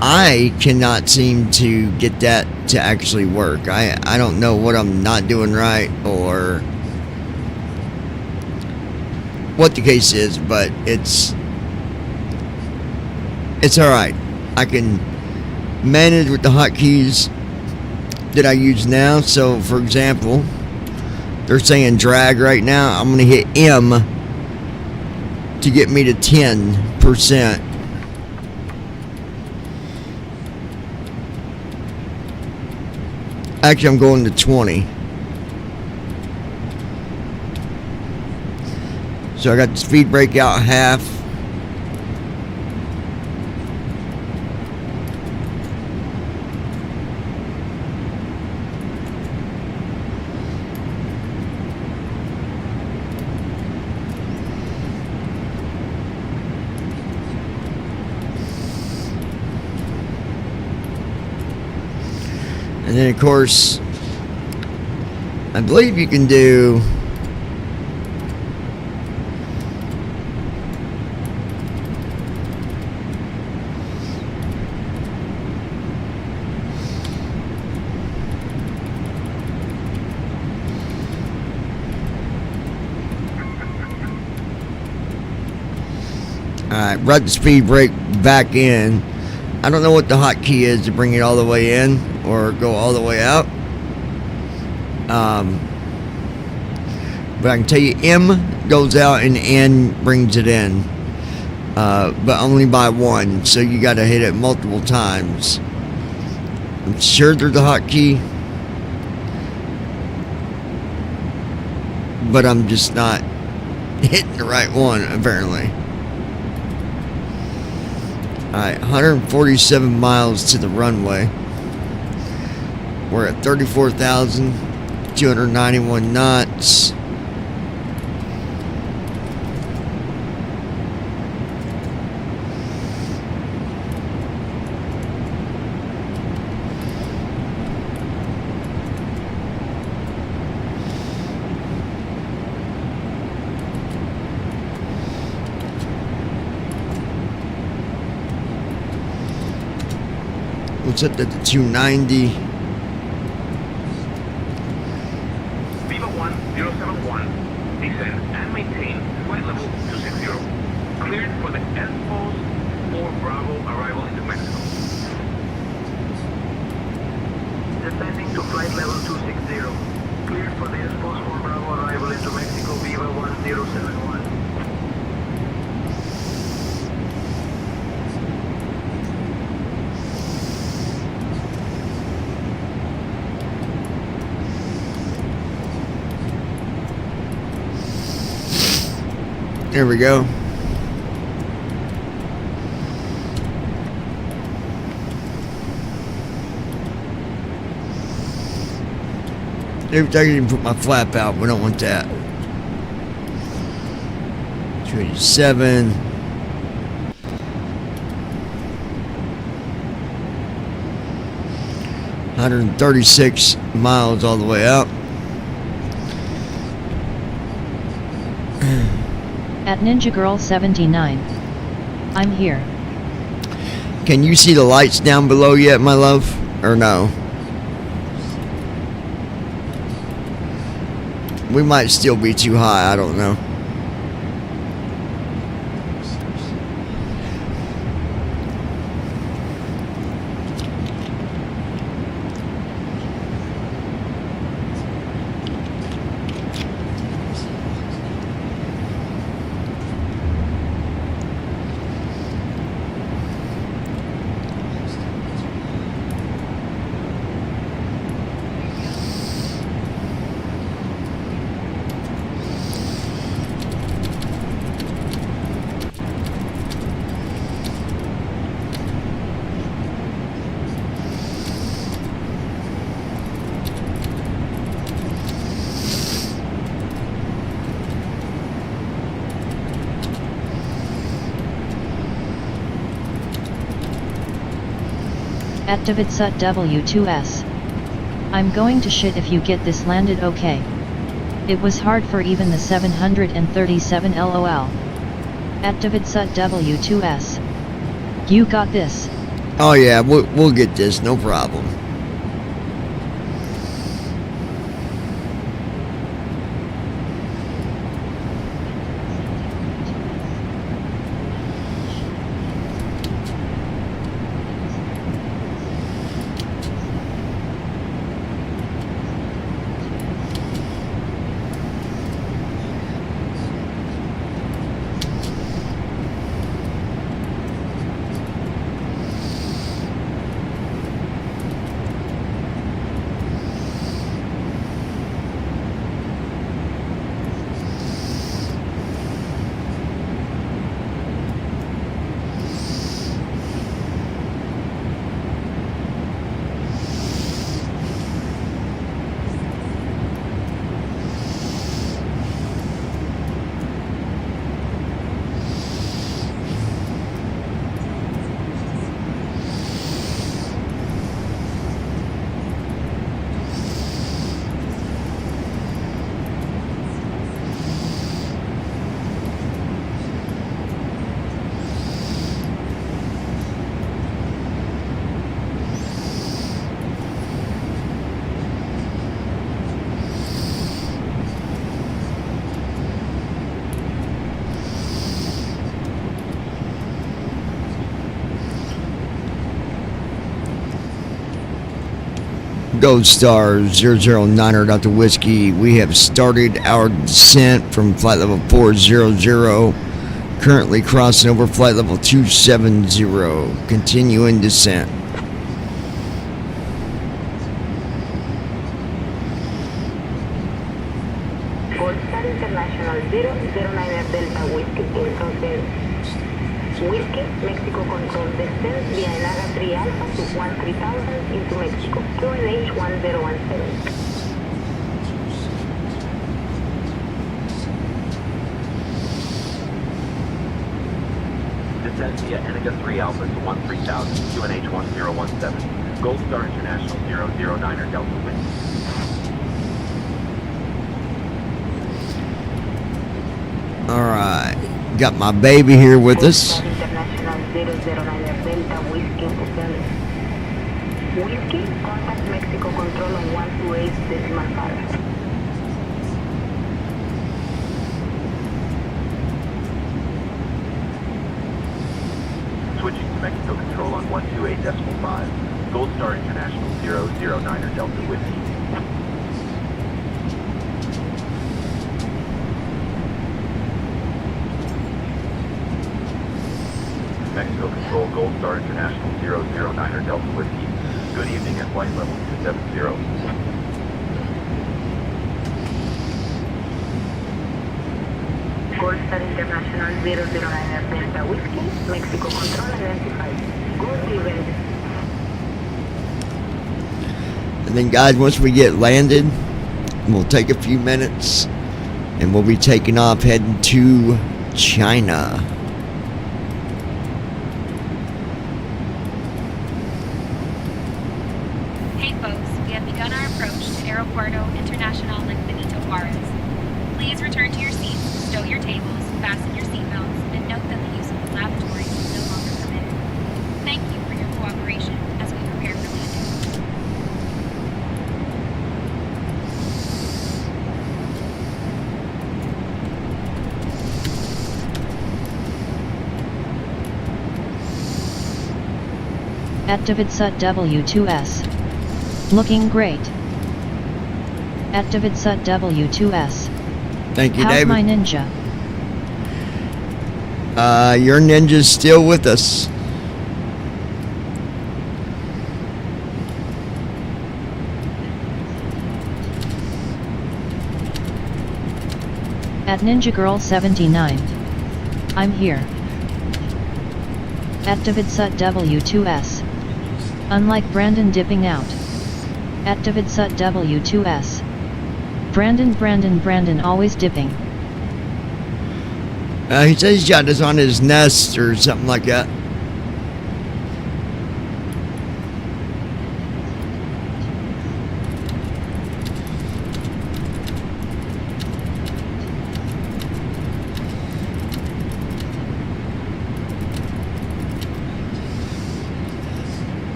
I cannot seem to get that to actually work. I don't know what I'm not doing right or what the case is, but it's alright. I can manage with the hotkeys that I use now. So for example, they're saying drag right now. I'm going to hit M to get me to 10%. Actually, I'm going to 20. So I got the speed brake out half. And then, of course, I believe you can do alright, brought the speed brake back in. I don't know what the hotkey is to bring it all the way in or go all the way out. But I can tell you M goes out and N brings it in. But only by one. So you got to hit it multiple times. I'm sure there's a hotkey. But I'm just not hitting the right one, apparently. Alright, 147 miles to the runway. We're at 34,291 knots. What's up at the 290? Viva 1071, descend and maintain flight level 260. Cleared for the Msfs 4 Bravo arrival into Mexico. Descending to flight level 260. Cleared for the Msfs 4 Bravo arrival into Mexico, Viva 1071. There we go. Every time I can put my flap out, we don't want that. 287. $136 miles all the way out. At Ninja Girl 79. I'm here. Can you see the lights down below yet, my love? Or no? We might still be too high, I don't know. At Davidsut W2S. I'm going to shit if you get this landed okay. It was hard for even the 737 LOL. At Davidsut W2S. You got this. Oh yeah, we'll get this, no problem. Gold Star 009er Dr. Whiskey. We have started our descent from flight level 400. Currently crossing over flight level 270. Continuing descent. Gold Star International 009er Delta Whiskey. Entonces, Whiskey, Mexico Control descent via Naga 3 Alpha to 13,000 into Mexico. QNH 1017. Descent via Eniga 3 Alpha to 13,000, QNH 1017. Gold Star International 009er Delta Whiskey. Alright. Got my baby here with us. International 009er Delta Whiskey descent. Whiskey, contact Mexico Control on 128.5. Switching to Mexico Control on 128.5. Gold Star International 009er Delta Whiskey. Mexico Control, Gold Star International 009er Delta Whiskey. Good evening at flight level 270. Gold Star International 009er Delta Whiskey, Mexico Control identified. Good event. And then guys, once we get landed, we'll take a few minutes and we'll be taking off heading to China. Hey folks, we have begun our approach to Aeropuerto Internacional in Benito Juarez. Please return to your seats, stow your tables, fasten your seatbelts, and note that the use of the lavatory is no longer permitted. Thank you for your cooperation as we prepare for landing. At Davidsut W2S. Looking great. At Davidsut W2S. Thank you, How's David. my ninja? Your ninja's still with us. At Ninja Girl 79. I'm here. At Davidsut W2S. Unlike Brandon dipping out. At Davidsut W2S. Brandon always dipping. He says he's got this on his nest or something like that.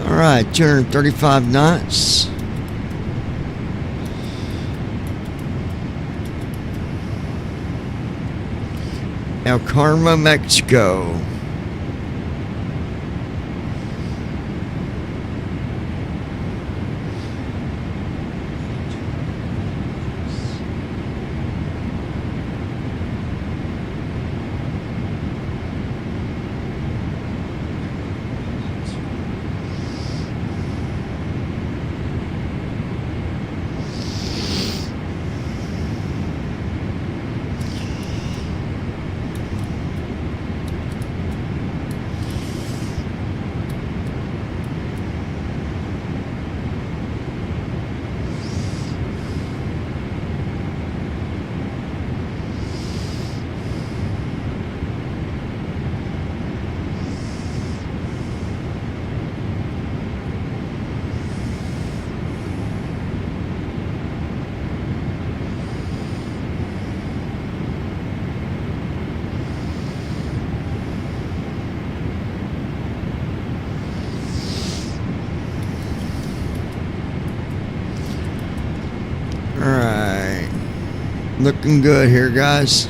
Alright, 235 knots. El Carmen, Mexico. Alright. Looking good here, guys.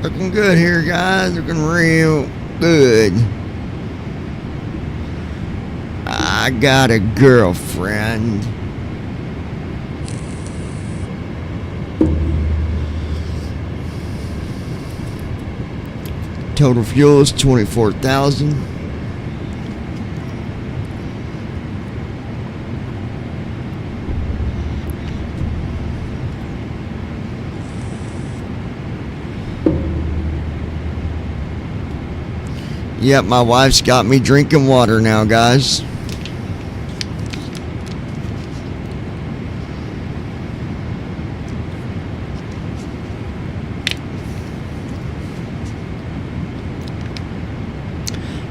Looking good here, guys. Looking real good. I got a girlfriend. Total fuel is 24,000. Yep, my wife's got me drinking water now, guys.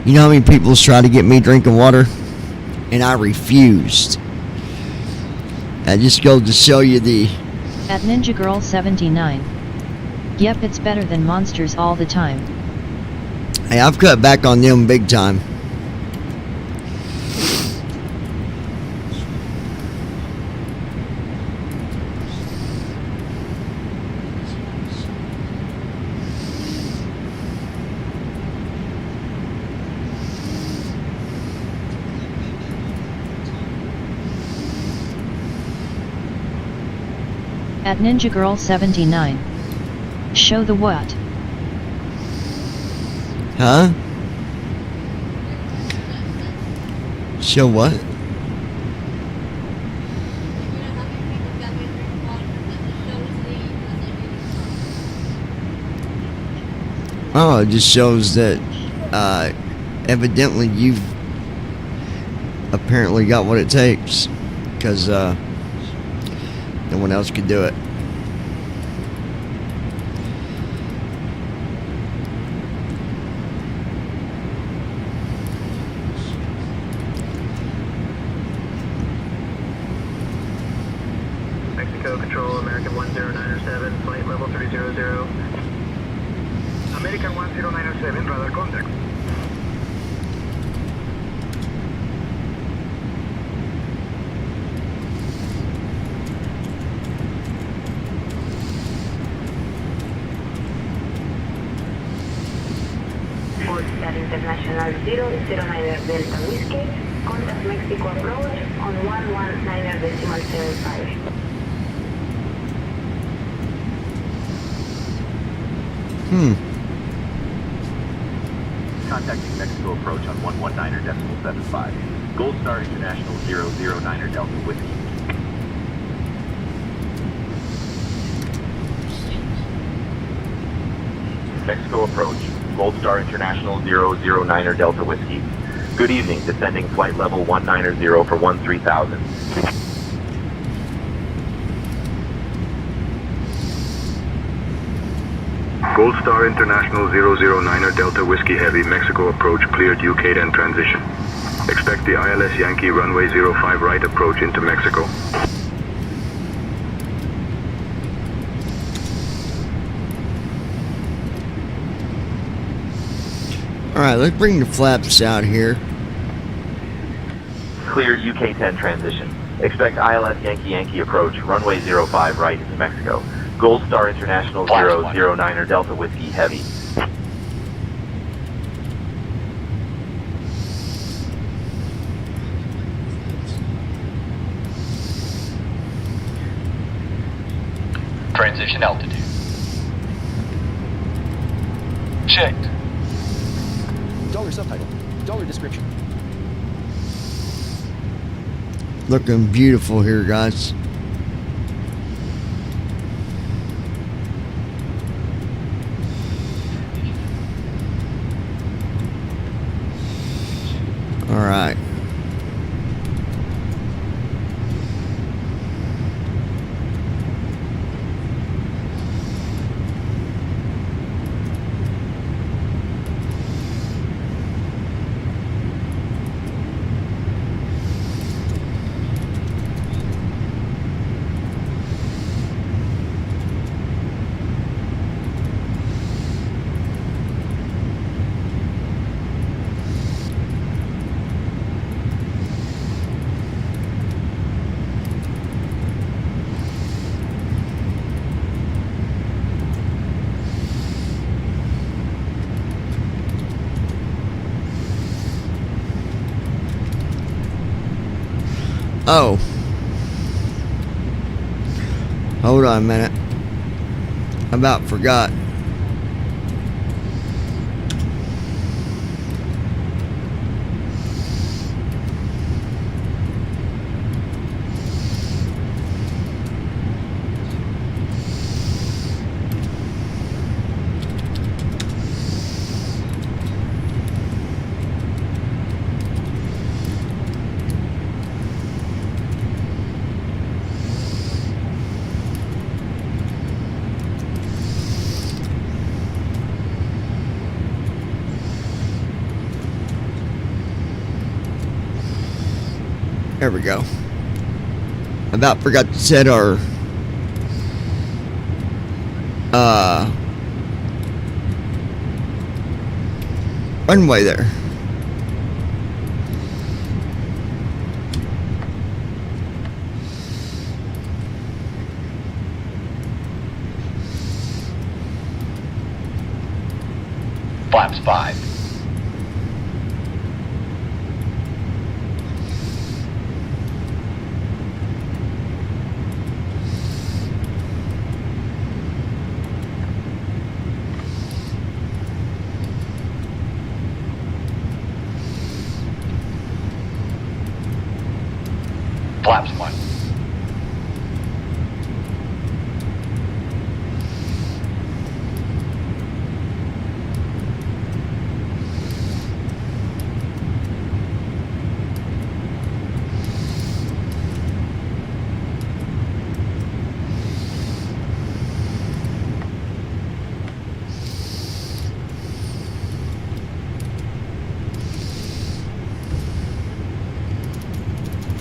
You know how many people try to get me drinking water? And I refused. I just go to show you the... At Ninja Girl 79. Yep, it's better than Monsters all the time. Hey, I've cut back on them big time. At Ninja Girl 79. Show the what? Huh? Show what? Oh, it just shows that evidently you've apparently got what it takes, because no one else could do it. Mexico Control, American 1097, flight level 300. American 1097, radar contact. Polestar International 009er Delta Whiskey, contact Mexico approach on 119.75. Contacting Mexico approach on 119.75. Gold Star International 009 Delta Whiskey. Mexico approach. Gold Star International 009 Delta Whiskey. Good evening, descending flight level 190 for 13,000. Gold Star International 009 Delta Whiskey Heavy, Mexico approach cleared UK then transition. Expect the ILS Yankee runway 05 right approach into Mexico. Alright, let's bring the flaps out here. Clear UK 10 transition. Expect ILS Yankee approach, runway 05 right into Mexico. Gold Star International 009 Delta Whiskey Heavy. Transition altitude. Checked. Dollar subtitle. Dollar description. Looking beautiful here, guys. All right. Oh. Hold on a minute. I about forgot. There we go. About forgot to set our runway there. Flaps 5. Flaps 1.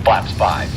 Flaps 5.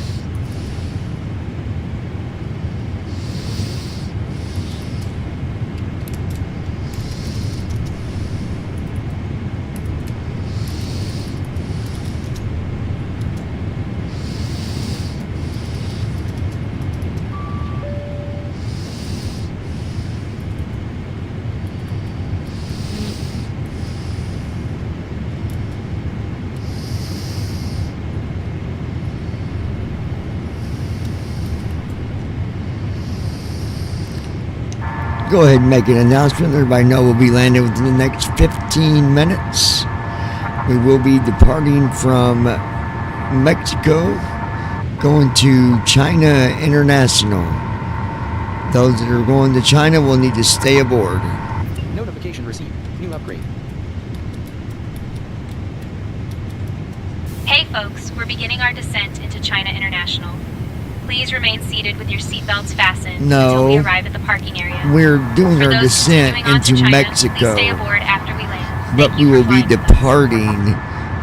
go ahead and make an announcement. Everybody know we'll be landing within the next 15 minutes. We will be departing from Mexico, going to China International. Those that are going to China will need to stay aboard. Notification received. New upgrade. Hey folks, we're beginning our descent into China International. Please remain seated with your seatbelts fastened until we arrive at the parking area. We're doing For our those descent continuing on to into China, Mexico, please stay aboard after we land. but we will be departing,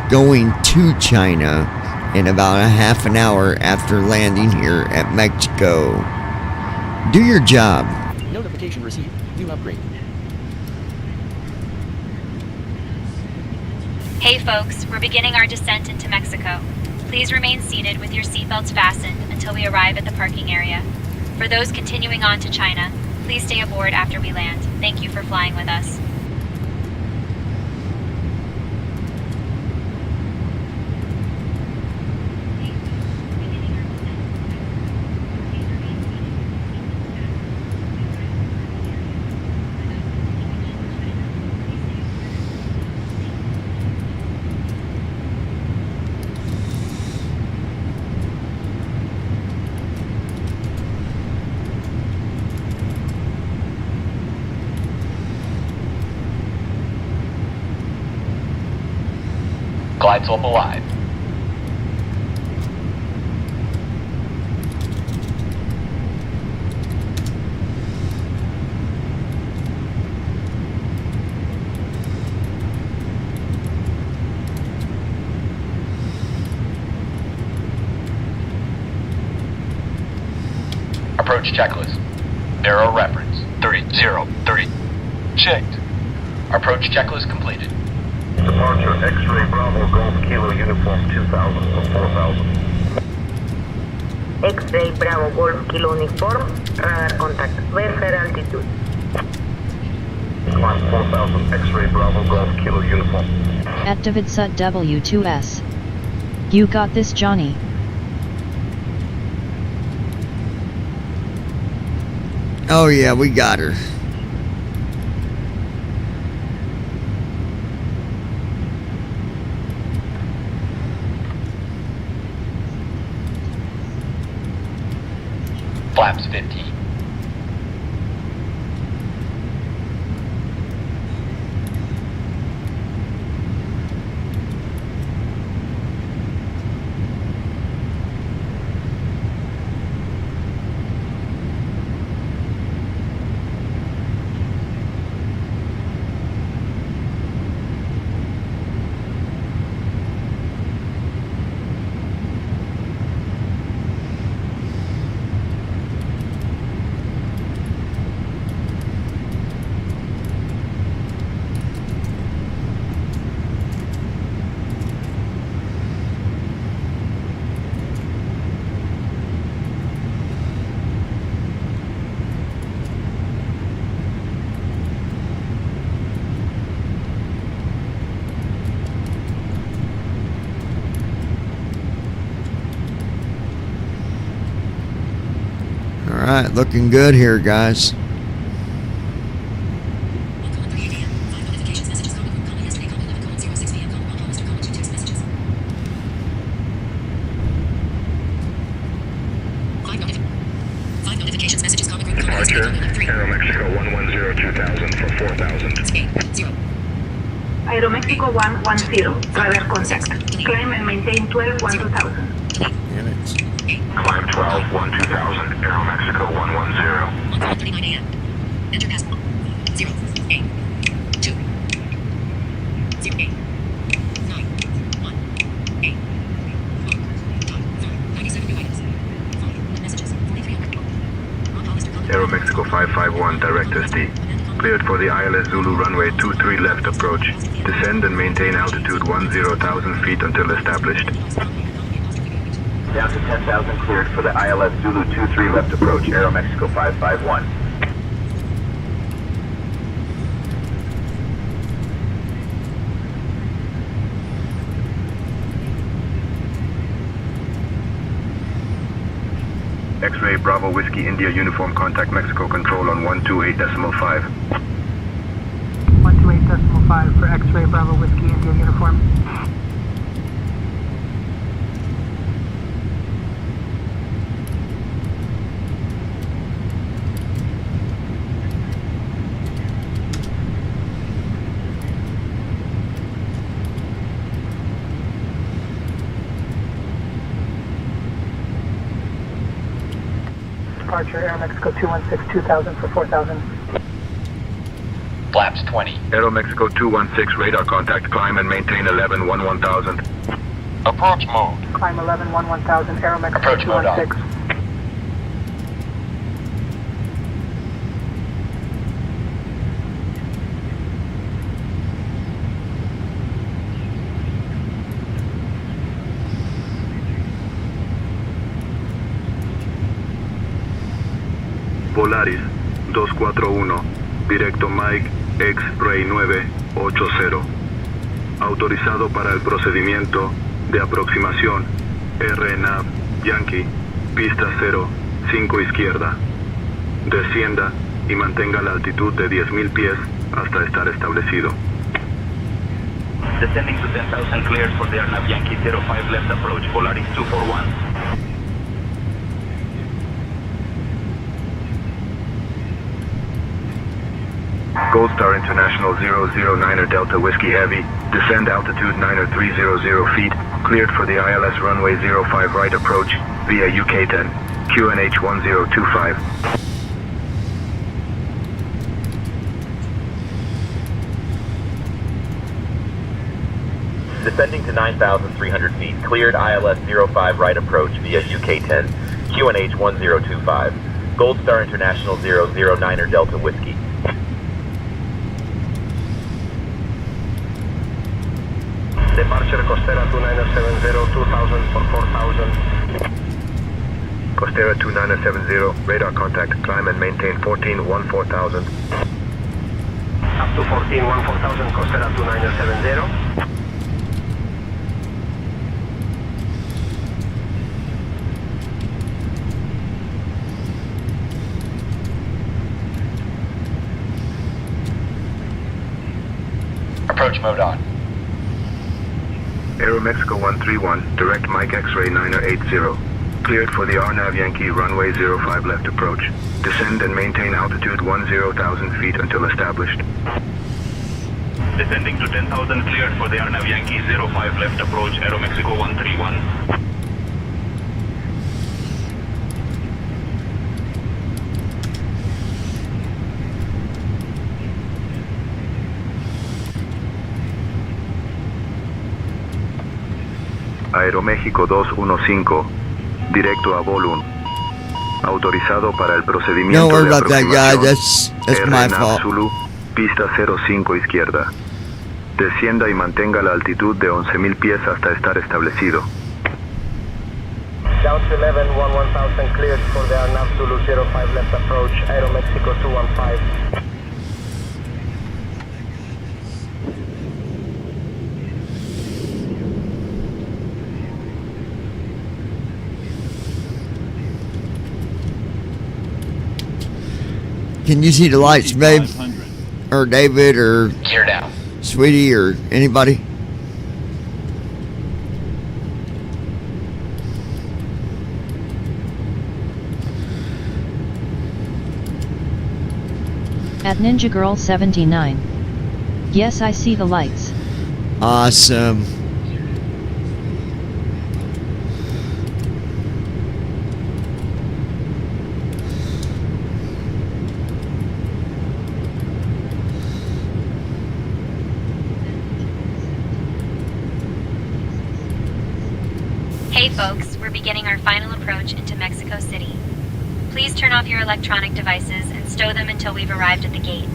going to China in about a half an hour after landing here at Mexico. Do your job. Notification received. New upgrade. Hey folks, we're beginning our descent into Mexico. Please remain seated with your seatbelts fastened until we arrive at the parking area. For those continuing on to China, please stay aboard after we land. Thank you for flying with us. Glide slope alive. Approach checklist. Arrow reference 3030. Checked. Approach checklist completed. Departure X-ray Bravo Golf Kilo Uniform 2000 for 4000. X-ray Bravo Golf Kilo Uniform, radar contact, vertical altitude. Climb 4000 X-ray Bravo Golf Kilo Uniform. At DavidSut-W2S. You got this, Johnny. Oh yeah, we got her. Flaps 15. Alright, looking good here, guys. Departure, Aero Mexico 110 2000 for 4000. Aeromexico 110, radar contact. Climb and maintain 12 2000. Climb 12 2000, Aero Mexico 110. 39 a.m. Enter passport. 0, 8, 2, 0, 8, 9, 1, 8, 4, 97 new items. 5 messages. 4300. Aero Mexico 551, direct SD. Cleared for the ILS Zulu runway 23 left approach. Descend and maintain altitude 10,000 feet until established. Down to 10,000 cleared for the ILS Zulu 23 left approach, Aero Mexico 551. X-ray Bravo Whiskey India uniform, contact Mexico control on 128.5. 128.5 for X-ray Bravo Whiskey India uniform. Departure Air Mexico 216 2000 for 4000. Flaps 20. Aeromexico 216, radar contact, climb and maintain 11 1000. Approach mode. Climb 11 1000, Aero Mexico Approach mode on. 216. Polaris 241, directo Mike X-Ray 980. Autorizado para el procedimiento de aproximación RNAV Yankee, pista 0, 5 izquierda. Descienda y mantenga la altitud de 10.000 pies hasta estar establecido. Descending to 10,000, cleared for the RNAV Yankee 05 left approach, Polaris 241. Gold Star International 009er Delta Whiskey Heavy, descend altitude 90300 feet, cleared for the ILS runway 05 right approach, via UK-10, QNH 1025. Descending to 9,300 feet, cleared ILS 05 right approach via UK-10, QNH 1025. Gold Star International 009er Delta Whiskey. Departure Costera 2970, 2000 for 4000. Costera 2970, radar contact, climb and maintain 14-14,000. Up to 14-14,000, Costera 2970. Approach mode on. Aeromexico 131, direct Mike X-ray 980. Cleared for the RNAV Yankee runway 05 left approach. Descend and maintain altitude 10,000 feet until established. Descending to 10,000, cleared for the RNAV Yankee 05 left approach, Aeromexico 131. Aeroméxico 215, directo a Bolun. Autorizado para el procedimiento Don't worry de about that guy, aproximación that's my RNAV fault. Zulu, pista 05 izquierda. Descienda y mantenga la altitud de 11.000 pies hasta estar establecido. Down to 11, 11,000, cleared for the RNAV Zulu 05 left approach, Aeromexico 215. Can you see the lights, babe? Or David, or Gear down. Sweetie, or anybody? At Ninja Girl 79. Yes, I see the lights. Awesome. Hey folks, we're beginning our final approach into Mexico City. Please turn off your electronic devices and stow them until we've arrived at the gate.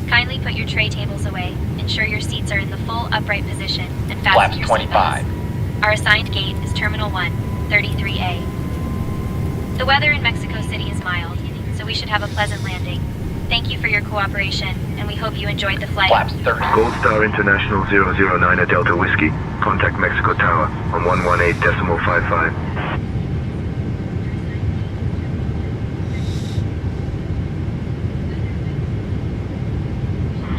Kindly put your tray tables away, ensure your seats are in the full upright position, and fasten Flaps your 25. seatbelts. Our assigned gate is Terminal 1, 33A. The weather in Mexico City is mild, so we should have a pleasant landing. Thank you for your cooperation, and we hope you enjoyed the flight. Flaps 30. Gold Star International 009 at Delta Whiskey. Contact Mexico Tower on 118.55.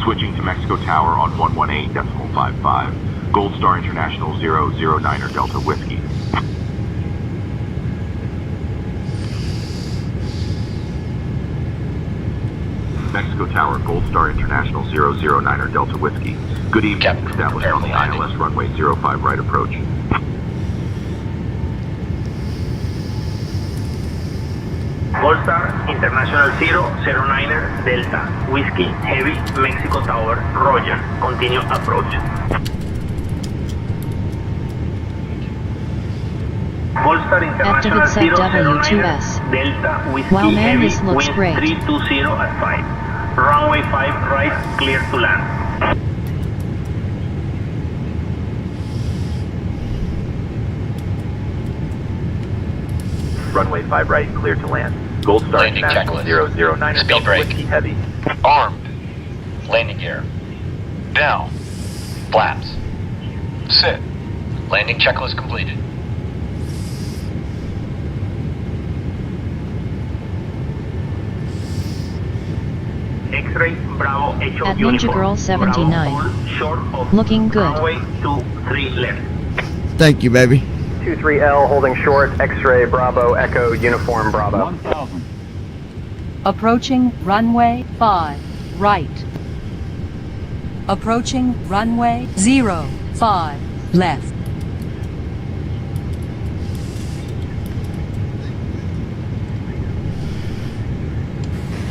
Switching to Mexico Tower on 118.55. Gold Star International 009er Delta Whiskey. Mexico Tower, Gold Star International 009er Delta Whiskey. Good evening, Captain, established on the landing. ILS runway 05 right approach. Gold Star International 009er Delta Whiskey Heavy Mexico Tower Roger. Continue approach. Gold Star International Activate set 009er W2S. Delta Whiskey Wow, man, Heavy this looks wind great. 320 at 5. Runway 5 right, clear to land. Runway 5 right, clear to land. Gold Star Landing International checklist. 009er Speed Delta brake. Whiskey Heavy. Armed. Landing gear. Down. Flaps. Sit. Landing checklist completed. X-ray Bravo Echo At Ninja uniform. Girl 79. Bravo, hold short of Looking good. runway 23 left. Thank you, baby. 23L holding short, X-ray Bravo Echo uniform Bravo. 1,000. Approaching runway 5, right. Approaching runway 05, left.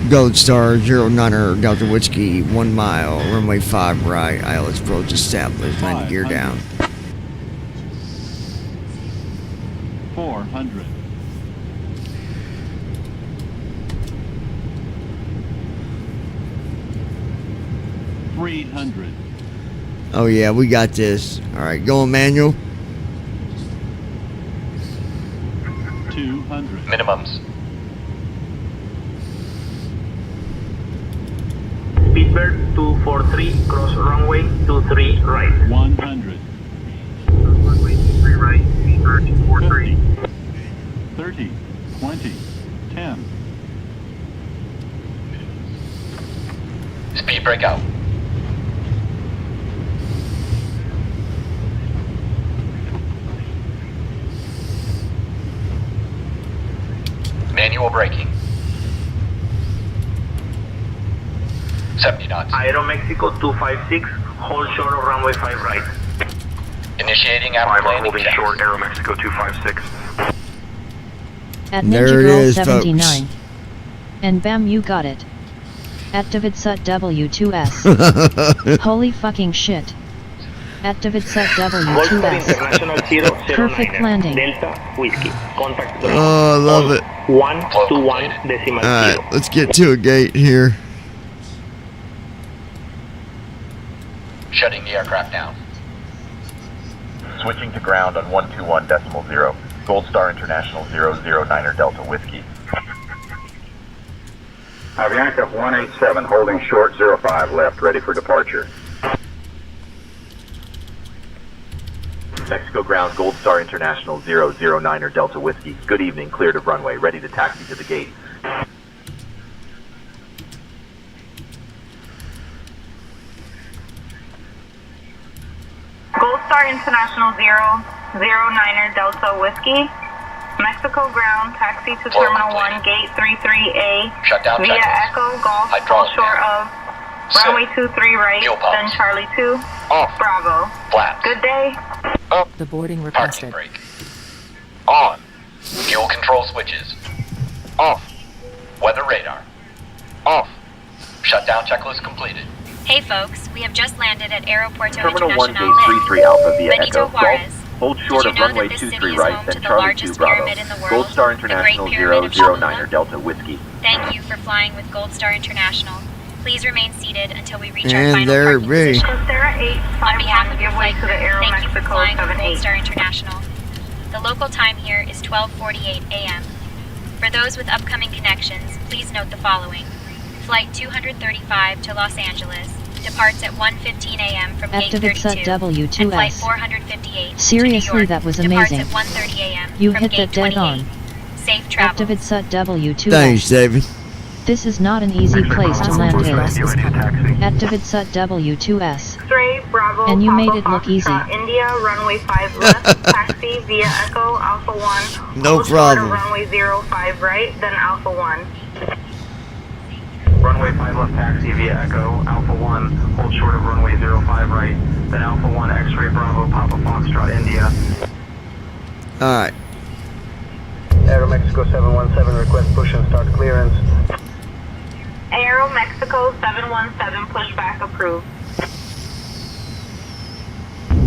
Gold Star 09er Delta Whiskey, 1 mile, runway 5 right, ILS approach established, landing gear down. 400. 300. Oh yeah, we got this. Alright, going manual. 200. Minimums. Speedbird 243, cross runway 23 right. 100. Runway 23 right, Speedbird 243. 30. 20. 10. Speed breakout. Manual braking. 70 knots. Aeromexico 256, hold short of runway 5 right. Initiating after landing holding checks. short, Aeromexico 256. At There Ninja it Girl is, 79. folks. And bam, you got it. Activate set W2S. Holy fucking shit. Activate set Gold Star W2S. International 009er Perfect landing. Delta Whiskey. Contact ground. Oh, I love it. 121 decimal Alright, 0. let's get to a gate here. Shutting the aircraft down. Switching to ground on 121.0. Gold Star International 009er Delta Whiskey. Avianca 187 holding short 05 left, ready for departure. Mexico ground, Gold Star International 009er Delta Whiskey. Good evening, cleared of runway, ready to taxi to the gate. Gold Star International 009er Delta Whiskey. Mexico ground, taxi to Floor Terminal completed. 1, Gate 33A. Shut down Via checklist. Echo Golf, Hydraulic short down. of Sit. runway 23 right, Fuel pumps. then Charlie 2. Off. Bravo. Flaps. Good day. Up. The boarding Parking requested. brake. On. Fuel control switches. Off. Weather radar. Off. Shutdown checklist completed. Hey folks, we have just landed at Aeropuerto Terminal 1 International Gate 33 Alpha via Benito Echo Juarez. Golf. Hold short Did of you know runway that this 23 city is right, home then to the Charlie 2 largest Bravo. pyramid in the world, Gold Star the Great International Pyramid of 009er Delta Whiskey. Thank you for flying with Gold Star International. Please remain seated until we reach our And final there parking it be. position. Costera 8, On behalf of your give way flight to the crew, thank you for Aeromexico flying with 78. Gold Star International. The local time here is 12:48 a.m. For those with upcoming connections, please note the following. Flight 235 to Los Angeles departs at 1:15 a.m. from Gate Activate 32. set W2S. And Flight 458 Seriously, to New York that was departs amazing. at 1:30 a.m. You from hit Gate that dead 28. on. Safe travels. Activate set W2S. Thanks, David. This is not an easy place to land in. At David Sut W2S. X-ray, Bravo, And you Papa made it look easy. Foxtrot, India, runway 5 left, taxi via Echo, Alpha 1. No hold problem. short of runway 05 right, then Alpha 1. Runway 5 left taxi via Echo, Alpha 1, hold short of runway 05 right, then Alpha 1 X-ray Bravo, Papa Foxtrot, India. Alright. Aeromexico 717, request push and start clearance. Aero Mexico 717, pushback approved.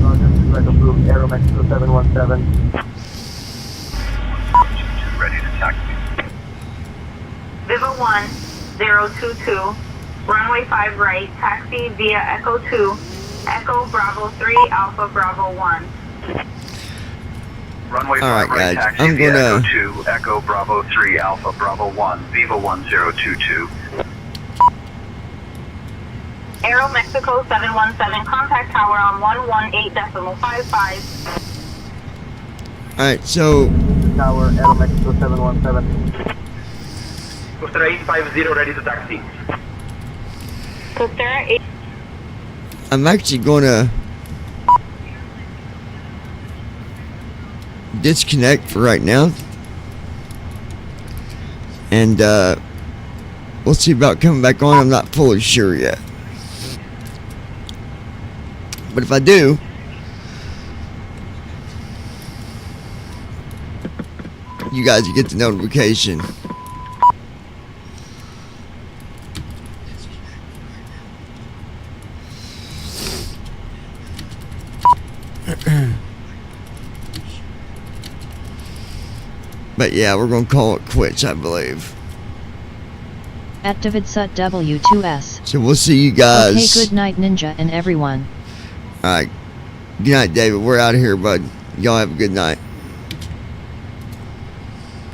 Roger, approved. Aeromexico 717. Ready to taxi. Viva 1022, runway 5 right, taxi via Echo 2, Echo Bravo 3, Alpha Bravo 1. Runway 5 Alright, right, guys, taxi I'm via gonna- Echo 2, Echo Bravo 3, Alpha Bravo 1, Viva 1022. Aero Mexico 717, contact tower on 118.55. Alright, so Tower, Aeromexico 717. Costa 850, ready to taxi. Costera 8. I'm actually gonna disconnect for right now. And we'll see about coming back on. I'm not fully sure yet. But if I do, you guys will get the notification. But yeah, we're gonna call it quits, I believe. At David Sut W2S. So we'll see you guys. Okay, good night, Ninja and everyone. Alright. Good night, David. We're out of here, bud. Y'all have a good night.